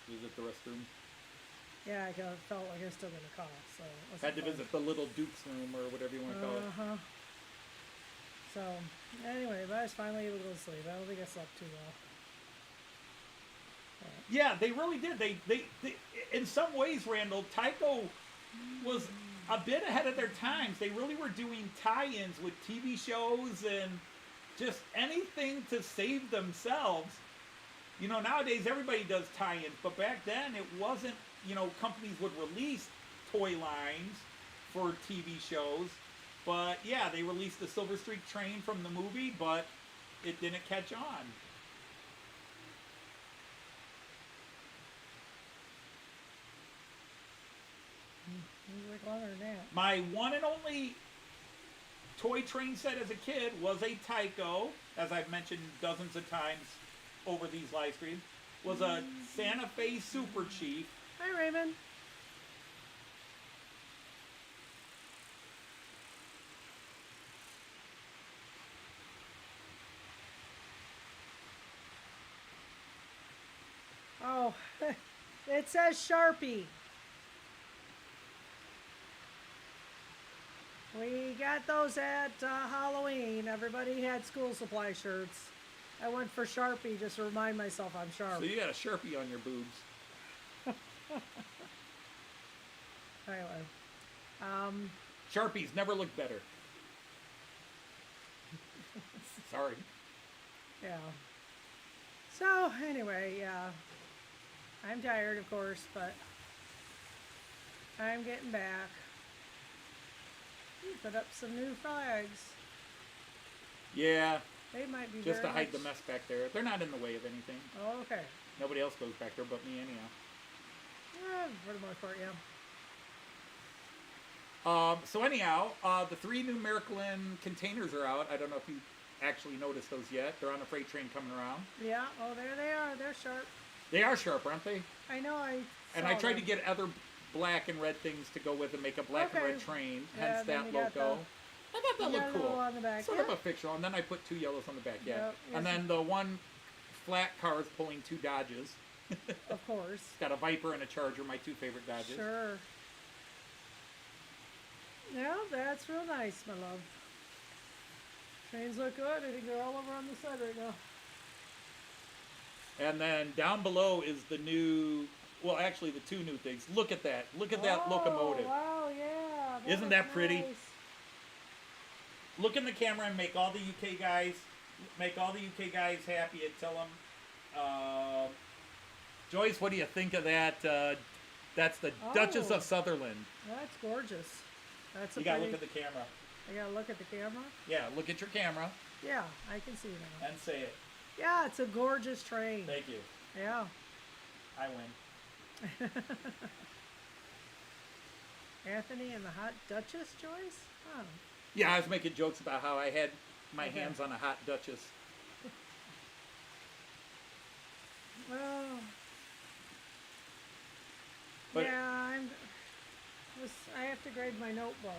visit the restroom. yeah, I kinda felt like I was still going to cough, so it wasn't Had to fun. visit the little Duke's room, or whatever you want to call it. Uh-huh. So, anyway, but I was finally able to go to sleep. I don't think I slept too well. Yeah, they really did. They in some ways, Randall, Tyco was a bit ahead of their times. They really were doing tie-ins with TV shows and just anything to save themselves. You know, nowadays everybody does tie-ins, but back then it wasn't, you know, companies would release toy lines for TV shows. But yeah, they released the Silver Streak train from the movie, but it didn't catch on. Music longer than that. My one and only toy train set as a kid was a Tyco, as I've mentioned dozens of times over these live streams, was a Santa Fe Super Chief. Hi, Raymond. Oh, it says Sharpie. We got those at Halloween. Everybody had school supply shirts. I went for Sharpie just to remind myself I'm sharp. So you got a Sharpie on your boobs. Anyway, Sharpies never look better. Sorry. yeah. So anyway, yeah. I'm tired, of course, but I'm getting back. Put up some new flags. Yeah, They might be just to very hide the much- mess back there. They're not in the way of anything. Oh, okay. Nobody else goes back there but me anyhow. For the most part, yeah. So anyhow, the 3 new Märklin containers are out. I don't know if you actually noticed those yet. They're on a freight train coming around. Yeah. Oh, there they are. They're sharp. They are sharp, aren't they? I know. And I tried to get other black and red things to go with and make a black and Okay. red train, Yeah, hence then that you got logo. the- I thought that you looked got the cool. little on the back, Sort of yeah. a fictional, and then I put 2 yellows on the back, yeah. Yep, And yes. then the one flat car is pulling 2 Dodges. Of course. It's got a Viper and a Charger, my 2 favorite Dodges. Sure. Yeah, that's real nice, my love. Trains look good. I think they're all over on the side right now. And then down below is the new, well, actually the 2 new things. Look at that. Look at that locomotive. Wow, yeah. Isn't that pretty? Nice. look in the camera and make all the UK guys happy and tell them, Joyce, what do you think of that? That's the Duchess of Sutherland. That's gorgeous. That's a You gotta pretty... look at the camera. I gotta look at the camera? Yeah, look at your camera Yeah, I can see now. and say it. Yeah, it's a gorgeous train. Thank you. Yeah. I win. Anthony and the Hot Duchess, Joyce? Oh. Yeah, I was making jokes about how I had my Okay. hands on a hot Duchess. Well, But- yeah, I have to grade my notebooks.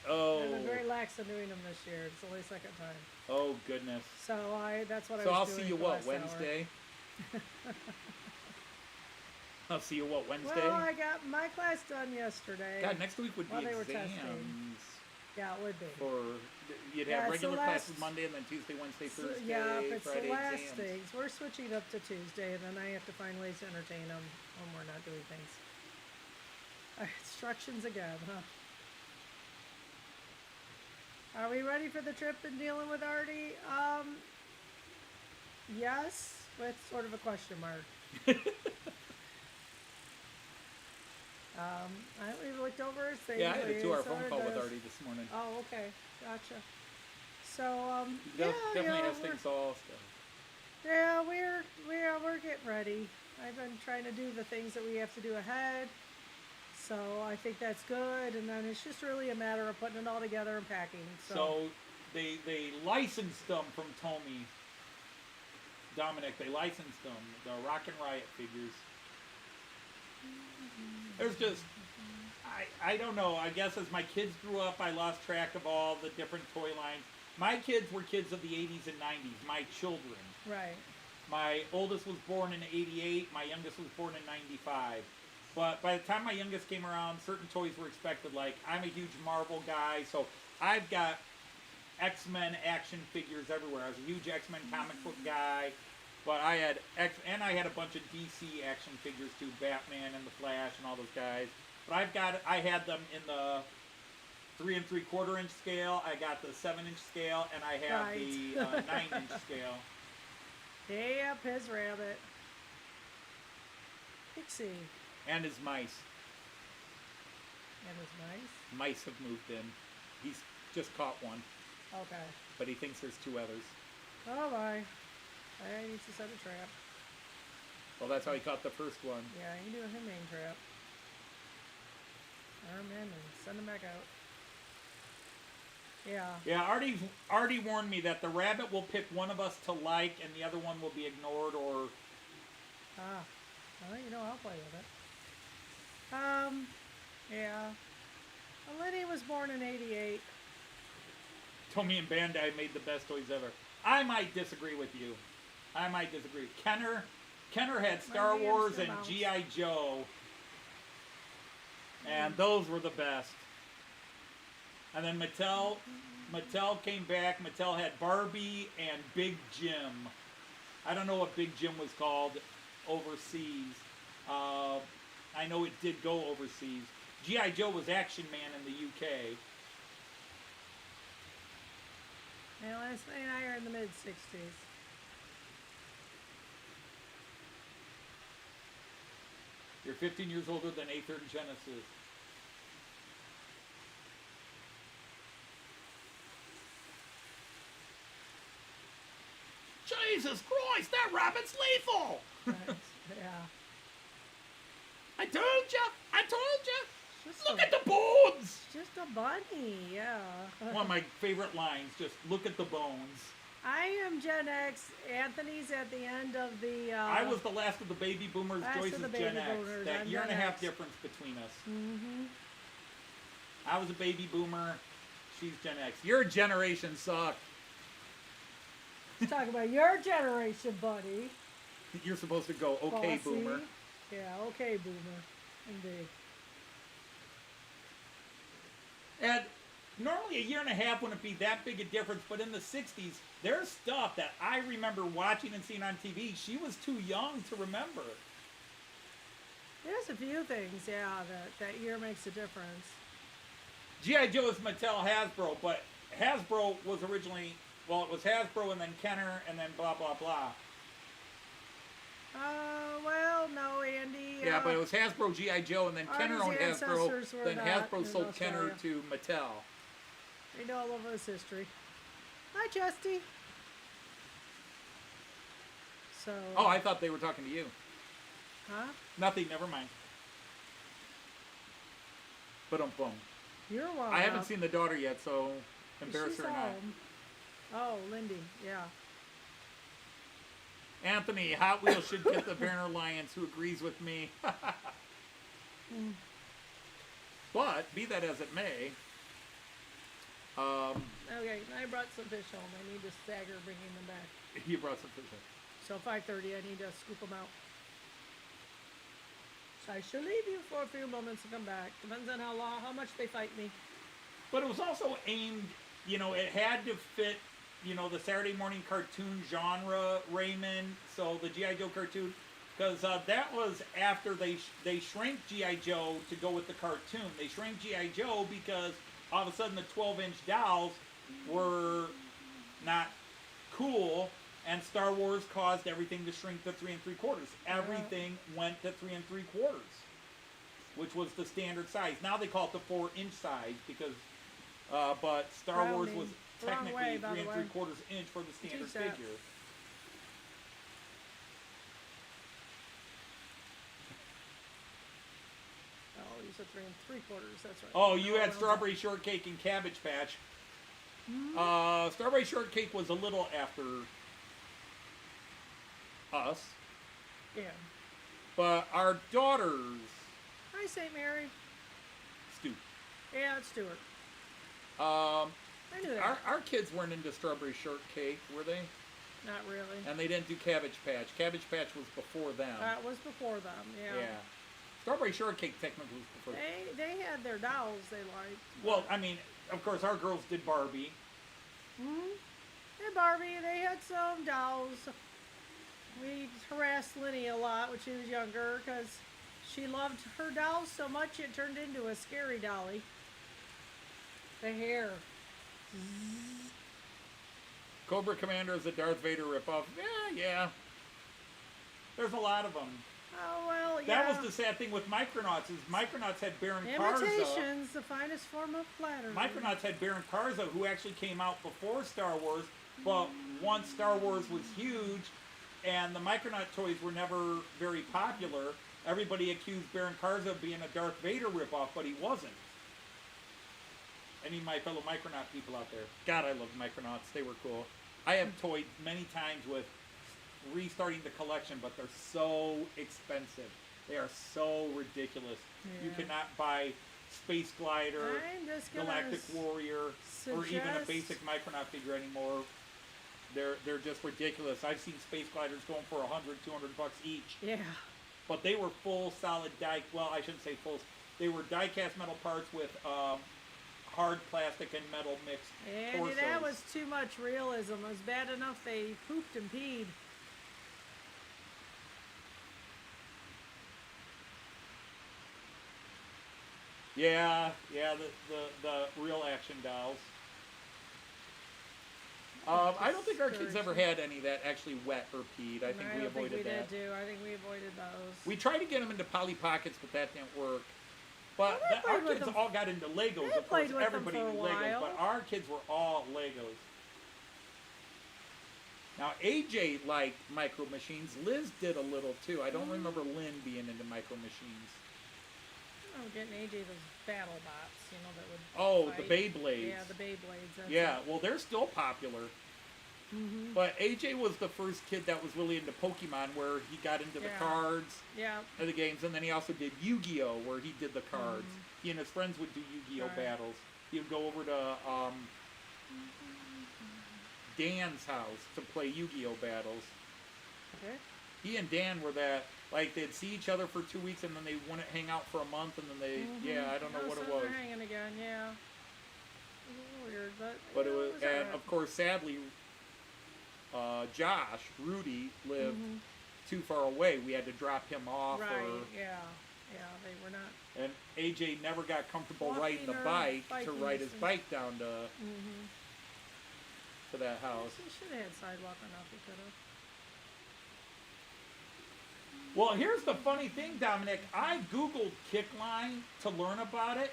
Oh. And I'm very lax on doing them this year. It's only second time. Oh, goodness. So that's what I So was I'll doing see you for what, last hour. Wednesday? I'll see you what, Wednesday? Well, I got my class done yesterday. God, next week would be While they were exams. testing. Yeah, it would be. You'd Yeah, have it's the regular last- classes Monday, and then Tuesday, Wednesday, So, Thursday, yeah, if it's Friday the last exams. things. We're switching up to Tuesday, and then I have to find ways to entertain them when we're not doing things. Instructions again, huh? Are we ready for the trip and dealing with Artie? Yes, with sort of a question mark. We looked over his things. Yeah, I had a 2-hour we phone sort call of with does- Artie this morning. Oh, okay, gotcha. So, Definitely has things all stuff. yeah, we're getting ready. I've been trying to do the things that we have to do ahead. So I think that's good, and then it's just really a matter of putting it all together and packing. So they licensed them from Tommy. Dominic, they licensed them, the Rock and Riot figures. There's just, I don't know, I guess as my kids grew up, I lost track of all the different toy lines. My kids were kids of the 80s and 90s, my children. right. My oldest was born in 88, my youngest was born in 95. But by the time my youngest came around, certain toys were expected. Like, I'm a huge Marvel guy, so I've got X-Men action figures everywhere. I was a huge X-Men comic book guy, but I had I had a bunch of DC action figures too, Batman and the Flash and all those guys. But I had them in the 3 3/4 inch scale. I got the 7 inch scale, and I have Right. the 9 inch scale. Yep, his rabbit. Pixie. And his mice. And his mice. Mice have moved in. He's just caught one, Okay. but he thinks there's 2 others. Oh my. I need to set a trap. Well, that's how he caught the first one. Yeah, you can do a main trap. Arm in and send him back out. Yeah. Yeah, Artie warned me that the rabbit will pick one of us to like, and the other one will be ignored or. Ah. Well, I'll play with it. Yeah. Well, Lenny was born in 88. Tommy and Bandai made the best toys ever. I might disagree with you. Kenner had Star name's Wars the and mouse. G.I. Joe, and those were the best. And then Mattel came back. Mattel had Barbie and Big Jim. I don't know what Big Jim was called overseas. I know it did go overseas. G.I. Joe was Action Man in the UK. And last night I are in the mid-60s. You're 15 years older than Aether and Genesis. Jesus Christ, that rabbit's lethal! Right. Yeah. I told you! Just Look a, at the bones! Just a bunny, yeah. One of my favorite lines, just look at the bones. I am Gen X. Anthony's at the end of the... I was the last of the baby boomers, last of Joyce the is baby Gen X. boomers, That I'm year and a Gen half X. difference between us. Mm-hmm. I was a baby boomer, she's Gen X. Your generation sucked. Let's talk about your generation, buddy. You're supposed to go, okay, Bossy. boomer. Yeah, okay, boomer. Indeed. And normally a year and a half wouldn't be that big a difference, but in the 60s, there's stuff that I remember watching and seeing on TV. She was too young to remember. There's a few things, yeah, that year makes a difference. G.I. Joe is Mattel Hasbro, but Hasbro was originally, well, it was Hasbro and then Kenner and then blah, blah, blah. Well, no, Andy. Yeah, but it was Hasbro G.I. Joe and then Kenner owned Artie's Hasbro. ancestors were Then not Hasbro in sold Kenner Australia. to Mattel. We know all of this history. Hi, Justy. So. Oh, I thought they were talking to you. Huh? Nothing, never mind. Boom. You're welcome. I haven't seen the daughter yet, so embarrass She's her or not. home. Oh, Lindy, yeah. Anthony, Hot Wheels should get the Werner Alliance. Who agrees with me? But, be that as it may, Okay, I brought some fish home. I need to stagger bringing them back. you brought some fish in. So 5:30, I need to scoop them out. So I shall leave you for a few moments and come back. Depends on how much they fight me. But it was also aimed, you know, it had to fit, you know, the Saturday morning cartoon genre, Raymond. So the G.I. Joe cartoon, because that was after they shrank G.I. Joe to go with the cartoon. They shrank G.I. Joe because all of a sudden the 12-inch dolls were not cool, and Star Wars caused everything to shrink to 3 3/4. Everything went to 3 3/4, which was the standard size. Now they call it the 4-inch size because, but Star Wars was technically Wrong way, by 3 the way. 3/4 inch for the standard Teach that. figure. Oh, you said 3 3/4. That's right. Oh, you No, had no, Strawberry Shortcake and Cabbage Patch. Hmm? Strawberry Shortcake was a little after us, Yeah. but our daughters, Hi, St. Mary. Stu, Yeah, it's Stuart. I knew that. our kids weren't into Strawberry Shortcake, were they? Not really. And they didn't do Cabbage Patch. Cabbage Patch was before them. That was before them, yeah. Yeah. Strawberry Shortcake technically was before them. They had their dolls they liked. Well, I mean, of course, our girls did Barbie. Hmm? Hey, Barbie, they had some dolls. We harassed Lenny a lot when she was younger because she loved her dolls so much it turned into a scary dolly. The hair. Cobra Commander is a Darth Vader ripoff. Yeah. There's a lot of them. Oh, well, yeah. That was the sad thing with Micronauts, is Micronauts had Baron Karza. Imitation's the finest form of flattery. Micronauts had Baron Karza, who actually came out before Star Wars, but once Star Wars was huge, and the Micronaut toys were never very popular, everybody accused Baron Karza of being a Darth Vader ripoff, but he wasn't. Any of my fellow Micronaut people out there. God, I love Micronauts. They were cool. I have toyed many times with restarting the collection, but they're so expensive. They are so ridiculous. You Yeah. cannot buy Space Glider, I'm just gonna Galactic Warrior, or even a suggest- basic Micronaut figure anymore. They're just ridiculous. I've seen Space Gliders going for $100-200 each, Yeah. but they were full solid die. Well, I shouldn't say full. They were die-cast metal parts with hard plastic and metal mixed Andy, torsos. that was too much realism. It was bad enough they pooped and peed. Yeah, the real action dolls. I don't think our kids ever had any that actually wet or peed. I think we avoided that. Did too. I think we avoided those. We tried to get them into Polly Pockets, but that didn't work. But Well, they our played with kids them. all got into Legos. They Of course, played with them everybody for a knew Legos, but while. our kids were all Legos. Now, AJ liked Micro Machines. Liz did a little too. I don't remember Lynn being into Micro Machines. I'm getting AJ those battle bots, you know, that would. Oh, fight. the Beyblades. Yeah, the Beyblades. That's Yeah, it. well, they're still popular. Mhm. But AJ was the first kid that was really into Pokemon, where he got into the Yeah. cards Yeah. and the games, and then he also did Yu-Gi-Oh, where he did the cards. He and his friends would do Yu-Gi-Oh Right. battles. He would go over to Dan's house to play Yu-Gi-Oh battles. Okay. He and Dan were that, like, they'd see each other for 2 weeks, and then they wouldn't hang out for a month, and then they, yeah, I don't know what it so was. They're hanging again, yeah. A little weird, but. But it yeah, was, and alright. of course, sadly, Josh, Rudy, lived too far away. We had to drop him off. Right, Or, yeah. Yeah, they were not. and AJ never got comfortable Walking riding the or bike to biking ride his distance. bike down to to that house. We should have had sidewalk enough. We could have. Well, here's the funny thing, Dominic. I Googled kickline to learn about it,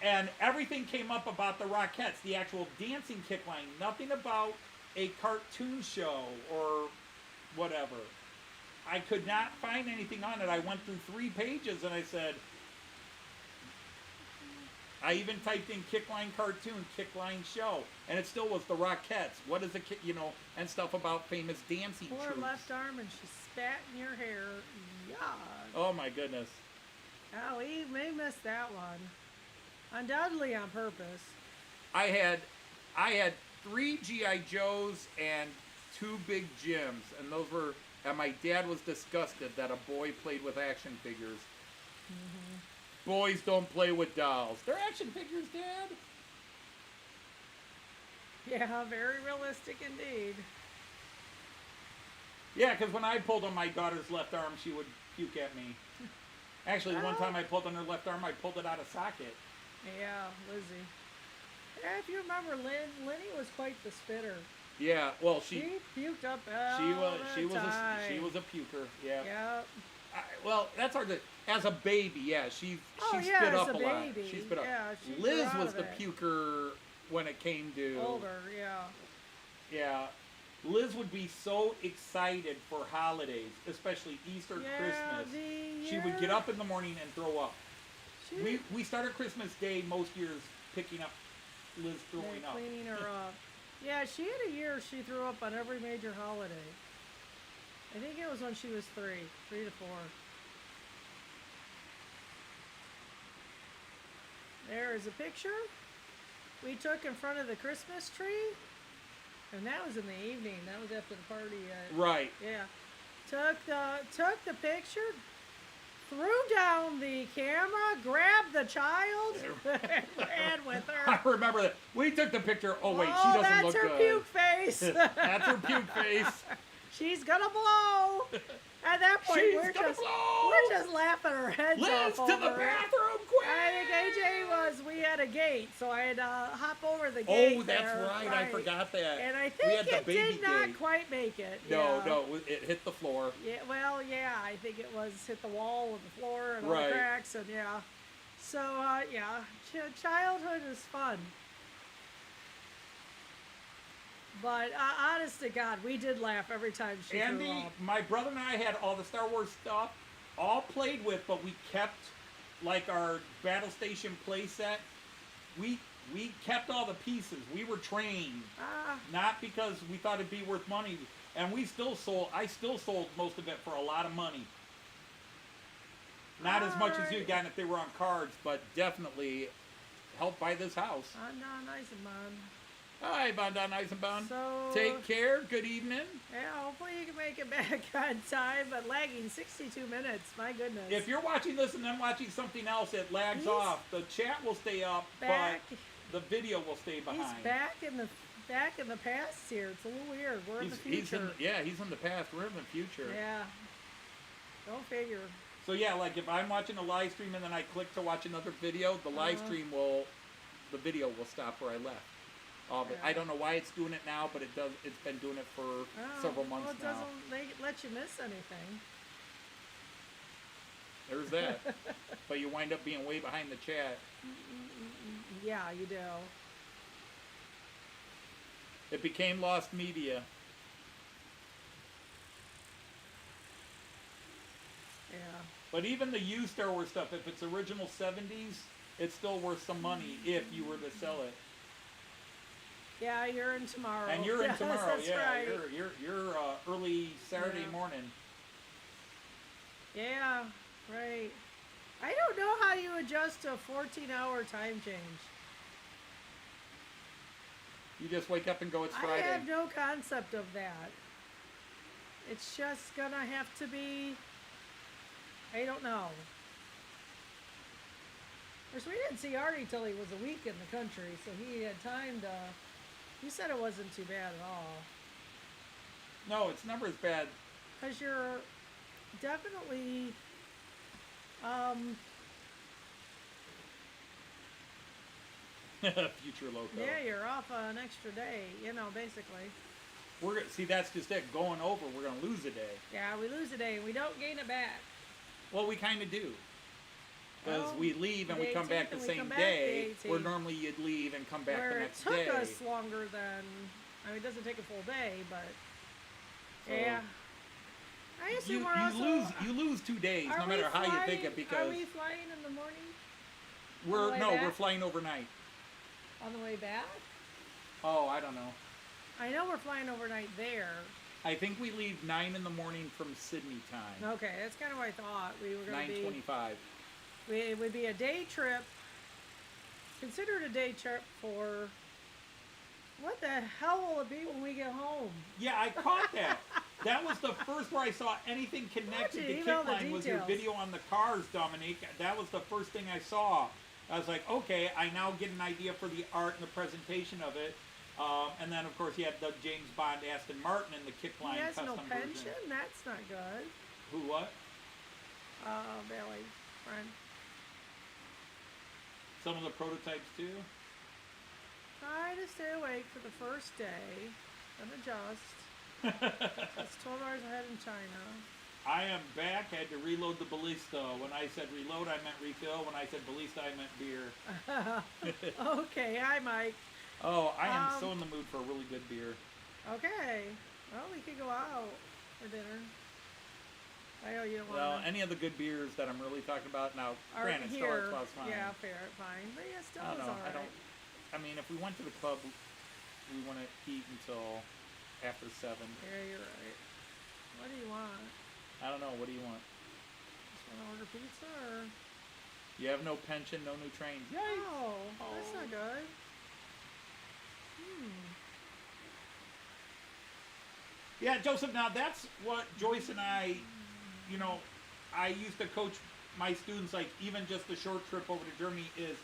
and everything came up about the Rockettes, the actual dancing kickline. Nothing about a cartoon show or whatever. I could not find anything on it. I went through 3 pages, and I said, I even typed in kickline cartoon, kickline show, and it still was the Rockettes. What is a kick, you know, and stuff about famous dancing Pull her troops. left arm and she spat in your hair. Yeah. Oh my goodness. Oh, we may miss that one. Undoubtedly on purpose. I had 3 G.I. Joes and 2 Big Jims, and those were, and my dad was disgusted that a boy played with action figures. Mm-hmm. Boys don't play with dolls. They're action figures, Dad. Yeah, very realistic indeed. Yeah, because when I pulled on my daughter's left arm, she would puke at me. Actually, one time I pulled on her left arm, I pulled it out of socket. Yeah, Lizzie. Yeah, if you remember, Lenny was quite the spitter. Yeah, well, she puked up she all was the time. she was a puker. Yeah. Yep. Well, that's hard to. As a baby, yeah, she yeah, spit as up a a lot. baby. She spit up. Yeah, she Liz grew out was of the it. puker when it came to Older, yeah. Yeah. Liz would be so excited for holidays, especially Easter, Christmas. She would get up in the morning and throw up. We started Christmas Day most years picking up Liz throwing up. Cleaning her up. Yeah, she had a year she threw up on every major holiday. I think it was when she was 3 to 4. There is a picture we took in front of the Christmas tree. And that was in the evening. That was after the party. Right. Yeah. Took the picture, threw down the camera, grabbed the child, and ran with her. I remember that. We took the picture. Oh, wait, she Oh, doesn't look that's her good. puke face. That's her puke face. She's gonna blow. At that point, She's we're gonna just blow. laughing our heads Liz, off to over the it. bathroom, quick! I think we had a gate, so I had to hop over the gate. Oh, that's there, right. I forgot that. And I We think had the it baby did not gate. quite make it. No, yeah. it hit the floor. Yeah, well, yeah, I think it was hit the wall and the floor and all Right. the cracks, and yeah. So, yeah, childhood is fun. But honest to God, we did laugh every time she threw Andy, up. my brother and I had all the Star Wars stuff all played with, but we kept like our Battle Station playset. We kept all the pieces. We were trained, not because we thought it'd be worth money, and I still sold most of it for a lot of money. Not as much as you got if they were on cards, but definitely helped buy this house. No, nice and man. Hi, Bondan Eisenbaum. So, Take care. Good evening. Yeah, hopefully you can make it back on time, but lagging 62 minutes. My goodness. If you're watching this and then watching something else, it lags off. The chat will stay up, back. but the video will stay behind. He's back in the past here. It's a little weird. We're in the future. He's in the past. We're in the future. Yeah. Go figure. So yeah, like if I'm watching a live stream and then I click to watch another video, the live stream the video will stop where I left. But I don't know why it's doing it now, but it does. It's been doing it for several months it now. doesn't let you miss anything. There's that. But you wind up being way behind the chat. Yeah, you do. It became lost media. Yeah. But even the used Star Wars stuff, if it's original 70s, it's still worth some money if you were to sell it. Yeah, you're in tomorrow. And you're in Yes, tomorrow, that's yeah. right. You're early Saturday morning. Yeah, right. I don't know how you adjust to a 14-hour time change. You just wake up and go, it's Friday. I have no concept of that. It's just gonna have to be, I don't know. Of course, we didn't see Artie till he was a week in the country, so he had time to, he said it wasn't too bad at all. No, it's never as bad. Because you're definitely, Future Loco. Yeah, you're off an extra day, basically. See, that's just it. Going over, we're gonna lose a day. Yeah, we lose a day and we don't gain it back. Well, we kind of do. Because Well, we leave and the we come back 18th the and we same come back day, the where 18th. normally you'd leave and come back Where the it next took day. us longer than, it doesn't take a full day, but So, yeah. I assume we're also... you lose 2 days, Are no we matter how you flying- think it, because Are we flying in the morning? on the way we're back? flying overnight. On the way back? Oh, I don't know. I know we're flying overnight there. I think we leave 9 in the morning from Sydney time. Okay, that's kind of what I thought. We were going to be... 9:25. It would be a day trip. Considered a day trip for... What the hell will it be when we get home? Yeah, I caught that. That was the first where I saw anything connected to email the Kickline was your details. video on the cars, Dominique. That was the first thing I saw. I was like, okay, I now get an idea for the art and the presentation of it. And then, of course, you had the James Bond Aston Martin and the Kickline He has custom no version. pension? That's not good. Who, what? Bailey. Friend. Some of the prototypes, too? Try to stay awake for the first day. Then adjust. That's 12 hours ahead in China. I am back. I had to reload the ballista. When I said reload, I meant refill. When I said ballista, I meant beer. Okay, hi Mike. Oh, I am so in the mood for a really good beer. Okay. Well, we could go out for dinner. I know you don't Well, want to. any of the good beers that I'm really talking about now, Are granted, here. Star Claw's fine. Yeah, fair, fine. But yeah, still I is don't know. alright. I mean, if we went to the club, we want to eat until after 7. Yeah, you're right. What do you want? I don't know. What do you want? Just want to order pizza or? You have no pension, no new trains. Yikes! Oh, that's not good. Yeah, Joseph, now that's what Joyce and I, I used to coach my students, like even just a short trip over to Germany is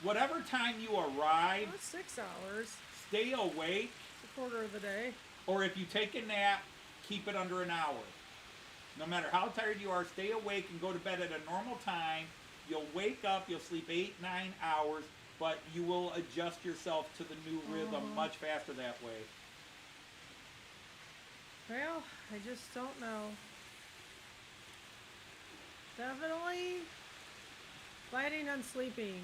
whatever time you arrive, That's 6 hours. stay awake, It's a quarter of the day. or if you take a nap, keep it under an hour. No matter how tired you are, stay awake and go to bed at a normal time. You'll wake up, you'll sleep 8-9 hours, but you will adjust yourself to the new rhythm much faster that way. Well, I just don't know. Definitely planning on sleeping.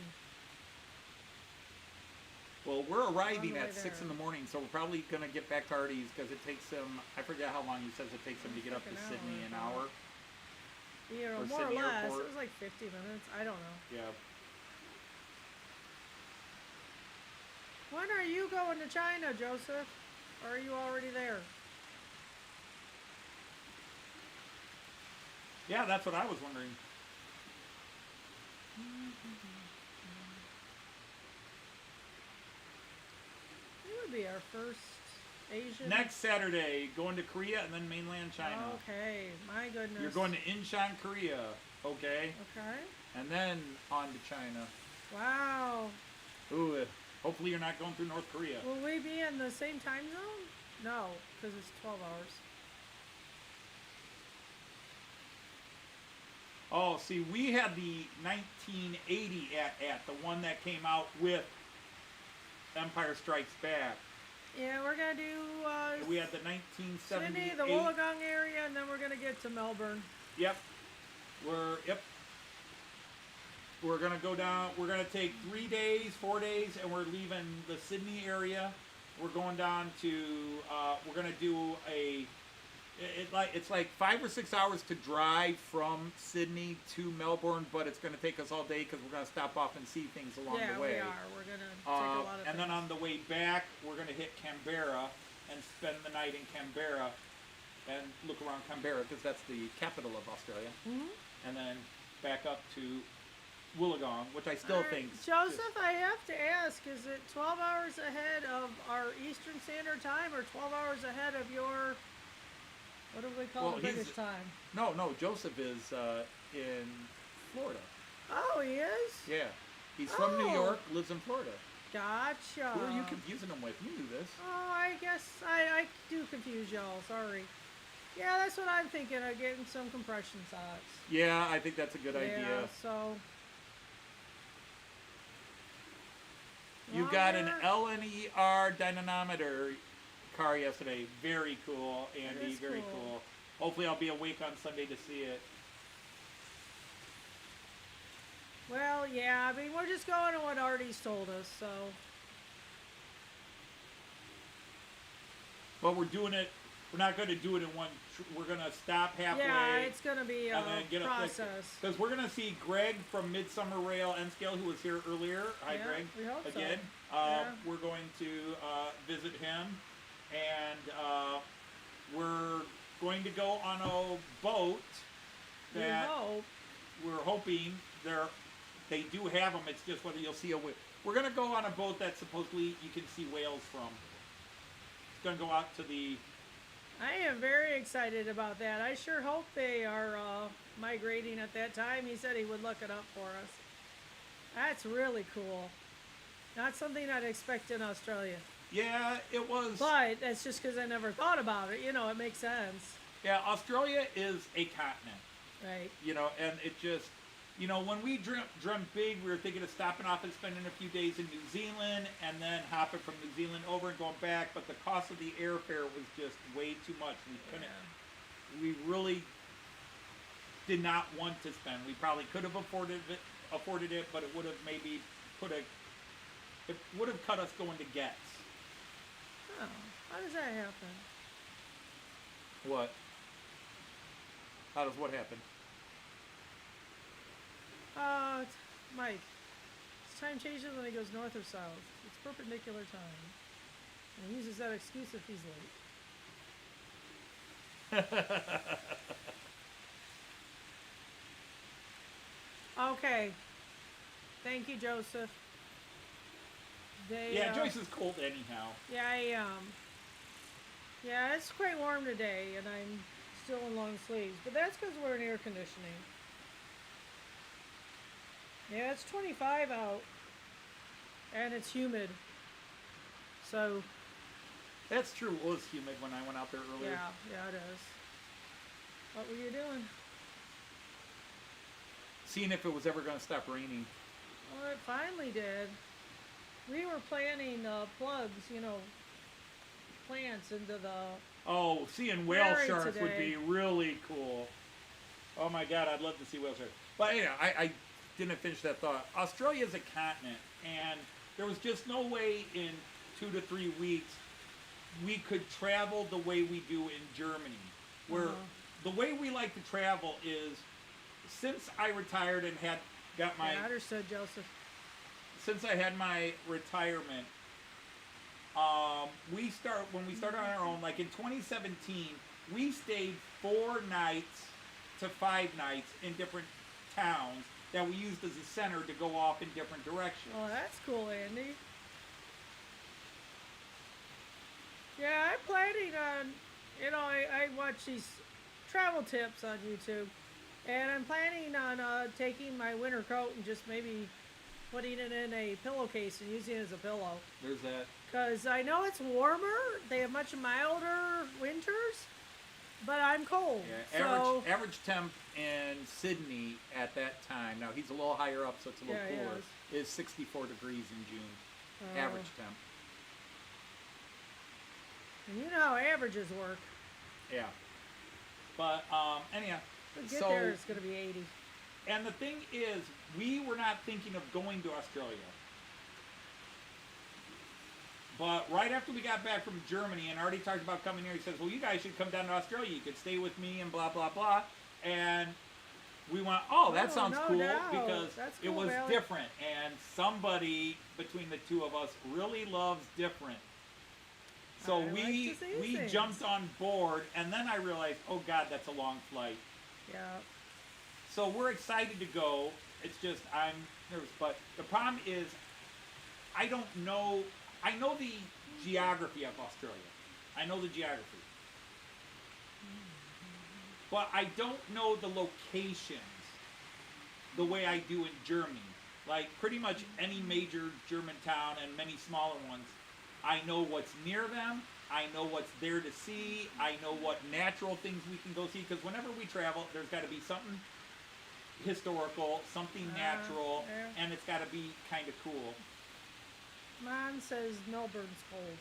Well, we're arriving On the at way 6 there. in the morning, so we're probably going to get back to Artie's because it takes them, I forget how long he says it takes them to get up to Like an Sydney, an hour. hour. Yeah, Or more or Sydney less. Airport. It was like 50 minutes. I don't know. Yeah. When are you going to China, Joseph? Or are you already there? Yeah, that's what I was wondering. It would be our first Asian. Next Saturday, going to Korea and then mainland China. Okay, my goodness. You're going to Incheon, Korea, okay? Okay. And then on to China. Wow. Ooh, hopefully you're not going through North Korea. Will we be in the same time zone? No, because it's 12 hours. Oh, see, we had the 1980 at the one that came out with Empire Strikes Back. Yeah, we're going to do We had the 1978. Sydney, the Wollongong area, and then we're going to get to Melbourne. Yep. We're gonna go down. We're gonna take 3 days, 4 days, and we're leaving the Sydney area. We're going down to. We're gonna do a. It's like 5 or 6 hours to drive from Sydney to Melbourne, but it's gonna take us all day because we're gonna stop off and see things along Yeah, the way. we are. We're going to take a lot of And then things. on the way back, we're gonna hit Canberra and spend the night in Canberra and look around Canberra because that's the capital of Australia. Mhm. And then back up to Wollongong, which I still think. Joseph, I have to ask, is it 12 hours ahead of our Eastern Standard Time or 12 hours ahead of your, what do we call the British time? No, Joseph is in Florida. Oh, he is? Yeah. He's from New Oh. York, lives in Florida. Gotcha. Who are you confusing him with? You knew this. Oh, I guess I do confuse y'all. Sorry. Yeah, that's what I'm thinking of, getting some compression socks. Yeah, I think that's a good Yeah, idea. so You got an LNER dynamometer car yesterday. Very cool, Andy. Very cool. Hopefully I'll be awake on Sunday to see it. Well, yeah, I mean, we're just going to what Artie's told us, so. But we're doing it. We're not going to do it in one. We're going to stop halfway. Yeah, it's going to be a process. Because we're going to see Greg from Midsommar Rail N Scale, who was here earlier. Hi, Yeah, Greg. we hope so. Again. Yeah. We're going to visit him. And we're going to go on a boat that we're hoping they do have them. It's just whether you'll see a whale. We're going to go on a boat that supposedly you can see whales from. It's going to go out to the... I am very excited about that. I sure hope they are migrating at that time. He said he would look it up for us. That's really cool. Not something I'd expect in Australia. Yeah, it was... But that's just because I never thought about it. You know, it makes sense. Yeah, Australia is a continent. Right. You know, and it just... You know, when we dreamt big, we were thinking of stopping off and spending a few days in New Zealand and then hopping from New Zealand over and going back. But the cost of the airfare was just way too much. We couldn't. Yeah. We really did not want to spend. We probably could have afforded it, but it would have maybe it would have cut us going to Getz. Oh, how does that happen? What? How does what happen? Mike, his time changes when he goes north or south. It's perpendicular time. And he uses that excuse if he's late. Okay. Thank you, Joseph. Joyce is cold anyhow. Yeah, yeah, it's quite warm today, and I'm still in long sleeves. But that's because we're in air conditioning. Yeah, it's 25 out, and it's humid. So. That's true. It was humid when I went out there earlier. Yeah, it is. What were you doing? Seeing if it was ever going to stop raining. Well, it finally did. We were planting plugs, plants into the. Oh, seeing whale sharks today would be really cool. Oh my God, I'd love to see whale sharks. But yeah, I didn't finish that thought. Australia is a continent, and there was just no way in 2 to 3 weeks we could travel the way we do in Germany, where the way we like to travel is, since I retired and got my... I understood, Joseph. Since I had my retirement, when we started on our own, like in 2017, we stayed 4 nights to 5 nights in different towns that we used as a center to go off in different directions. Oh, that's cool, Andy. Yeah, I'm planning on, I watch these travel tips on YouTube, and I'm planning on taking my winter coat and just maybe putting it in a pillowcase and using it as a pillow. There's that. Because I know it's warmer, they have much milder winters, but I'm cold. Yeah, average temp in Sydney at that time, now he's a little higher up so it's a little cooler, is 64 degrees in June. Average temp. And you know how averages work. Yeah. But anyhow, Get there, it's going to be 80. And the thing is, we were not thinking of going to Australia. But right after we got back from Germany and already talked about coming here, he says, well, you guys should come down to Australia. You could stay with me and blah, blah, blah. And we went, that sounds cool, because it was different. And somebody between the two of us really loves different. So we jumped on board, and then I realized, oh God, that's a long flight. Yeah. So we're excited to go. It's just I'm nervous. But the problem is, I don't know. I know the geography of Australia. I know the geography. But I don't know the locations the way I do in Germany. Like pretty much any major German town and many smaller ones, I know what's near them. I know what's there to see. I know what natural things we can go see. Because whenever we travel, there's got to be something historical, something natural, and it's got to be kind of cool. Mon says Melbourne's cold.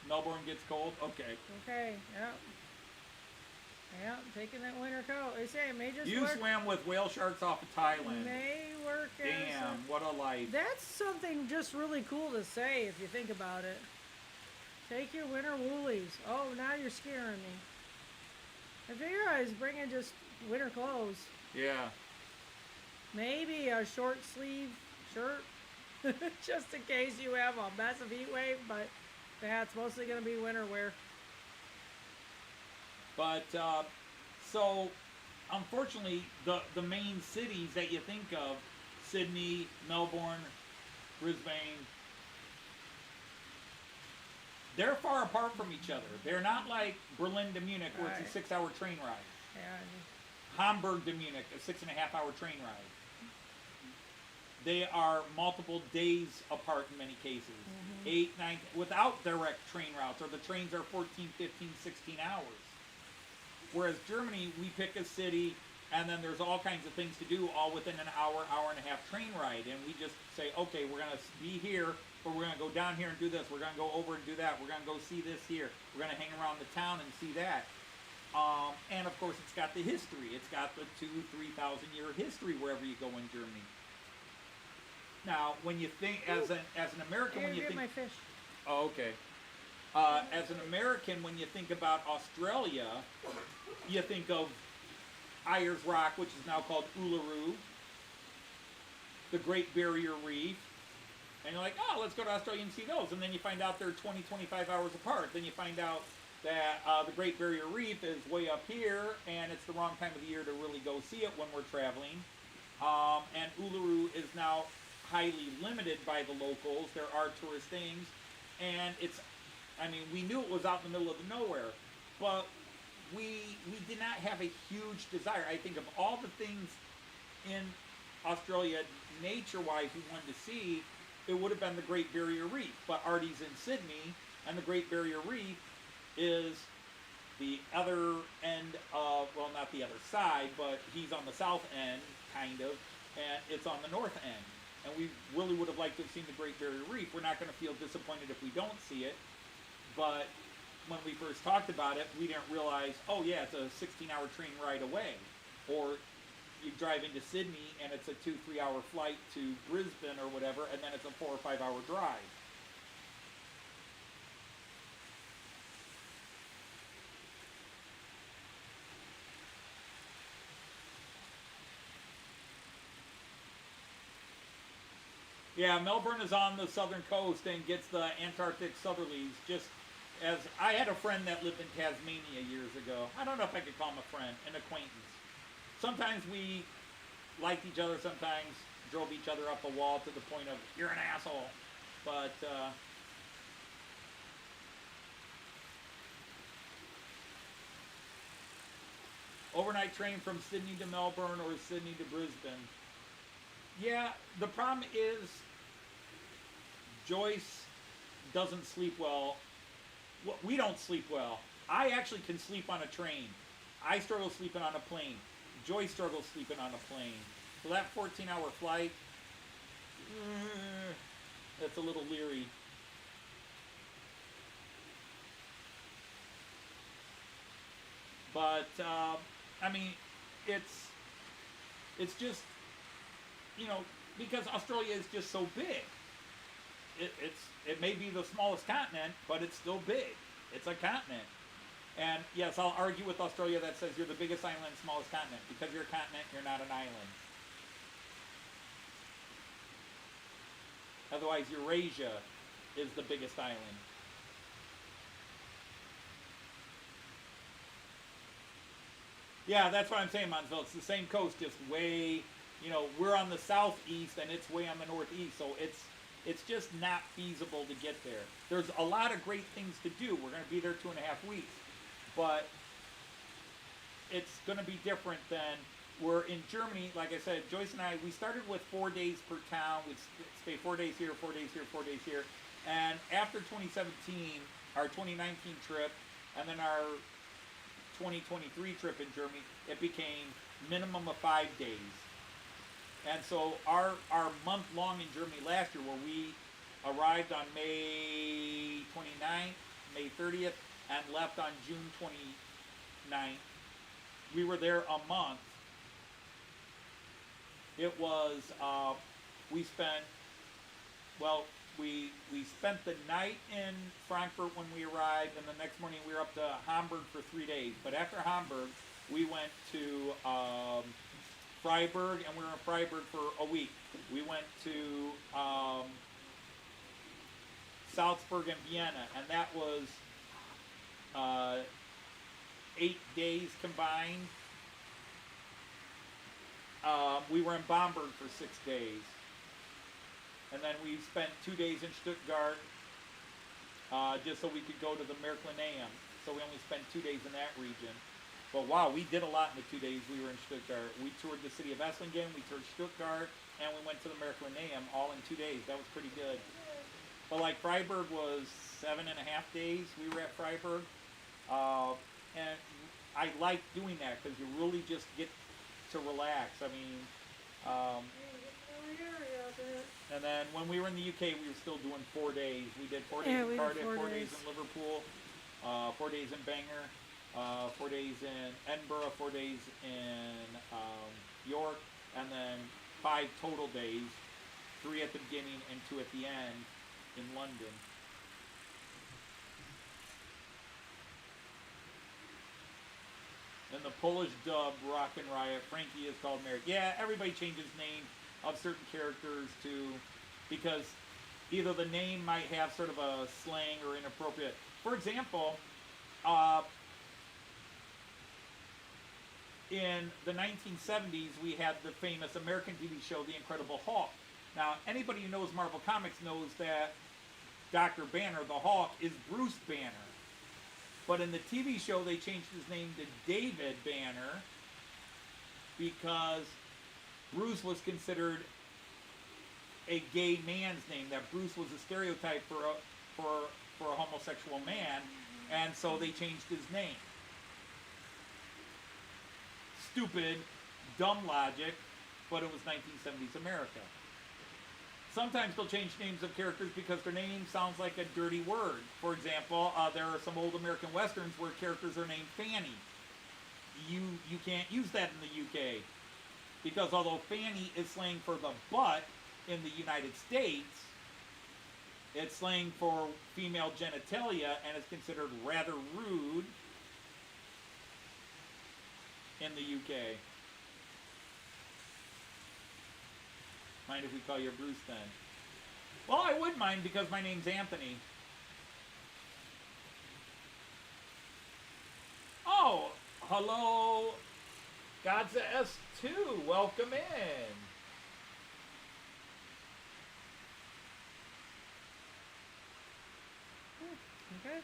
Melbourne gets cold? Okay. Okay, yeah. Yeah, taking that winter coat. They say it may just You work. swam with whale sharks off of Thailand. May work as Damn, what a life. That's something just really cool to say if you think about it. Take your winter woolies. Oh, now you're scaring me. I figure I was bringing just winter clothes. Yeah. Maybe a short sleeve shirt. Just in case you have a massive heat wave, but that's mostly going to be winter wear. But, so, unfortunately, the main cities that you think of, Sydney, Melbourne, Brisbane, they're far apart from each other. They're not like Berlin to Munich, where it's a 6-hour train ride. Yeah. Hamburg to Munich, a 6.5-hour train ride. They are multiple days apart in many cases. 8, 9, without direct train routes, or the trains are 14, 15, 16 hours. Whereas Germany, we pick a city, and then there's all kinds of things to do, all within an hour, hour and a half train ride. And we just say, okay, we're going to be here, or we're going to go down here and do this. We're going to go over and do that. We're going to go see this here. We're going to hang around the town and see that. And, of course, it's got the history. It's got the 2,000-3,000 year history wherever you go in Germany. Now, when you think, as an American, when you think... my fish. Oh, okay. As an American, when you think about Australia, you think of Ayers Rock, which is now called Uluru, the Great Barrier Reef, and you're like, oh, let's go to Australia and see those. And then you find out they're 20, 25 hours apart. Then you find out that the Great Barrier Reef is way up here, and it's the wrong time of the year to really go see it when we're traveling. And Uluru is now highly limited by the locals. There are tourist things, and it's, I mean, we knew it was out in the middle of the nowhere, but we did not have a huge desire. I think of all the things in Australia, nature-wise, we wanted to see, it would have been the Great Barrier Reef. But Artie's in Sydney, and the Great Barrier Reef is the other end of, well, not the other side, but he's on the south end, kind of, and it's on the north end. And we really would have liked to have seen the Great Barrier Reef. We're not going to feel disappointed if we don't see it. But when we first talked about it, we didn't realize, oh yeah, it's a 16-hour train ride away. Or you drive into Sydney and it's a 2-3 hour flight to Brisbane or whatever, and then it's a 4 or 5 hour drive. Yeah, Melbourne is on the southern coast and gets the Antarctic southerlies. Just as I had a friend that lived in Tasmania years ago. I don't know if I could call him a friend, an acquaintance. Sometimes we liked each other, sometimes drove each other up a wall to the point of, you're an asshole. But, overnight train from Sydney to Melbourne or Sydney to Brisbane. Yeah, the problem is Joyce doesn't sleep well. We don't sleep well. I actually can sleep on a train. I struggle sleeping on a plane. Joyce struggles sleeping on a plane. So that 14-hour flight, that's a little leery. But, I mean, it's just, you know, because Australia is just so big. It may be the smallest continent, but it's still big. It's a continent. And yes, I'll argue with Australia that says you're the biggest island, smallest continent. Because you're a continent, you're not an island. Otherwise, Eurasia is the biggest island. Yeah, that's what I'm saying, Monsville. It's the same coast, just way, you know, we're on the southeast and it's way on the northeast, so it's just not feasible to get there. There's a lot of great things to do. We're going to be there 2.5 weeks, but it's going to be different than we're in Germany. Like I said, Joyce and I, we started with 4 days per town. We'd stay 4 days here, 4 days here, 4 days here. And after 2017, our 2019 trip, and then our 2023 trip in Germany, it became minimum of 5 days. And so our month long in Germany last year, where we arrived on May 29th, May 30th, and left on June 29th. We were there a month. It was, we spent the night in Frankfurt when we arrived, and the next morning we were up to Hamburg for 3 days. But after Hamburg, we went to Freiburg, and we were in Freiburg for a week. We went to Salzburg and Vienna, and that was 8 days combined. We were in Bamberg for 6 days. And then we spent 2 days in Stuttgart, just so we could go to the Märklin. So we only spent 2 days in that region. But wow, we did a lot in the 2 days we were in Stuttgart. We toured the city of Esslingen, we toured Stuttgart, and we went to the Märklin all in 2 days. That was pretty good. But like Freiburg was 7.5 days. We were at Freiburg. And I like doing that because you really just get to relax. I mean, and then when we were in the UK, we were still doing 4 days. We did 4 days in Cardiff, 4 days in Liverpool, 4 days in Bangor, 4 days in Edinburgh, 4 days in York, and then 5 total days, 3 at the beginning and 2 at the end in London. And the Polish dub Rock and Riot, Frankie is called Mary. Yeah, everybody changes name of certain characters to, because either the name might have sort of a slang or inappropriate. For example, in the 1970s, we had the famous American TV show, The Incredible Hulk. Now, anybody who knows Marvel Comics knows that Dr. Banner, the Hulk, is Bruce Banner. But in the TV show, they changed his name to David Banner because Bruce was considered a gay man's name. That Bruce was a stereotype for a homosexual man, and so they changed his name. Stupid, dumb logic, but it was 1970s America. Sometimes they'll change names of characters because their name sounds like a dirty word. For example, there are some old American westerns where characters are named Fanny. You can't use that in the UK because although Fanny is slang for the butt in the United States, it's slang for female genitalia and is considered rather rude in the UK. Mind if we call you Bruce then? Well, I would mind because my name's Anthony. Oh, hello, Godza S2. Welcome in. Okay.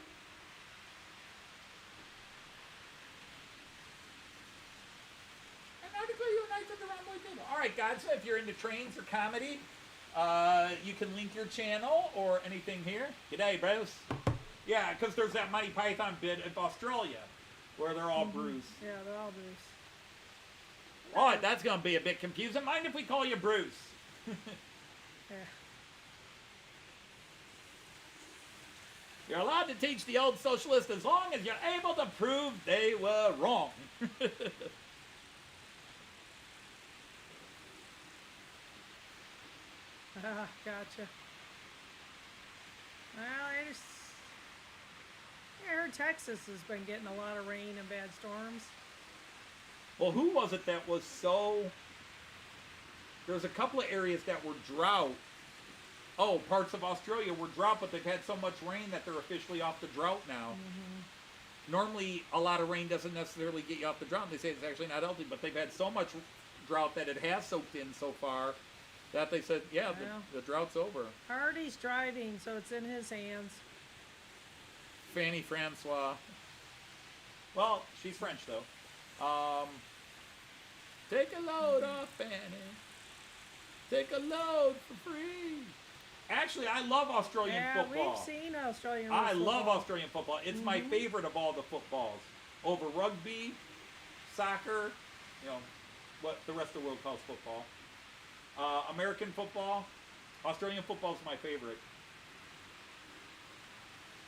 All right, Godza, if you're into trains or comedy, you can link your channel or anything here. G'day, Bruce. Yeah, because there's that Monty Python bit of Australia where they're all Bruce. Yeah, they're all Bruce. All right, that's going to be a bit confusing. Mind if we call you Bruce? Yeah. You're allowed to teach the old socialists as long as you're able to prove they were wrong. Gotcha. Well, I heard Texas has been getting a lot of rain and bad storms. Well, who was it that was so... There's a couple of areas that were drought. Oh, parts of Australia were drought, but they've had so much rain that they're officially off the drought now. Mm-hmm. Normally, a lot of rain doesn't necessarily get you off the drought. They say it's actually not healthy, but they've had so much drought that it has soaked in so far that they said, yeah, the drought's over. Hardy's driving, so it's in his hands. Fanny Francois. Well, she's French, though. Take a load off, Fanny. Take a load for free. Actually, I love Australian football. Yeah, we've seen Australian football. I love Australian football. It's my favorite of all the footballs. Over rugby, soccer, what the rest of the world calls football. American football, Australian football is my favorite.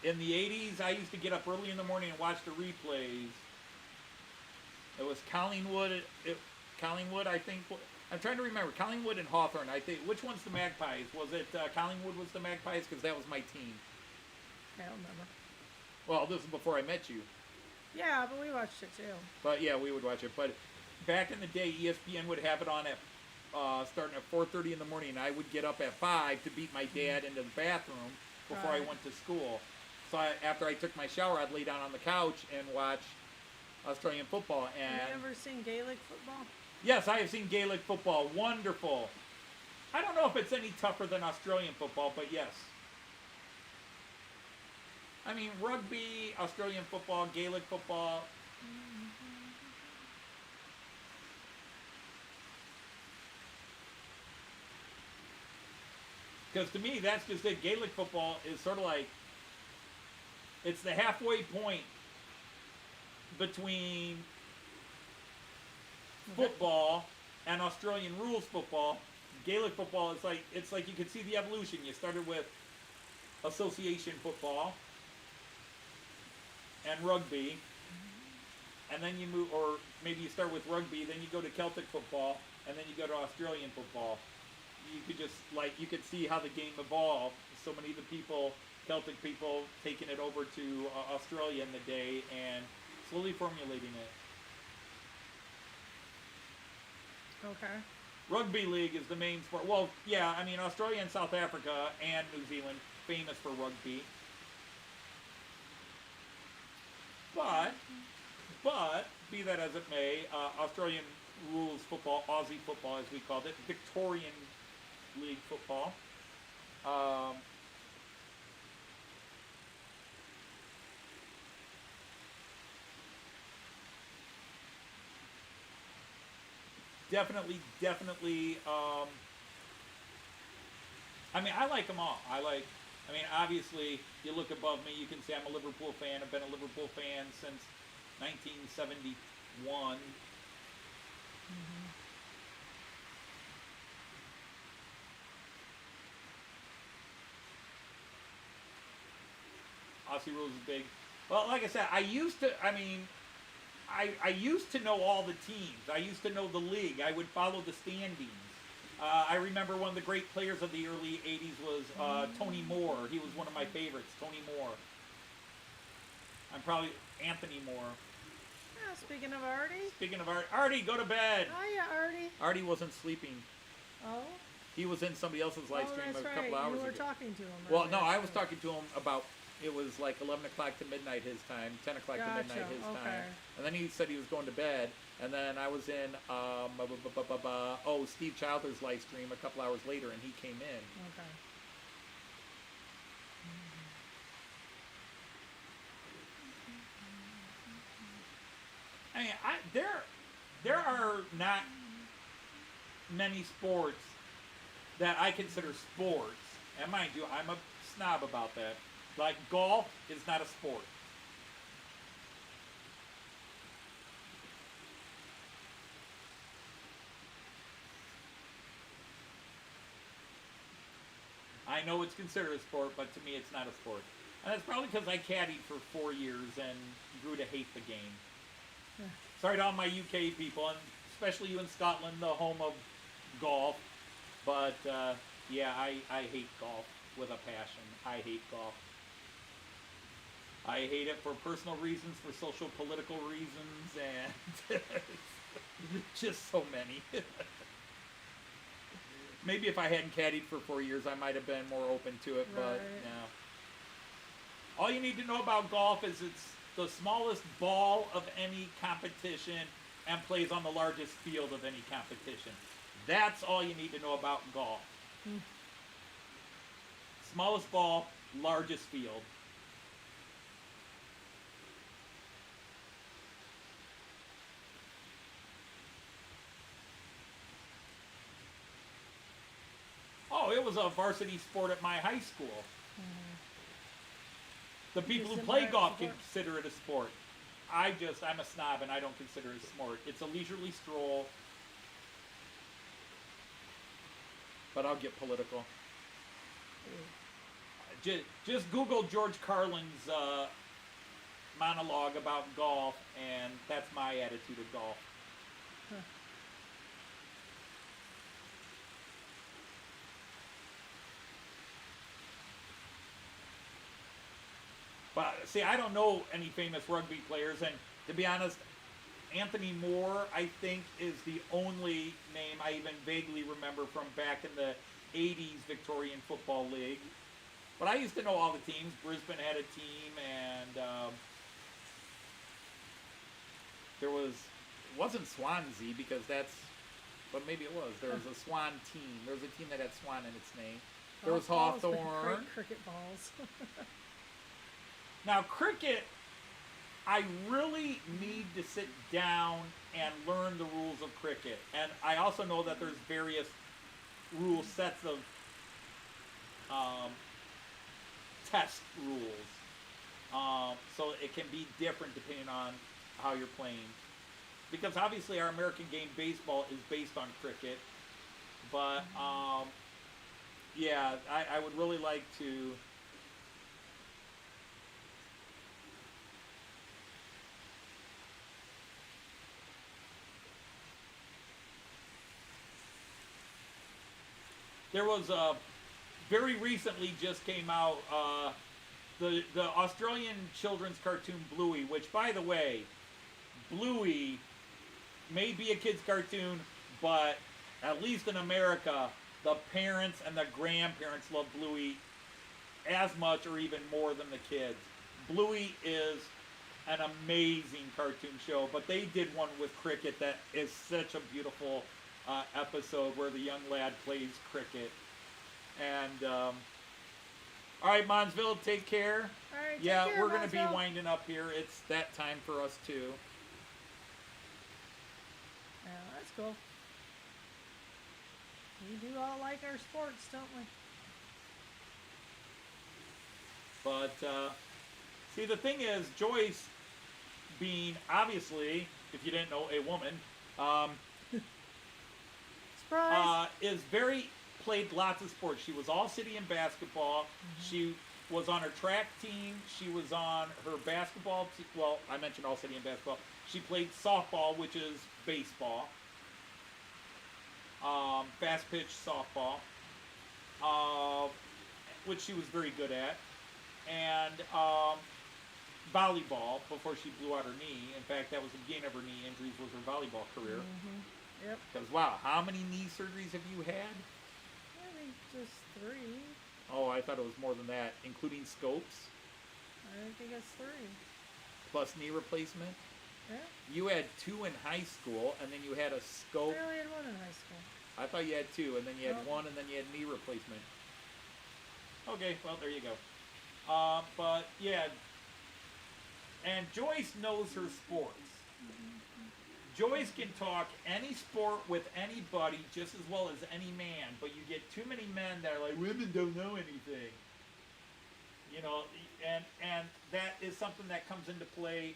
in the 80s, I used to get up early in the morning and watch the replays. It was Collingwood, Collingwood, I think. I'm trying to remember. Collingwood and Hawthorne, I think. Which one's the Magpies? Was it Collingwood was the Magpies? Because that was my team. I don't remember. Well, this is before I met you. Yeah, but we watched it too. But yeah, we would watch it. But back in the day, ESPN would have it on at starting at 4:30 in the morning. I would get up at 5 to beat my dad into the bathroom before I went to school. So after I took my shower, I'd lay down on the couch and watch Australian football. And have you ever seen Gaelic football? yes, I have seen Gaelic football. Wonderful. I don't know if it's any tougher than Australian football, but yes. I mean, rugby, Australian football, Gaelic football. Because to me, that's just it. Gaelic football is sort of like, it's the halfway point between football and Australian rules football. Gaelic football is like, it's like you can see the evolution. You started with association football and rugby, and then you move, or maybe you start with rugby, then you go to Celtic football, and then you go to Australian football. You could just, like, you could see how the game evolved. So many of the people, Celtic people, taking it over to Australia in the day and slowly formulating it. Okay. Rugby league is the main sport. Well, yeah, I mean, Australia and South Africa and New Zealand, famous for rugby. But, be that as it may, Australian rules football, Aussie football as we called it, Victorian league football. Definitely. I mean, I like them all. I mean, obviously, you look above me, you can say I'm a Liverpool fan. I've been a Liverpool fan since 1971. Aussie rules is big. Well, like I said, I used to know all the teams. I used to know the league. I would follow the standings. I remember one of the great players of the early 80s was Tony Moore. He was one of my favorites, Tony Moore. I'm probably Anthony Moore. Yeah, speaking of Artie. Speaking of Artie, go to bed. Hiya, Artie. Artie wasn't sleeping. Oh? He was in somebody else's live stream that's a couple right. hours You were ago. talking to him. Well, earlier. no, I was talking to him about, it was like 11 o'clock to midnight his time, 10 o'clock to midnight his time. And then he said he was going to bed. And then I was in, Steve Childers' live stream a couple hours later, and he came in. Okay. I mean, there are not many sports that I consider sports. And mind you, I'm a snob about that. Like, golf is not a sport. I know it's considered a sport, but to me it's not a sport. And that's probably because I caddied for 4 years and grew to hate the game. Yeah. Sorry to all my UK people, and especially you in Scotland, the home of golf. But, yeah, I hate golf with a passion. I hate golf. I hate it for personal reasons, for social, political reasons, and just so many. Maybe if I hadn't caddied for 4 years, I might have been more open to it, but no. All you need to know about golf is it's the smallest ball of any competition and plays on the largest field of any competition. That's all you need to know about golf. Smallest ball, largest field. Oh, it was a varsity sport at my high school. The people who play golf consider it a sport. I'm a snob and I don't consider it a sport. It's a leisurely stroll. But I'll get political. just Google George Carlin's monologue about golf, and that's my attitude of golf. Huh. But see, I don't know any famous rugby players, and to be honest, Anthony Moore, I think, is the only name I even vaguely remember from back in the 80s Victorian Football League. But I used to know all the teams. Brisbane had a team, and there wasn't Swansea, because that's, but maybe it was. There was a Swan team. There was a team that had Swan in its name. There was Balls with Hawthorn. great cricket balls. Now, cricket, I really need to sit down and learn the rules of cricket. And I also know that there's various rule sets of test rules. So it can be different depending on how you're playing. Because obviously our American game, baseball, is based on cricket. But, yeah, I would really like to... There was very recently just came out the Australian children's cartoon Bluey, which, by the way, Bluey may be a kid's cartoon, but at least in America, the parents and the grandparents love Bluey as much or even more than the kids. Bluey is an amazing cartoon show, but they did one with cricket that is such a beautiful episode where the young lad plays cricket. And all right, Monsville, take care. All right, take yeah, care, we're going to be Monsville. winding up here. It's that time for us too. Yeah, that's cool. We do all like our sports, don't we? But see, the thing is, Joyce, being obviously, if you didn't know, a woman, Surprise! is played lots of sports. She was all city in basketball. Mm-hmm. She was on her track team. She was on her basketball team. Well, I mentioned all city in basketball. She played softball, which is baseball. Fast pitch softball, which she was very good at. And volleyball before she blew out her knee. In fact, that was the beginning of her knee injuries, was her volleyball career. Mm-hmm. Yep. Because, wow, how many knee surgeries have you had? I think just 3. Oh, I thought it was more than that, including scopes, I think it's 3. plus knee replacement. Yeah. You had 2 in high school, and then you had a scope. I only had 1 in high school. I thought you had 2, and then you had Nope. 1, and then you had knee replacement. Okay, well, there you go. But, yeah. And Joyce knows her sports. Joyce can talk any sport with anybody just as well as any man, but you get too many men that are like, women don't know anything. You know, and that is something that comes into play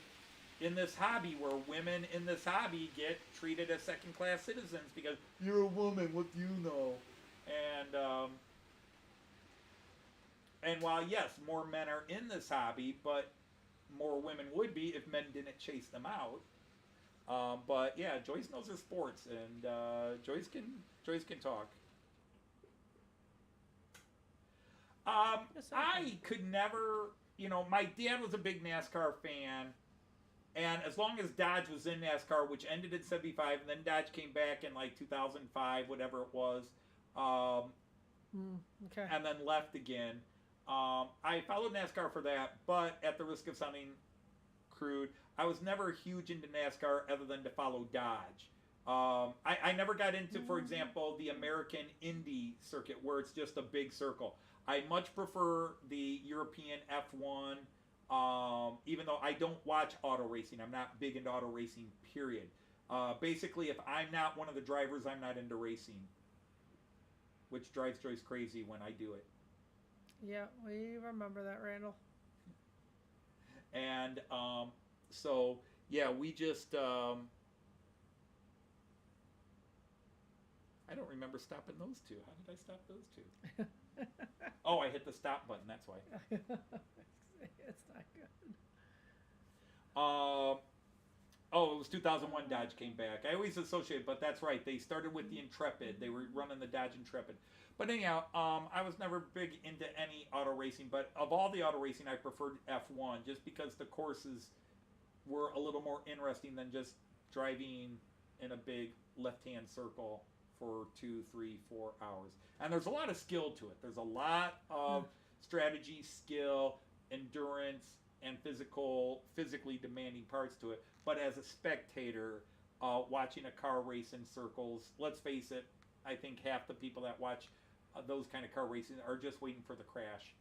in this hobby, where women in this hobby get treated as second-class citizens because you're a woman, what do you know? And while, yes, more men are in this hobby, but more women would be if men didn't chase them out. But yeah, Joyce knows her sports, and Joyce can talk. Yes, I I could never, my dad was a big NASCAR fan, and as long as Dodge was in NASCAR, which ended in '75, and then Dodge came back in like 2005, whatever it was, Okay. and then left again. I followed NASCAR for that, but at the risk of sounding crude, I was never huge into NASCAR other than to follow Dodge. I never got into, for example, the American Indy circuit, where it's just a big circle. I much prefer the European F1, even though I don't watch auto racing. I'm not big into auto racing, period. Basically, if I'm not one of the drivers, I'm not into racing, which drives Joyce crazy when I do it. Yeah, we remember that, Randall. And so, yeah, we just... I don't remember stopping those two. How did I stop those two? Oh, I hit the stop button. That's why. It's not good. Oh, it was 2001 Dodge came back. I always associate, but that's right. They started with the Intrepid. They were running the Dodge Intrepid. But anyhow, I was never big into any auto racing. But of all the auto racing, I preferred F1 just because the courses were a little more interesting than just driving in a big left-hand circle for 2, 3, 4 hours. And there's a lot of skill to it. There's a lot of strategy, skill, endurance, and physically demanding parts to it. But as a spectator, watching a car race in circles, let's face it, I think half the people that watch those kind of car racing are just waiting for the crash.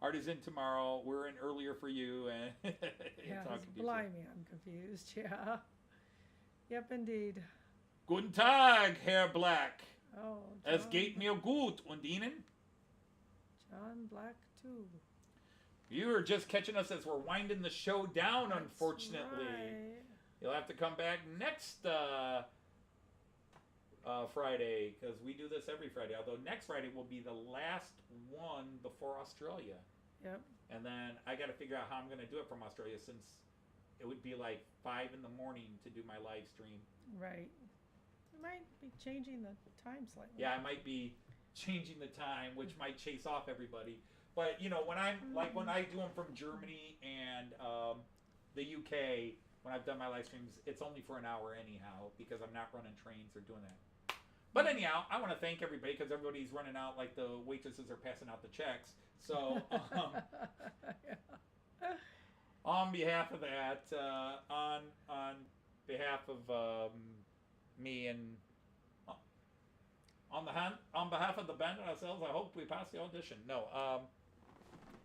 Art is in tomorrow. We're in earlier for you. And Yeah, blimey, I'm confused. Yeah. Yep, indeed. Guten Tag, Herr Black. Oh, Es geht mir gut. Und Ihnen? John Black, too. You are just catching us as we're winding the show down, That's unfortunately. right. You'll have to come back next Friday, because we do this every Friday. Although next Friday will be the last one before Australia. Yep. And then I got to figure out how I'm going to do it from Australia, since it would be like 5 in the morning to do my live stream. Right. You might be changing the time slightly. Yeah, I might be changing the time, which might chase off everybody. But, you know, when I'm, like, when I do them from Germany and the UK, when I've done my live streams, it's only for an hour anyhow, because I'm not running trains or doing that. But anyhow, I want to thank everybody, because everybody's running out, like the waitresses are passing out the checks. So, on behalf of that, on behalf of me and on behalf of the band and ourselves, I hope we pass the audition. No,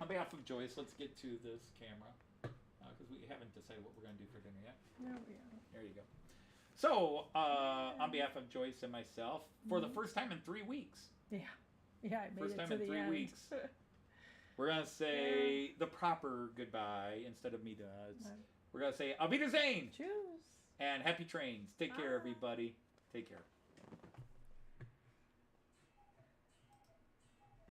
on behalf of Joyce, let's get to this camera, because we haven't decided what we're going to do for dinner yet. No, we haven't. There you go. So, on behalf of Joyce and myself, for the first time in 3 weeks. Yeah. Yeah, I made First it time to in the 3 end. weeks. We're going to say the proper goodbye instead of me does. We're going to say Auf Wiedersehen Choose. and happy trains. Take care, Bye. everybody. Take care.